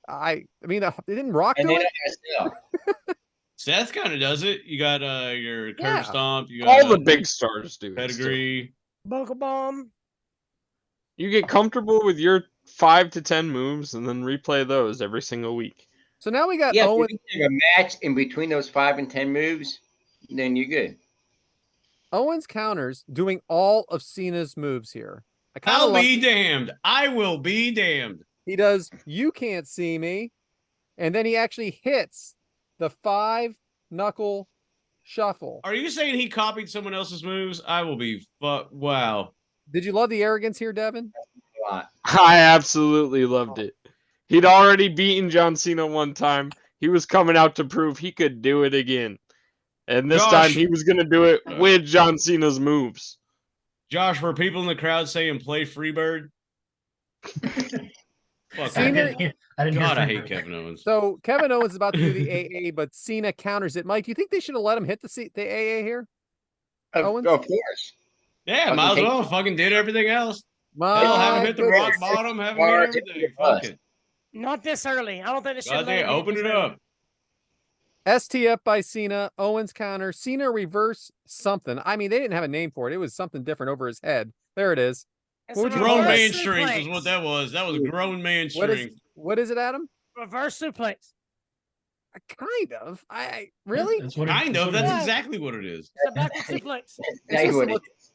I mean, they didn't Rock And do then it. Seth kind of does it. You got your curb Yeah. stomp. You got All the big stars do it. still. pedigree. Buckle bomb. You get comfortable with your 5 to 10 moves and then replay those every single week. So now we got Yeah, Owen. if you have a match in between those 5 and 10 moves, then you're good. Owens counters doing all of Cena's moves here. I'll be damned. I will be damned. He does. You can't see me, and then he actually hits the 5-knuckle shuffle. Are you saying he copied someone else's moves? I will be. Wow. Did you love the arrogance here, Devin? A lot. I absolutely loved it. He'd already beaten John Cena one time. He was coming out to prove he could do it again. And this Josh. time he was going to do it with John Cena's moves. Josh, were people in the crowd saying "play Freebird"? Fuck, Cena- I didn't God, hear I hate Freebird. Kevin Owens. So Kevin Owens is about to do the AA, but Cena counters it. Mike, do you think they should have let him hit the AA here? Owens? Of course. Yeah, Fucking might as take- well. Fucking did everything else. My Hell, have him hit the rock goodness. bottom. Have him hit Smart. everything. Fuck it. Not this early. I don't think they should God let damn, him hit open this it early. up. STF by Cena. Owens counter. Cena reverse something. I mean, they didn't have a name for it. It was something different over his head. There it is. It's What a would you Grown call it? man reverse strength is suplex. what that was. That was grown man What is strength. what is it, Adam? Reverse suplex. Kind of. I really? That's what Kind that's of. what it That's is. exactly what it is. It's a backward suplex. It's Exactly just what a it is.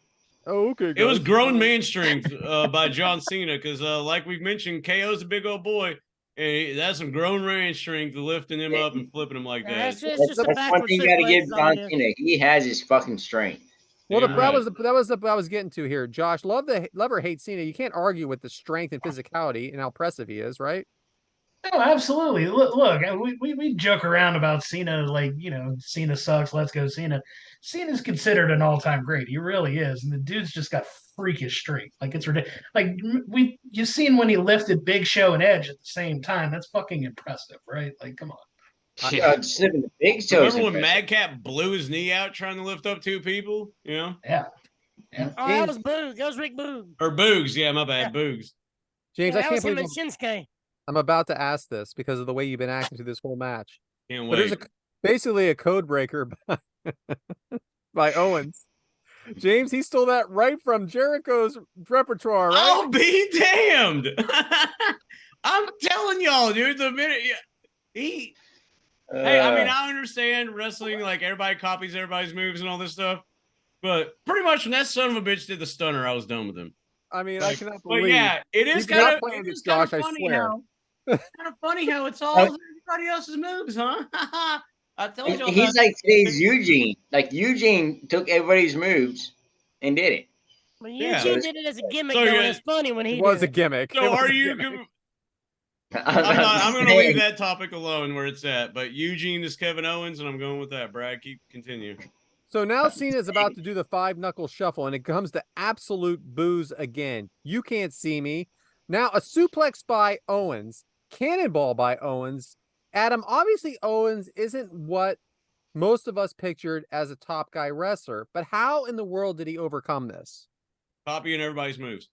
Oh, okay. It was guys. grown man strength by John Cena because, like we mentioned, KO's a big old boy, and that's some grown man strength lifting him up and flipping him like that. It's just a That's one backward thing you got to suplex. give is all John it is. Cena. He has his fucking strength. Well, Damn that right. was the I was getting to here, Josh. Love or hate Cena. You can't argue with the strength and physicality and how impressive he is, right? No, absolutely. Look, we joke around about Cena, like, Cena sucks. Let's go Cena. Cena's considered an all-time great. He really is, and the dude's just got freakish strength. Like, it's ridiculous. Like, you've seen when he lifted Big Show and Edge at the same time. That's fucking impressive, right? Like, come on. Slipping the big show's Remember when impressive. Madcap blew his knee out trying to lift up 2 people? You know? Yeah. Oh, that was Boog. That was Rick Boog. Or Boogs. Yeah, my bad. Boogs. James, Yeah, I that can't was him believe and Shinsuke. I'm about to ask this because of the way you've been acting through this whole match. Can't But there's wait. basically a code breaker by Owens. James, he stole that right from Jericho's repertoire, right? I'll be damned. I'm telling y'all, dude, the minute he hey, I mean, I understand wrestling, like everybody copies everybody's moves and all this stuff. But pretty much when that son of a bitch did the stunner, I was done with him. I mean, I cannot But believe. yeah, it is He's not kind of playing this, Josh, I swear. kind of funny how it's all everybody else's moves, huh? I told you. He's like today's Eugene. Like, Eugene took everybody's moves and did it. Well, Yeah. Eugene did it as a gimmick, So though, you're- and it's funny when he It was did a gimmick. It So was are a you? gimmick. I'm going to leave that topic alone where it's at. But Eugene is Kevin Owens, and I'm going with that. Brad, continue. So now Cena's about to do the 5-knuckle shuffle, and it comes to absolute booze again. You can't see me. Now a suplex by Owens, cannonball by Owens. Adam, obviously Owens isn't what most of us pictured as a top guy wrestler, but how in the world did he overcome this? Copying everybody's moves.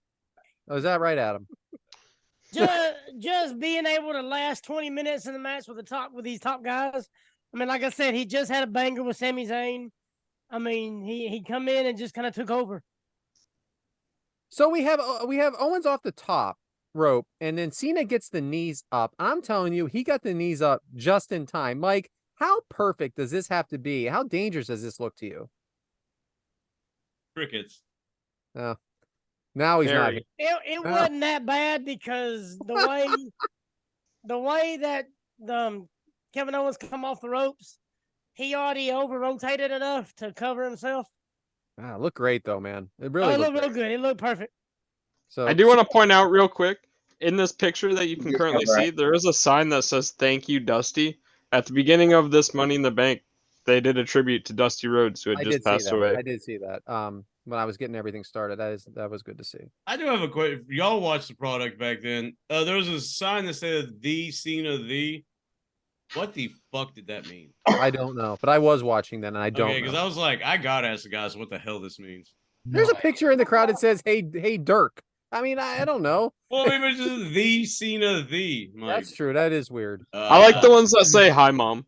Oh, is that right, Adam? just being able to last 20 minutes in the match with these top guys. I mean, like I said, he just had a banger with Sami Zayn. I mean, he come in and just kind of took over. So we have Owens off the top rope, and then Cena gets the knees up. I'm telling you, he got the knees up just in time. Mike, how perfect does this have to be? How dangerous does this look to you? Crickets. Now he's not. Very. It wasn't that bad because the way that Kevin Owens come off the ropes, he already over rotated enough to cover himself. Ah, look great though, man. It really It looked looked real great. good. It looked perfect. So I do want to point out real quick, in this picture that you can Yes, currently right. see, there is a sign that says "Thank you, Dusty." At the beginning of this Money in the Bank, they did a tribute to Dusty Rhodes, who had I just did see passed that. away. I did see that. When I was getting everything started, that was good to see. I do have a question. Y'all watched the product back then. There was a sign that said "The Cena the." What the fuck did that mean? I don't know, but I was watching then, and I don't Okay, because know. I was like, I gotta ask the guys what the hell this means. There's a No picture in the crowd that says, hey, Dirk. I mean, I don't know. Well, maybe it's just the Cena the. I'm like, That's true. That is weird. I like the ones that say "Hi, Mom."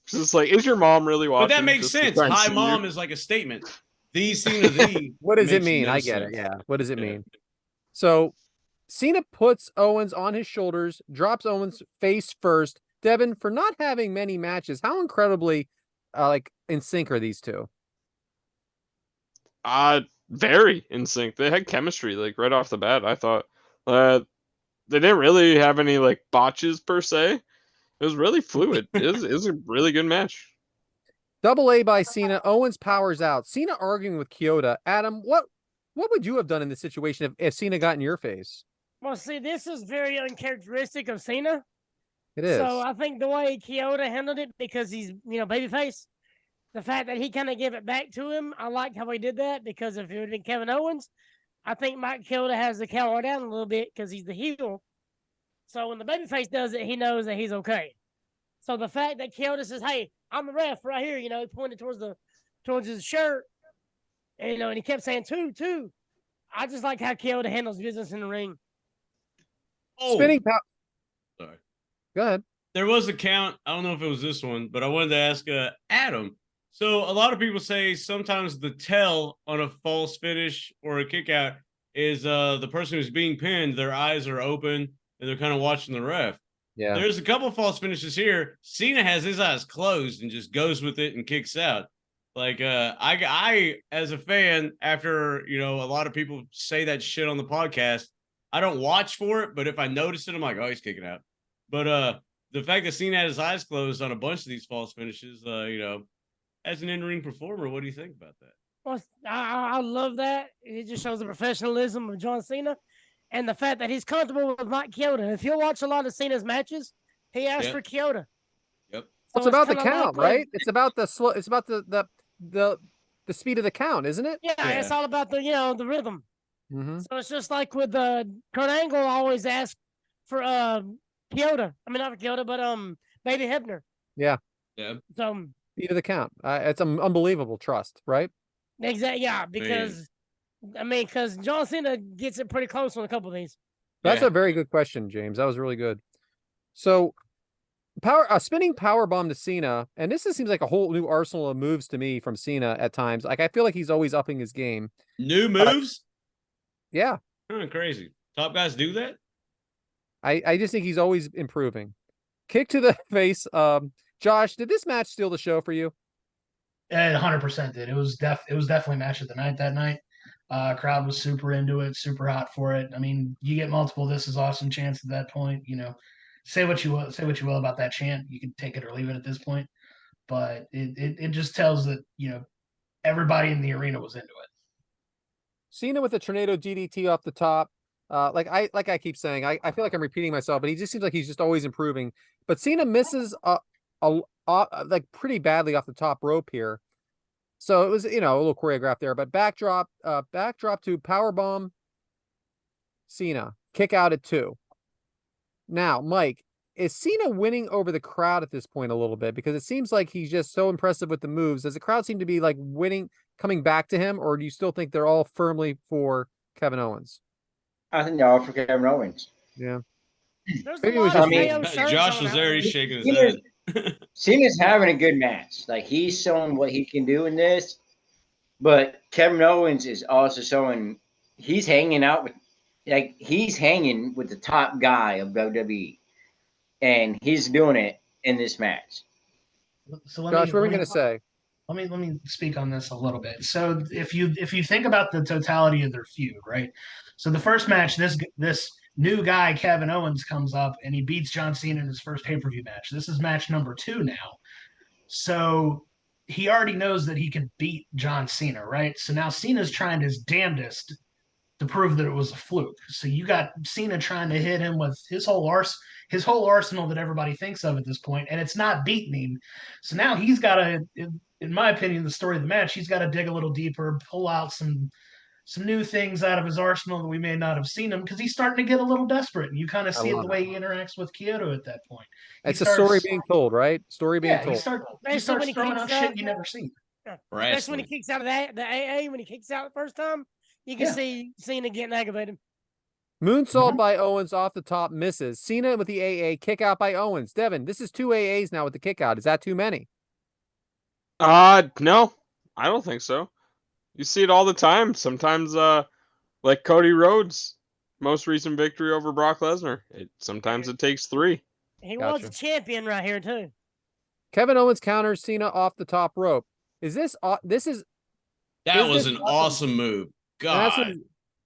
It's just like, is your mom really watching? But that makes just to sense. try and Hi, see mom you? is like a statement. The Cena the. What does it makes mean? no I get sense. it. Yeah. What does it Yeah. mean? So Cena puts Owens on his shoulders, drops Owens face first. Devyn, for not having many matches, how incredibly like in sync are these two? Very in sync. They had chemistry like right off the bat. I thought they didn't really have any like botches per se. It was really fluid. It was a really good match. Double A by Cena. Owens powers out. Cena arguing with Kyoto. Adam, what would you have done in this situation if Cena got in your face? Well, see, this is very uncharacteristic of Cena. It is. So I think the way Kyoto handled it, because he's, babyface, the fact that he kind of gave it back to him, I liked how he did that, because if it would have been Kevin Owens, I think Mike Kyoto has to cower down a little bit because he's the heel. So when the babyface does it, he knows that he's okay. So the fact that Kyoto says, "Hey, I'm the ref right here," he pointed towards his shirt, and and he kept saying two. I just like how Kyoto handles business in the ring. Oh, Spinning power. sorry. Go ahead. There was a count. I don't know if it was this one, but I wanted to ask Adam. So a lot of people say sometimes the tell on a false finish or a kick out is the person who's being pinned, their eyes are open and they're kind of watching the ref. Yeah. There's a couple false finishes here. Cena has his eyes closed and just goes with it and kicks out. Like I as a fan, after a lot of people say that shit on the podcast, I don't watch for it, but if I notice it, I'm like, oh, he's kicking out. But the fact that Cena had his eyes closed on a bunch of these false finishes, as an in-ring performer, what do you think about that? Well, I love that. It just shows the professionalism of John Cena and the fact that he's comfortable with Mike Kyoto. If you'll watch a lot of Cena's matches, he asks for Kyoto. Yep. So It's about the kinda count, like right? It's about the slow. It's about the speed of the count, isn't it? Yeah, it's all about the rhythm. Mm-hmm. So it's just like with Kurt Angle always asked for Kyoto. I mean, not for Kyoto, but Baby Hebner. Yeah. Yeah. So Speed of the count. It's unbelievable trust, right? exactly, yeah, because John Cena gets it pretty close on a couple of these. That's a very good question, James. That was really good. So, spinning power bomb to Cena, and this seems like a whole new arsenal of moves to me from Cena at times. Like I feel like he's always upping his game. New moves? Yeah. Crazy. Top guys do that? I just think he's always improving. Kick to the face. Josh, did this match steal the show for you? It 100% did. It was definitely match of the night that night. Crowd was super into it, super hot for it. I mean, you get multiple "this is awesome" chants at that point. Say what you will about that chant. You can take it or leave it at this point, but it just tells that everybody in the arena was into it. Cena with a tornado DDT off the top. Like I keep saying, I feel like I'm repeating myself, but he just seems like he's just always improving. But Cena misses like pretty badly off the top rope here. So it was, a little choreographed there, but backdrop to powerbomb Cena, kick out at 2. Now, Mike, is Cena winning over the crowd at this point a little bit? Because it seems like he's just so impressive with the moves. Does the crowd seem to be like winning, coming back to him, or do you still think they're all firmly for Kevin Owens? I think they're all for Kevin Owens. Yeah. There's Maybe a it was lot of just me. KO shirts Josh on was out there. there. He's shaking his head. Cena's having a good match. Like, he's showing what he can do in this, but Kevin Owens is also showing he's hanging with the top guy of WWE, and he's doing it in this match. So Josh, what are we going to say? Let me speak on this a little bit. So if you think about the totality of their feud, right? So the first match, this new guy Kevin Owens comes up and he beats John Cena in his first pay-per-view match. This is match number 2 now. So he already knows that he can beat John Cena, right? So now Cena's trying his damnedest to prove that it was a fluke. So you got Cena trying to hit him with his whole arsenal that everybody thinks of at this point, and it's not beating him. So now he's got to in my opinion, the story of the match, he's got to dig a little deeper, pull out some new things out of his arsenal that we may not have seen him because he's starting to get a little desperate. And you kind of I see it love the it. way he interacts with Kyoto at that point. He It's a story being told, right? Story being yeah, told. he Especially starts when he throwing kicks out out. shit you never seen. Especially when he kicks out of the AA, when he kicks out the first time, you can Yeah. see Cena getting aggravated. Moonsault by Owens off the top misses. Cena with the AA, kick out by Owens. Devin, this is 2 AAs now with the kick out. Is that too many? No, I don't think so. You see it all the time. Sometimes, like Cody Rhodes' most recent victory over Brock Lesnar. Sometimes it takes 3. He was Gotcha. a champion right here too. Kevin Owens counters Cena off the top rope. Is this this is That Is was this an awesome? awesome move. that's God what-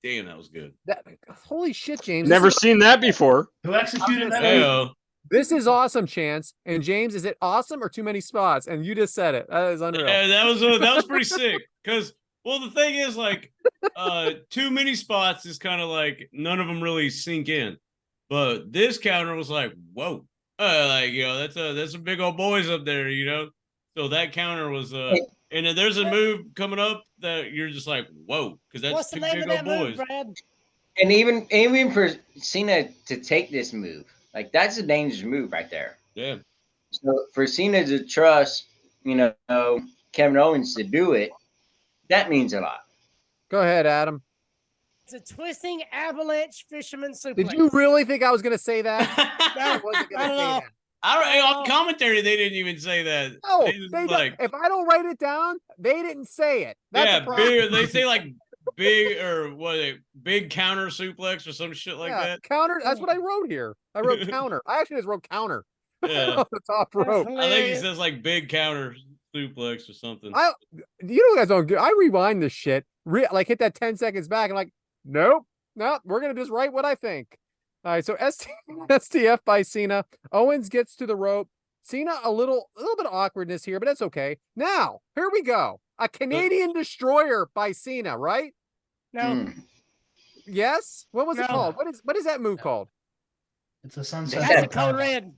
damn, that was good. that, holy shit, James. Never seen that before. Who executed that? say- move? Hey, This is awesome, Chance. And James, is it awesome or too many spots? And you just said it. That is unreal. that was pretty sick. Because the thing is, like, too many spots is kind of like none of them really sink in. But this counter was like, whoa, like, that's some big old boys up there, So that counter was and then there's a move coming up that you're just like, whoa, because that's What's the two name big of that old move, boys. Brad? And even for Cena to take this move, like that's a dangerous move right there. Yeah. So for Cena to trust, Kevin Owens to do it, that means a lot. Go ahead, Adam. It's a twisting avalanche fisherman suplex. Did you really think I was going to say that? I I wasn't going to I don't say know. that. don't. On commentary, they didn't even say that. No, They just they don't. like, If I don't write it down, they didn't say it. That's a yeah, problem. big. They say like big or big counter suplex or some shit like Yeah, that. counter. That's what I wrote here. I wrote counter. I actually just wrote counter Yeah, off the top That's rope. I think he hilarious. says like big counter suplex or something. You guys don't do. I rewind this shit. Like hit that 10 seconds back. I'm like, nope. We're gonna just write what I think. All right. So STF by Cena. Owens gets to the rope. Cena a little bit of awkwardness here, but that's okay. Now here we go. A Canadian Destroyer by Cena, right? No, Mm. Yes. What was it No. called? What is that move called? It's a sunset. that's a Yeah. code red.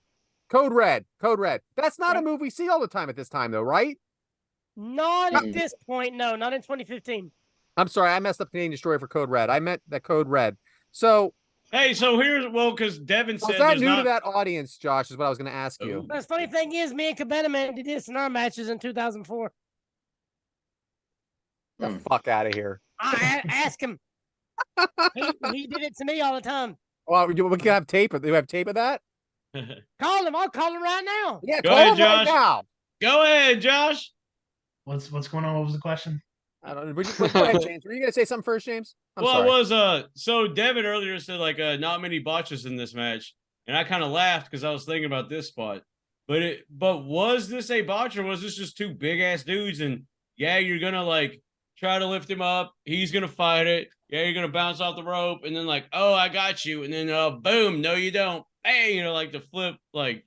Code Red. Code Red. That's not a Yep. move we see all the time at this time, though, right? Not Mm. at this point. No, not in 2015. I'm sorry, I messed up Canadian Destroyer for Code Red. I meant the Code Red. So Hey, so here's because Devin was said that there's new not. to that audience, Josh? Is what I was going to ask you. Ooh. But the funny thing is, me and Cabana Man did this in our matches in 2004. The Mm. fuck out of here. Ask him. He did it to me all the time. Well, we can have tape. Do we have tape of that? Call him. I'll call him right now. Yeah, Go call ahead, him right Josh. now. Go ahead, Josh. What's going on? What was the question? I don't know. Go ahead, James. Were you going to say something first, James? I'm sorry. It was so Devin earlier said like not many botches in this match, and I kind of laughed because I was thinking about this spot. But was this a botch or was this just two big ass dudes? And yeah, you're gonna like try to lift him up. He's gonna fight it. Yeah, you're gonna bounce off the rope, and then like, oh, I got you, and then boom, no, you don't. Hey, like the flip, like.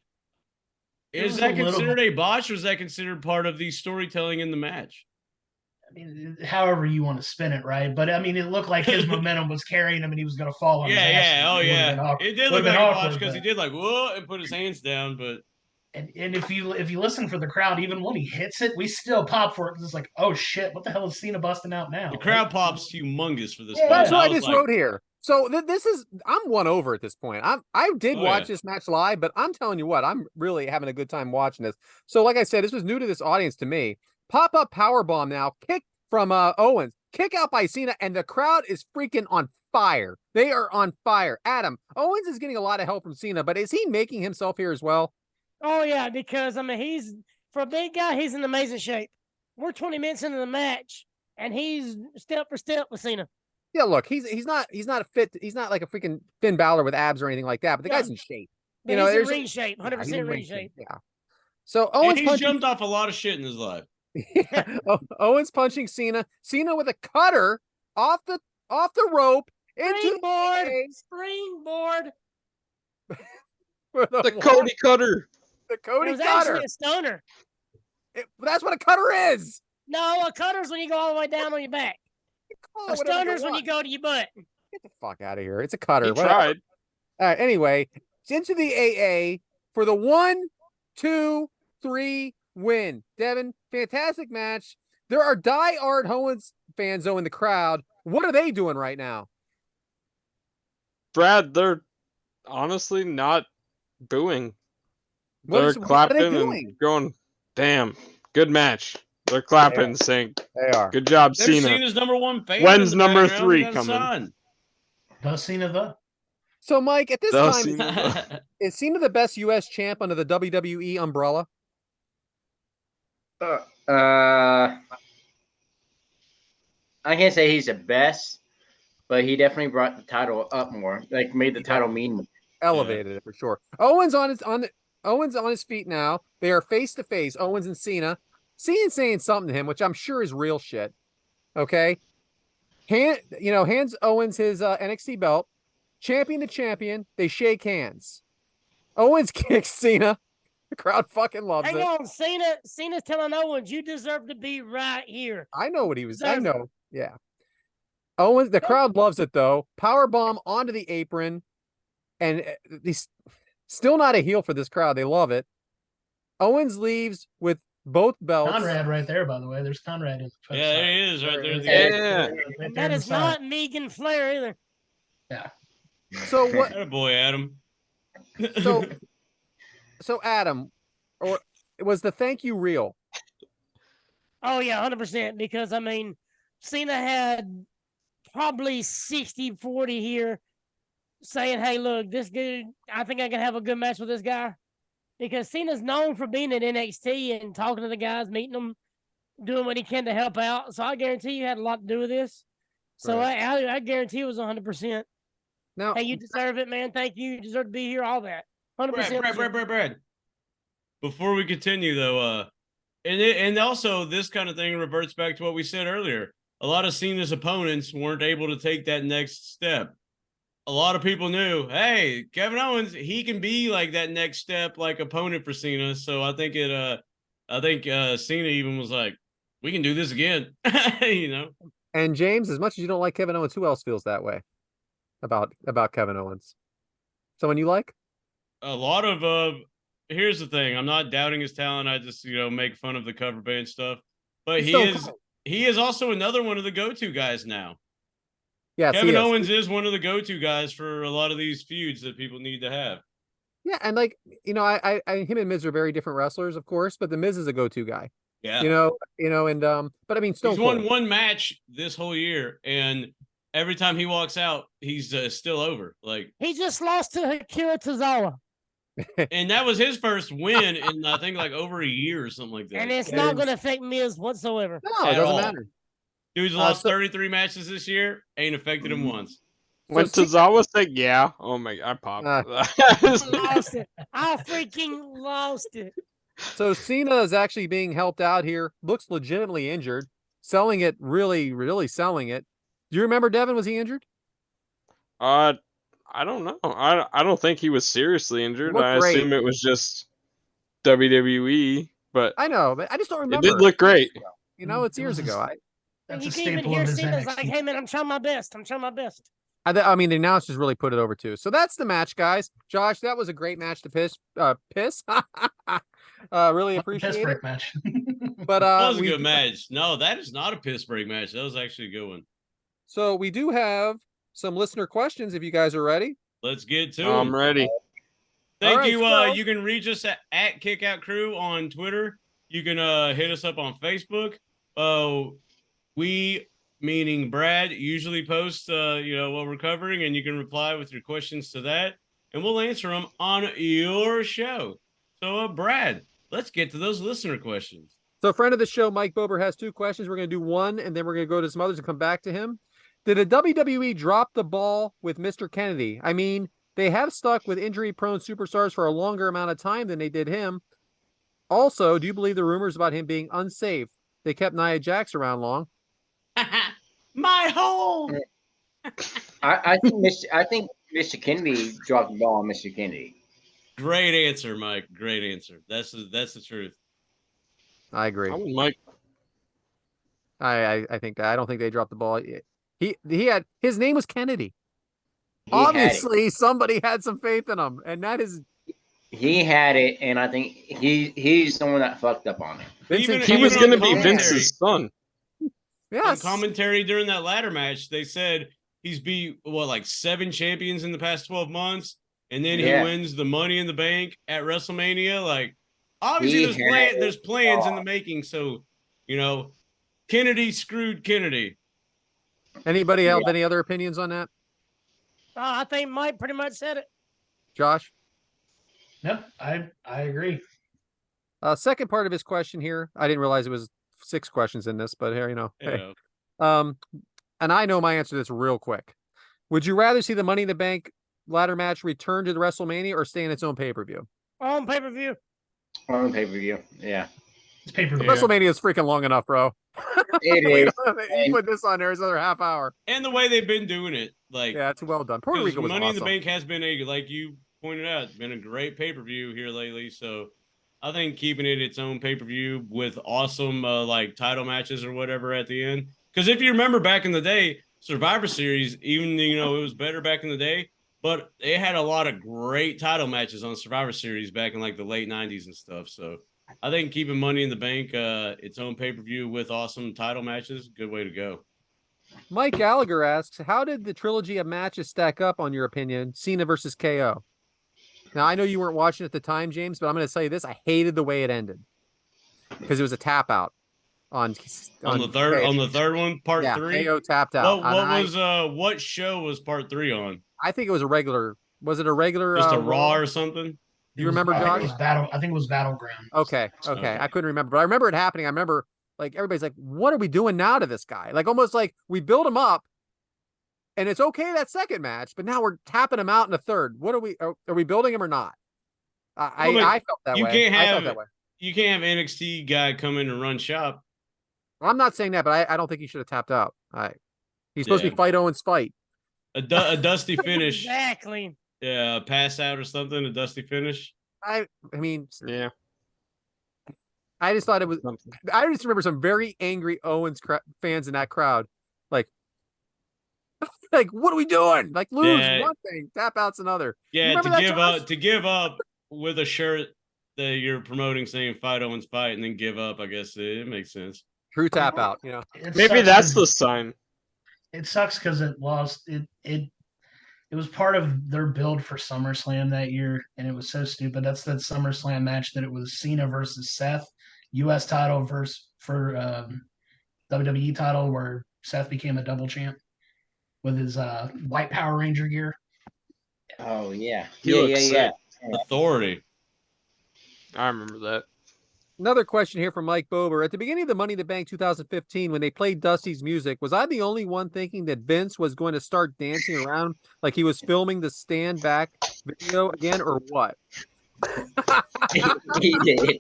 It Is was that a little- considered a botch, or is that considered part of the storytelling in the match? I mean, however you want to spin it, right? But I mean, it looked like his momentum was carrying him, and he was going to fall on his ass. Yeah, oh It would've been yeah. awkward. It did Would've look been like a botch awkward, because he but- did like whoa and put his hands down, but And if you listen for the crowd, even when he hits it, we still pop for it because it's like, oh shit, what the hell is Cena busting out now? the crowd pops humongous for this. Yeah, spot. That's what I was just like, wrote here. So this is I'm won over at this point. I did Oh, watch yeah. this match live, but I'm telling you what, I'm really having a good time watching this. So like I said, this was new to this audience to me. Pop up power bomb now, kick from Owens, kick out by Cena, and the crowd is freaking on fire. They are on fire. Adam, Owens is getting a lot of help from Cena, but is he making himself here as well? Oh yeah, because I mean, he's for a big guy, he's in amazing shape. We're 20 minutes into the match, and he's step for step with Cena. Yeah, look, he's not fit. He's not like a freaking Finn Balor with abs or anything like that. But the Yeah. guy's in shape. But You know, he's in there's ring shape, 100% he's in ring shape. Yeah. So and Owens he's punching. jumped off a lot of shit in his life. Owens punching Cena. Cena with a cutter off the rope into Springboard, the springboard. for The one, Cody Cutter. the It Cody was cutter. actually a stoner. That's what a cutter is. No, a cutter's when you go all the way down on your back. Call A it whatever stoner's when you want. go to your butt. Get the fuck out of here. It's a cutter. He whatever. tried. All right. Anyway, it's into the AA for the 1, 2, 3, win. Devyn, fantastic match. There are die-hard Owens fans, though, in the crowd. What are they doing right now? Brad, they're honestly not booing. What They're are they clapping doing? and going, damn, good match. They're clapping, saying, They are. good job, They're Cena. Cena's number one fan. When's in the number background. We 3 got a coming? sign. The Cena the. So, Mike, at this The time, Cena. is Cena the best U.S. champ under the WWE umbrella? I can't say he's the best, but he definitely brought the title up more. Like made the title mean more. Elevated it for sure. Owens on his feet now. They are face to face. Owens and Cena. Cena's saying something to him, which I'm sure is real shit. Okay, hands Owens his NXT belt. Champion to champion. They shake hands. Owens kicks Cena. The crowd fucking loves Hang it. on, Cena's telling Owens, you deserve to be right here. I know what he was. I Deserve know. Yeah. Owens. The crowd loves it though. Power bomb onto the apron, and he's still not a heel for this crowd. They love it. Owens leaves with both belts. Conrad right there, by the way. There's Conrad in the Yeah, there he is, right there. Yeah. Right And there that in the is side. not Megan Flair either. Yeah. So what? Atta boy, Adam. So Adam, or was the thank you real? Oh yeah, 100%. Because I mean, Cena had probably 60-40 here, saying, "Hey, look, this dude, I think I can have a good match with this guy." Because Cena's known for being at NXT and talking to the guys, meeting them, doing what he can to help out. So I guarantee you had a lot to do with this. So Right. I guarantee it was 100%. Now, Hey, you deserve it, man. Thank you. You deserve to be here. All that. 100%. Brad. Before we continue, though, and also this kind of thing reverts back to what we said earlier. A lot of Cena's opponents weren't able to take that next step. A lot of people knew, hey, Kevin Owens, he can be like that next step, like opponent for Cena. So I think Cena even was like, we can do this again, you know. and James, as much as you don't like Kevin Owens, who else feels that way about Kevin Owens? Someone you like? A lot of here's the thing, I'm not doubting his talent. I just make fun of the cover band stuff, but he is also another one of the go-to guys now. Yes, Kevin Owens is one of the go-to guys for a lot of these feuds that people need to have. Yeah, and I him and Miz are very different wrestlers, of course, but the Miz is a go-to guy. Yeah, but I mean, Stone he's Cold. won one match this whole year, and every time he walks out, he's still over. Like, He just lost to Akira Tozawa. and that was his first win in I think like over a year or something like that. And it's not going to affect Miz whatsoever. No, it At doesn't all. matter. Dude's lost so- 33 matches this year, ain't affected him once. When So Tozawa said yeah, oh my, I popped. I lost it. I freaking lost it. So Cena is actually being helped out here. Looks legitimately injured. Selling it, really, really selling it. Do you remember Devyn? Was he injured? I don't know. I don't think he was seriously injured. Looked I great. assume it was just WWE, but I know, but I just don't it remember. did look great. It's It years was ago. And That's you a can even staple hear of his Cena's like, NXT. "Hey man, I'm trying my best. I'm trying my best." I mean, the announcers really put it over too. So that's the match, guys. Josh, that was a great match to piss. Really appreciate Piss it. break match. But That was a we good do- match. No, that is not a piss break match. That was actually a good one. So we do have some listener questions. If you guys are ready. Let's get to I'm them. ready. Thank All right, you. so- You can reach us at Kickout Crew on Twitter. You can hit us up on Facebook. We, meaning Brad, usually post what we're covering, and you can reply with your questions to that, and we'll answer them on your show. So, Brad, let's get to those listener questions. So, friend of the show, Mike Bober has two questions. We're going to do one, and then we're going to go to some others and come back to him. Did the WWE drop the ball with Mr. Kennedy? I mean, they have stuck with injury-prone superstars for a longer amount of time than they did him. Also, do you believe the rumors about him being unsafe? They kept Nia Jax around long. My home. I think Mr. Kennedy dropped the ball on Mr. Kennedy. Great answer, Mike. Great answer. That's the truth. I agree. I'm Mike. I think that. I don't think they dropped the ball. He had his name was Kennedy. He had it. Obviously, somebody had some faith in him, and that is He had it, and I think he's the one that fucked up on it. Even He was on going to be commentary- Vince's son. on Yes. commentary during that ladder match, they said he's beat like 7 champions in the past 12 months, and then he wins the Money in the Bank at WrestleMania. Like, obviously, there's plans in the making. So, Kennedy screwed Kennedy. Anybody have any other opinions on that? I think Mike pretty much said it. Josh? Yep, I agree. Second part of his question here. I didn't realize it was 6 questions in this, but here, hey. And I know my answer to this real quick. Would you rather see the Money in the Bank ladder match return to the WrestleMania or stay in its own pay-per-view? On pay-per-view. On pay-per-view, yeah. It's pay-per-view. WrestleMania is freaking long enough, bro. It is. You put this on there, it's another half hour. And the way they've been doing it, yeah, it's well done. Puerto Rico was Money awesome. in the Bank has been like you pointed out, been a great pay-per-view here lately. So I think keeping it its own pay-per-view with awesome title matches or whatever at the end. Because if you remember back in the day, Survivor Series, even it was better back in the day, but they had a lot of great title matches on Survivor Series back in the late 90s and stuff. So I think keeping Money in the Bank its own pay-per-view with awesome title matches, good way to go. Mike Gallagher asks, how did the trilogy of matches stack up on your opinion, Cena versus KO? Now, I know you weren't watching at the time, James, but I'm going to tell you this. I hated the way it ended because it was a tap out on the third one, part 3. KO tapped out. What show was part 3 on? I think it was a regular. Was it a regular? Just a Raw or something? Do you remember, Josh? I think it was Battleground. Okay. I couldn't remember, but I remember it happening. I remember everybody's like, what are we doing now to this guy? Almost like we build him up and it's okay that second match, but now we're tapping him out in the third. What are we building him or not? I felt that way. I felt that way. You can't have NXT guy come in and run shop. I'm not saying that, but I don't think he should have tapped out. He's supposed to be fight Owens fight. A dusty finish. Exactly. Yeah, pass out or something, a dusty finish. I mean, yeah. I just thought it was. I just remember some very angry Owens fans in that crowd, like, what are we doing? Lose one thing, tap out's another. Yeah, to give up with a shirt that you're promoting saying "Fight Owens fight" and then give up. I guess it makes sense. True tap out. Maybe that's the sign. It sucks because it lost. It was part of their build for SummerSlam that year, and it was so stupid. That's that SummerSlam match that it was Cena versus Seth, U.S. title for WWE title, where Seth became a double champ with his white Power Ranger gear. Oh yeah, yeah. Authority. I remember that. Another question here from Mike Bober. At the beginning of the Money in the Bank 2015, when they played Dusty's music, was I the only one thinking that Vince was going to start dancing around like he was filming the Stand Back video again, or what? He did.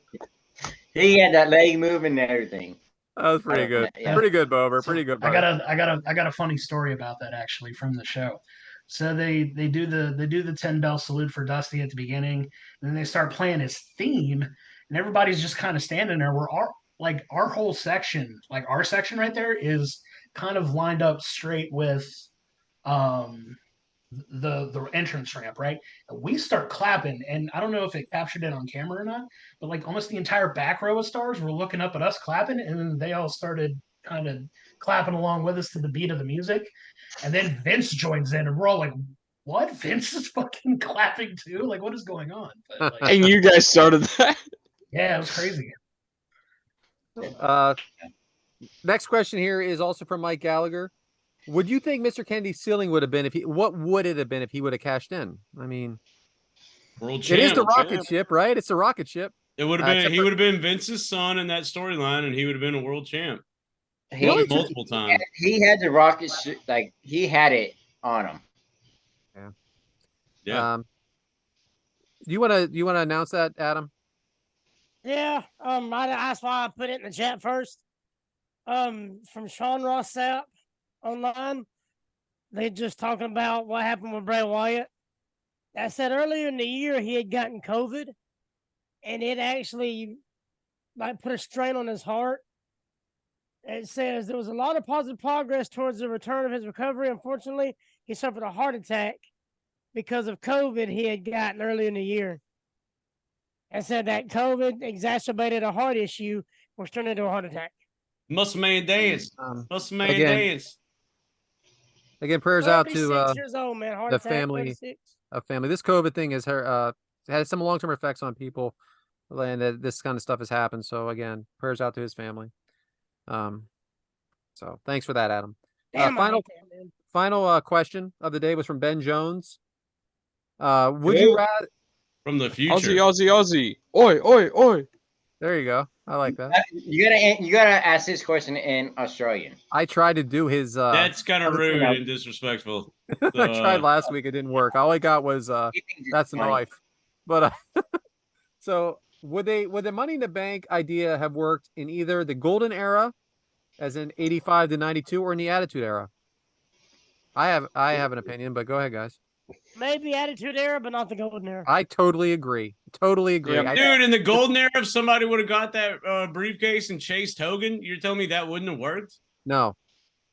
He had that leg moving and everything. That was pretty good. Yeah. Pretty good, Bober. Pretty good. I got a funny story about that actually from the show. So they do the 10 bell salute for Dusty at the beginning, and then they start playing his theme. And everybody's just kind of standing there where our whole section, our section right there, is kind of lined up straight with the entrance ramp, right? We start clapping, and I don't know if it captured it on camera or not, but almost the entire back row of stars were looking up at us clapping, and then they all started kind of clapping along with us to the beat of the music. And then Vince joins in, and we're all like, what? Vince is fucking clapping too? What is going on? But, and you guys started that? Yeah, it was crazy. Next question here is also from Mike Gallagher. Would you think Mr. Kennedy's ceiling would have been what would it have been if he would have cashed in? I mean, world champ. It is the rocket ship, right? It's the rocket ship. It would have been. He would have been Vince's son in that storyline, and he would have been a world champ. He multiple times. He had the rocket ship, he had it on him. Yeah. Do you want to announce that, Adam? Yeah, that's why I put it in the chat first. From Sean Ross Sapp online, they just talking about what happened with Bray Wyatt. I said earlier in the year he had gotten COVID, and it actually put a strain on his heart. It says there was a lot of positive progress towards the return of his recovery. Unfortunately, he suffered a heart attack because of COVID he had gotten earlier in the year. and said that COVID exacerbated a heart issue, which turned into a heart attack. Must man dance. Must man again, dance. Again, prayers out to 36 years old, man. Heart the attack, family. 36. Family. This COVID thing has had some long-term effects on people, and this kind of stuff has happened. So again, prayers out to his family. So thanks for that, Adam. Damn, I hate that, man. Final question of the day was from Ben Jones. Would you rather? From the future. Aussie, Aussie, Aussie. Oi, oi, oi. There you go. I like that. You gotta ask this question in Australian. I tried to do his. That's kind of rude know. and disrespectful. I So, tried last week. It didn't work. All I got was that's the funny. knife. But so would the Money in the Bank idea have worked in either the golden era, as in 85 to 92, or in the Attitude Era? I have an opinion, but go ahead, guys. Maybe Attitude Era, but not the Golden Era. I totally agree. Totally agree. Yeah. dude, in the golden era, if somebody would have got that briefcase and chased Hogan, you're telling me that wouldn't have worked? No,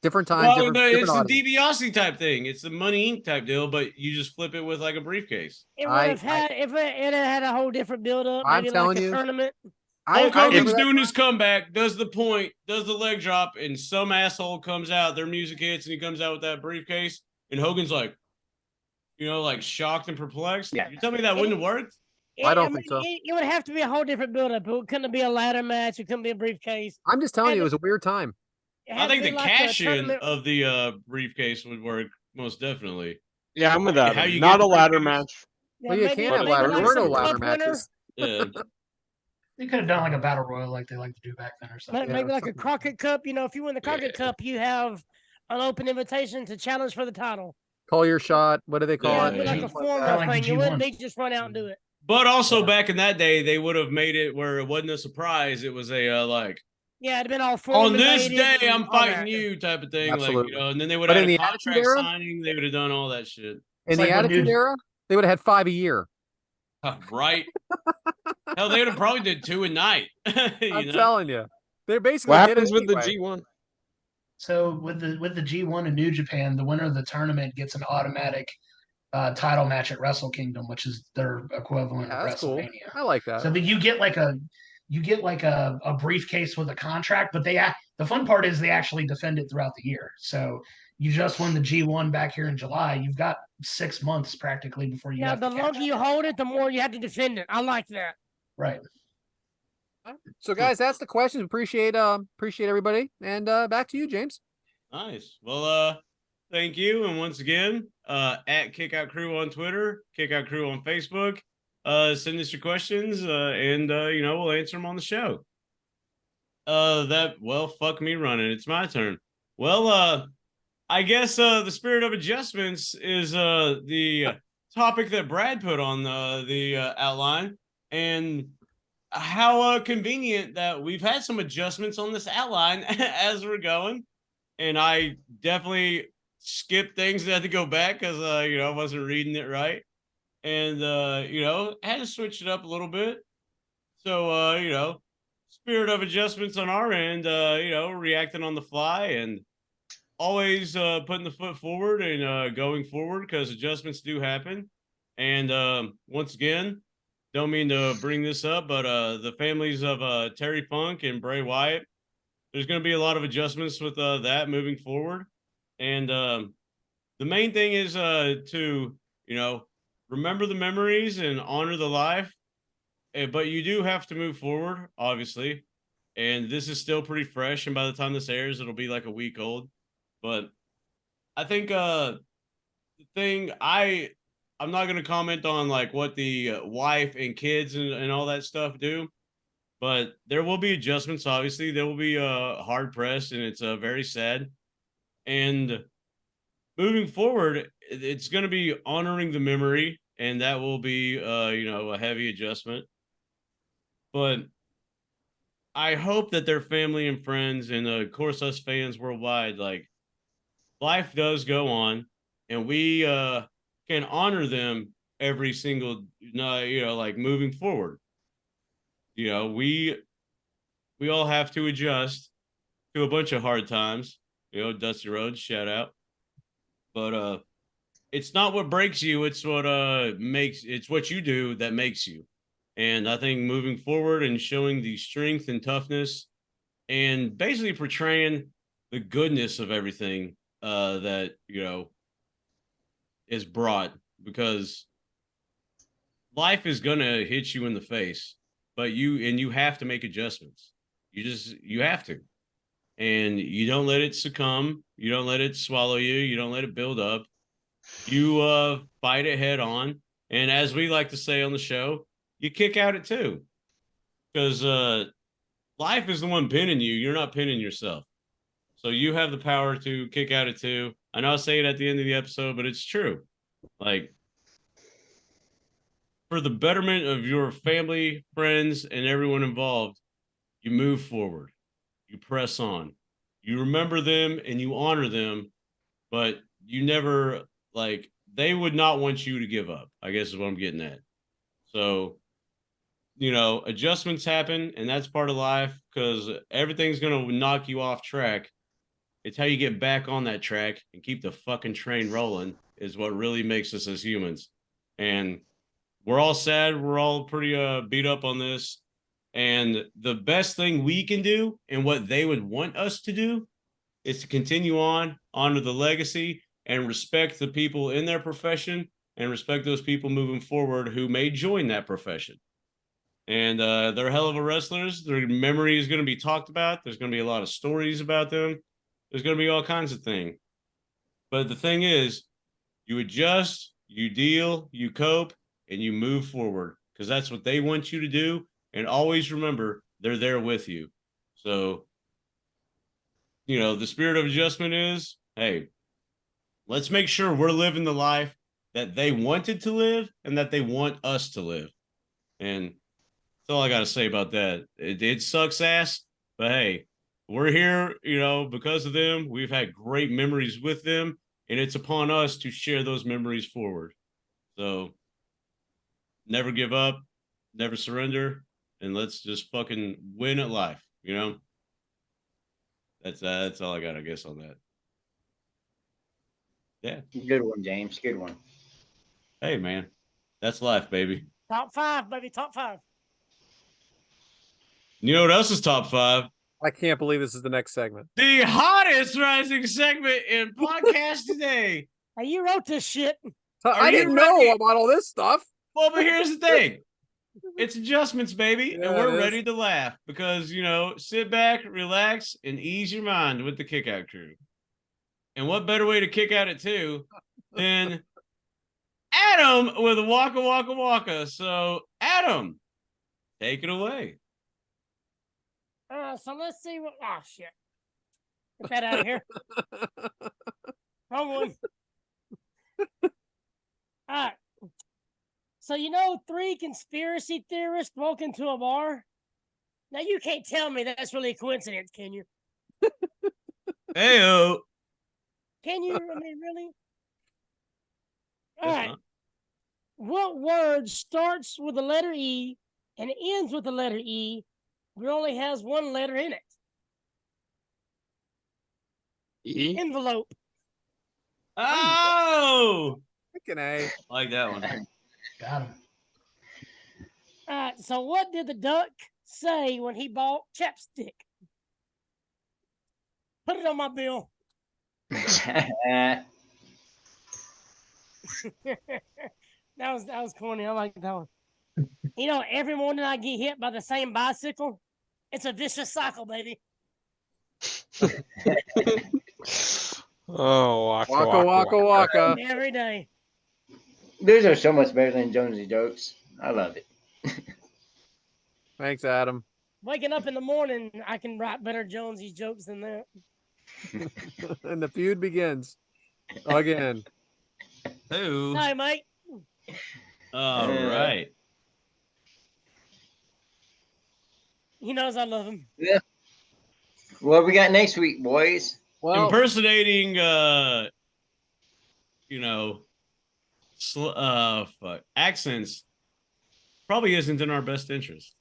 different time. Well, different, it's different the audience. DiBiase type thing. It's the Money Inc. type deal, but you just flip it with like a briefcase. It would have had if it had a whole different build up. I'm Maybe telling like a you. tournament. Hulk I Hogan's remember that. doing his comeback, does the point, does the leg drop, and some asshole comes out, their music hits, and he comes out with that briefcase, and Hogan's like, like shocked and perplexed. Yeah. You tell me that wouldn't have worked? I don't think so. It would have to be a whole different build up. It couldn't be a ladder match. It couldn't be a briefcase. I'm just telling you, it was a weird time. It I had think to the be like a cash-in tournament- of the briefcase would work most definitely. Yeah, I'm with that. How you Not get a the ladder briefcase? match. Well, you maybe- can't have maybe ladder. like There were no some ladder cup winner. matches. Yeah. They could have done like a battle royal like they like to do back then or something. Maybe like a something. Crockett Cup. If you win the Crockett Cup, you have an open invitation to challenge for the title. Call your shot. What do they call Yeah, Yeah, it'd be it? like a G- formal like the thing. You wouldn't G1. be just run out and do it. But also Yeah. back in that day, they would have made it where it wasn't a surprise. It was a like, Yeah, it'd been all on this formulated day and I'm all that. fighting you type of thing. Absolutely. Like, and then they would But have in had a the Attitude contract Era? signing. They would have done all that shit. In It's the like when Attitude dude- Era, they would have had 5 a year. Right? Hell, they would have probably did 2 a night. I'm telling you. They're basically What did it happens with the anyway. G1? So with the G1 in New Japan, the winner of the tournament gets an automatic title match at Wrestle Kingdom, which is their equivalent Yeah, of that's cool. WrestleMania. I like that. So that you get like a briefcase with a contract, but the fun part is they actually defend it throughout the year. So you just won the G1 back here in July. You've got 6 months practically before you Yeah, have the to longer catch you up. hold it, the more you have to defend it. I like that. Right. So, guys, that's the questions. Appreciate everybody. And back to you, James. Nice. Well, thank you. And once again, at Kickout Crew on Twitter, Kickout Crew on Facebook. Send us your questions, and we'll answer them on the show. Fuck me running. It's my turn. Well, I guess the spirit of adjustments is the topic that Brad put on the outline, and how convenient that we've had some adjustments on this outline as we're going. And I definitely skipped things that had to go back because I wasn't reading it right. And had to switch it up a little bit. So spirit of adjustments on our end, reacting on the fly and always putting the foot forward and going forward, because adjustments do happen. And once again, don't mean to bring this up, but the families of Terry Funk and Bray Wyatt, there's going to be a lot of adjustments with that moving forward. And the main thing is to, remember the memories and honor the life. But you do have to move forward, obviously. And this is still pretty fresh. And by the time this airs, it'll be like a week old. But I think the thing I'm not going to comment on like what the wife and kids and all that stuff do. But there will be adjustments, obviously. There will be hard pressed, and it's very sad. And moving forward, it's going to be honoring the memory, and that will be, a heavy adjustment. But I hope that their family and friends, and of course us fans worldwide, like, life does go on, and we can honor them every single, like moving forward. We all have to adjust to a bunch of hard times. Dusty Rhodes, shout out. But it's not what breaks you, it's what it's what you do that makes you. And I think moving forward and showing the strength and toughness and basically portraying the goodness of everything that, is brought, because life is going to hit you in the face, but you have to make adjustments. You have to. And you don't let it succumb. You don't let it swallow you. You don't let it build up. You fight it head on. And as we like to say on the show, you kick out it too. Because life is the one pinning you. You're not pinning yourself. So you have the power to kick out it too. I know I say it at the end of the episode, but it's true. Like, for the betterment of your family, friends, and everyone involved, you move forward. You press on. You remember them and you honor them, but you never, like, they would not want you to give up, I guess is what I'm getting at. So, adjustments happen, and that's part of life, because everything's going to knock you off track. It's how you get back on that track and keep the fucking train rolling is what really makes us as humans. And we're all sad. We're all pretty beat up on this. And the best thing we can do and what they would want us to do is to continue on, honor the legacy, and respect the people in their profession and respect those people moving forward who may join that profession. And they're hell of a wrestlers. Their memory is going to be talked about. There's going to be a lot of stories about them. There's going to be all kinds of things. But the thing is, you adjust, you deal, you cope, and you move forward, because that's what they want you to do. And always remember, they're there with you. So, the spirit of adjustment is, hey, let's make sure we're living the life that they wanted to live and that they want us to live. And that's all I got to say about that. It sucks ass, but hey, we're here, because of them. We've had great memories with them, and it's upon us to share those memories forward. So never give up, never surrender, and let's just fucking win at life, That's all I got, I guess, on that. Yeah. Good one, James. Good one. Hey, man. That's life, baby. Top 5, baby. Top 5. You know what else is top 5? I can't believe this is the next segment. The hottest rising segment in podcast today. Hey, you wrote this shit. I didn't know about all this stuff. Well, but here's the thing. It's adjustments, baby. Yeah, and we're it is. ready to laugh because, sit back, relax, and ease your mind with the Kickout Crew. And what better way to kick out it, too, than Adam with a Waka Waka Waka. So, Adam, take it away. So let's see what. Oh, shit. Get that out of here. Wrong one. All right. So, 3 conspiracy theorists walk into a bar? Now, you can't tell me that's really a coincidence, can you? Hey-o. Can you? I mean, really? All Guess right. not. What word starts with the letter E and ends with the letter E, but only has one letter in it? E? Envelope. Oh! Freaking A. I like that one. Got him. All right. So, what did the duck say when he bought chapstick? Put it on my bill. That was corny. I like that one. Every morning I get hit by the same bicycle. It's a vicious cycle, baby. Oh, waka Waka waka waka waka. Every day. Those are so much better than Jonesy jokes. I love it. Thanks, Adam. Waking up in the morning, I can write better Jonesy jokes than that. And the feud begins again. Who? Hi, mate. All right. He knows I love him. Yeah. What we got next week, boys? Well, Impersonating, accents probably isn't in our best interest.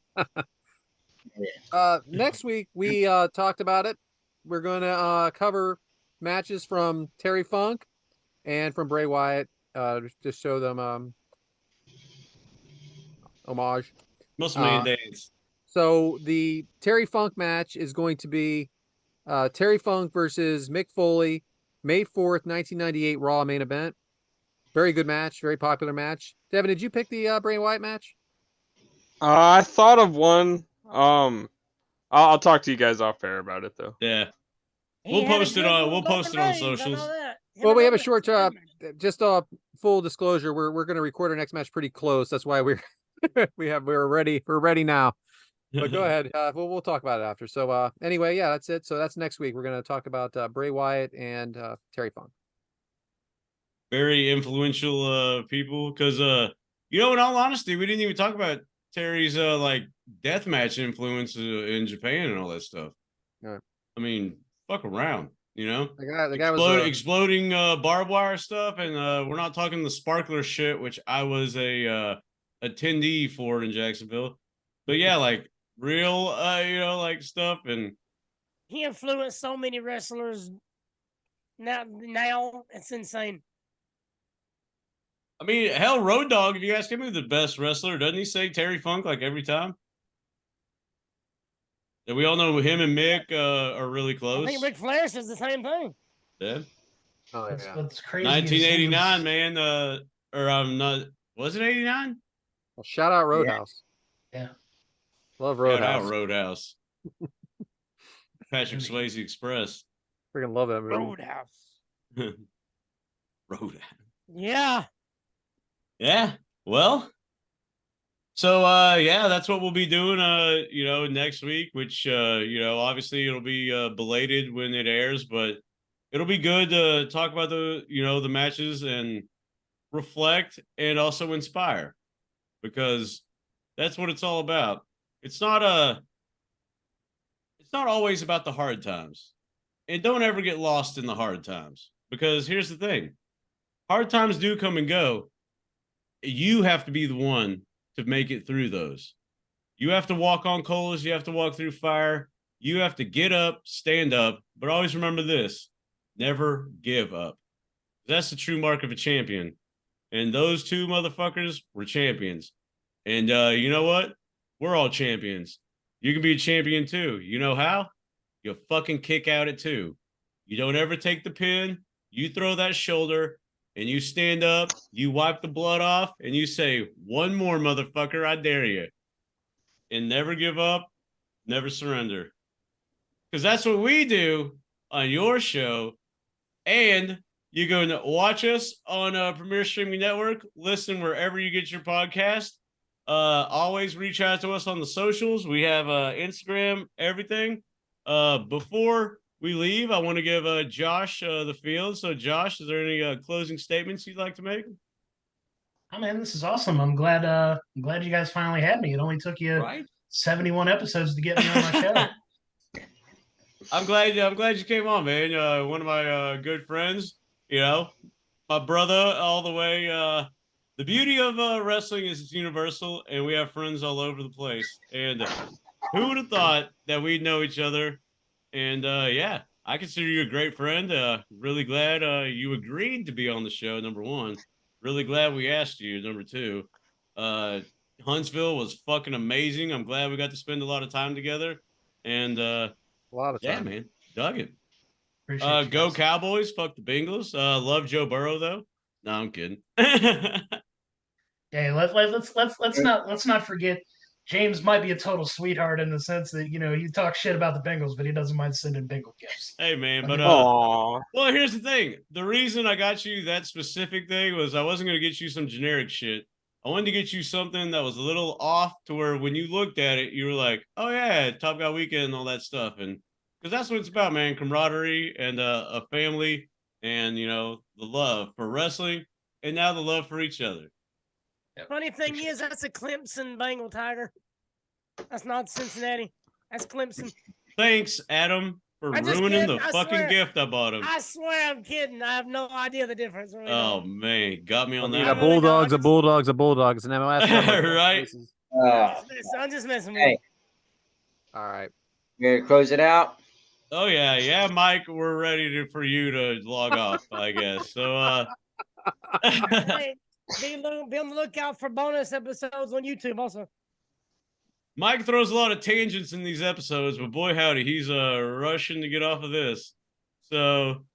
next week we talked about it. We're going to cover matches from Terry Funk and from Bray Wyatt, just show them homage. WrestleMania days. So the Terry Funk match is going to be Terry Funk versus Mick Foley, May 4th, 1998 Raw main event. Very good match, very popular match. Devin, did you pick the Bray Wyatt match? I thought of one. I'll talk to you guys off air about it though. Yeah. He We'll had a post it good on. one We'll with post it Roman on Reigns, I know socials. that. Him Well, and we have a Roman short Reigns. just full disclosure. We're going to record our next match pretty close. That's why we're ready now. But go ahead. We'll talk about it after. So anyway, yeah, that's it. So that's next week. We're going to talk about Bray Wyatt and Terry Funk. Very influential people, because in all honesty, we didn't even talk about Terry's like deathmatch influence in Japan and all that stuff. Right. I mean, fuck around, The guy was exploding barbed wire stuff, and we're not talking the sparkler shit, which I was a attendee for in Jacksonville. But yeah, like real like stuff. And He influenced so many wrestlers. Now it's insane. I mean, hell, Road Dogg, if you ask him who's the best wrestler, doesn't he say Terry Funk like every time? And we all know him and Mick are really close. I think Ric Flair says the same thing. Yeah. Oh, What's, yeah. what's crazy? 1989, is man. Or I'm not. Was it 89? Well, shout out Roadhouse. Yeah. Love Shout Roadhouse. out Roadhouse. Patrick Swayze Express. Freaking love that movie. Roadhouse. Roadhouse. Yeah. Yeah. Well. So yeah, that's what we'll be doing next week, which obviously it'll be belated when it airs, but it'll be good to talk about the matches and reflect and also inspire, because that's what it's all about. It's not always about the hard times. And don't ever get lost in the hard times, because here's the thing. Hard times do come and go. You have to be the one to make it through those. You have to walk on coals. You have to walk through fire. You have to get up, stand up, but always remember this: never give up. That's the true mark of a champion. And those two motherfuckers were champions. And you know what? We're all champions. You can be a champion too. You know how? You fucking kick out at 2. You don't ever take the pin. You throw that shoulder and you stand up. You wipe the blood off and you say, "One more, motherfucker. I dare you." And never give up. Never surrender. Because that's what we do on your show. And you can watch us on Premier Streaming Network. Listen wherever you get your podcast. Always reach out to us on the socials. We have Instagram, everything. Before we leave, I want to give Josh the field. So, Josh, is there any closing statements you'd like to make? Oh man, this is awesome. I'm glad you guys finally had me. It only took you 71 episodes to get me on my show. I'm glad you came on, man. One of my good friends, my brother all the way. The beauty of wrestling is it's universal, and we have friends all over the place. And who would have thought that we'd know each other? And yeah, I consider you a great friend. Really glad you agreed to be on the show, number one. Really glad we asked you, number two. Huntsville was fucking amazing. I'm glad we got to spend a lot of time together. And a lot of time. yeah, man, dug it. Appreciate you Go guys. Cowboys. Fuck the Bengals. Love Joe Burrow though. No, I'm kidding. Yeah, let's not forget. James might be a total sweetheart in the sense that he talks shit about the Bengals, but he doesn't mind sending Bengal gifts. Hey man, but Aww. well, here's the thing. The reason I got you that specific thing was I wasn't gonna get you some generic shit. I wanted to get you something that was a little off to where when you looked at it, you were like, "Oh yeah, Top Guy Weekend and all that stuff." And because that's what it's about, man. Camaraderie and a family, and the love for wrestling, and now the love for each other. Funny thing is, that's a Clemson Bengal Tiger. That's not Cincinnati. That's Clemson. Thanks, Adam, for I'm just ruining kidding. the I fucking swear. gift I bought him. I swear I'm kidding. I have no idea the difference. Really Oh don't. man, got me on I mean, that. a I really bulldog's a don't. bulldog's a bulldog's an MLS. Right. I'm just messing with Hey. you. All right. You gonna close it out? Oh yeah, Mike. We're ready for you to log off, I guess. So Hey, be on the lookout for bonus episodes on YouTube also. Mike throws a lot of tangents in these episodes, but boy howdy, he's rushing to get off of this. So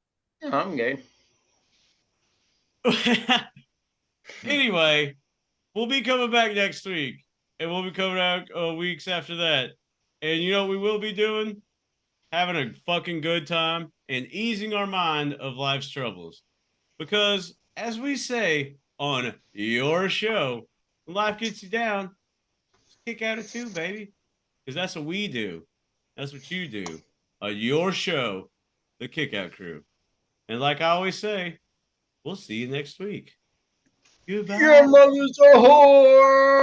I'm good. anyway, we'll be coming back next week, and we'll be coming out weeks after that. And you know what we will be doing? Having a fucking good time and easing our mind of life's troubles. Because as we say on your show, when life gets you down, just kick out of two, baby. Because that's what we do. That's what you do. Your show, the Kick Out Crew. And like I always say, we'll see you next week. Goodbye. Your mother's a whore.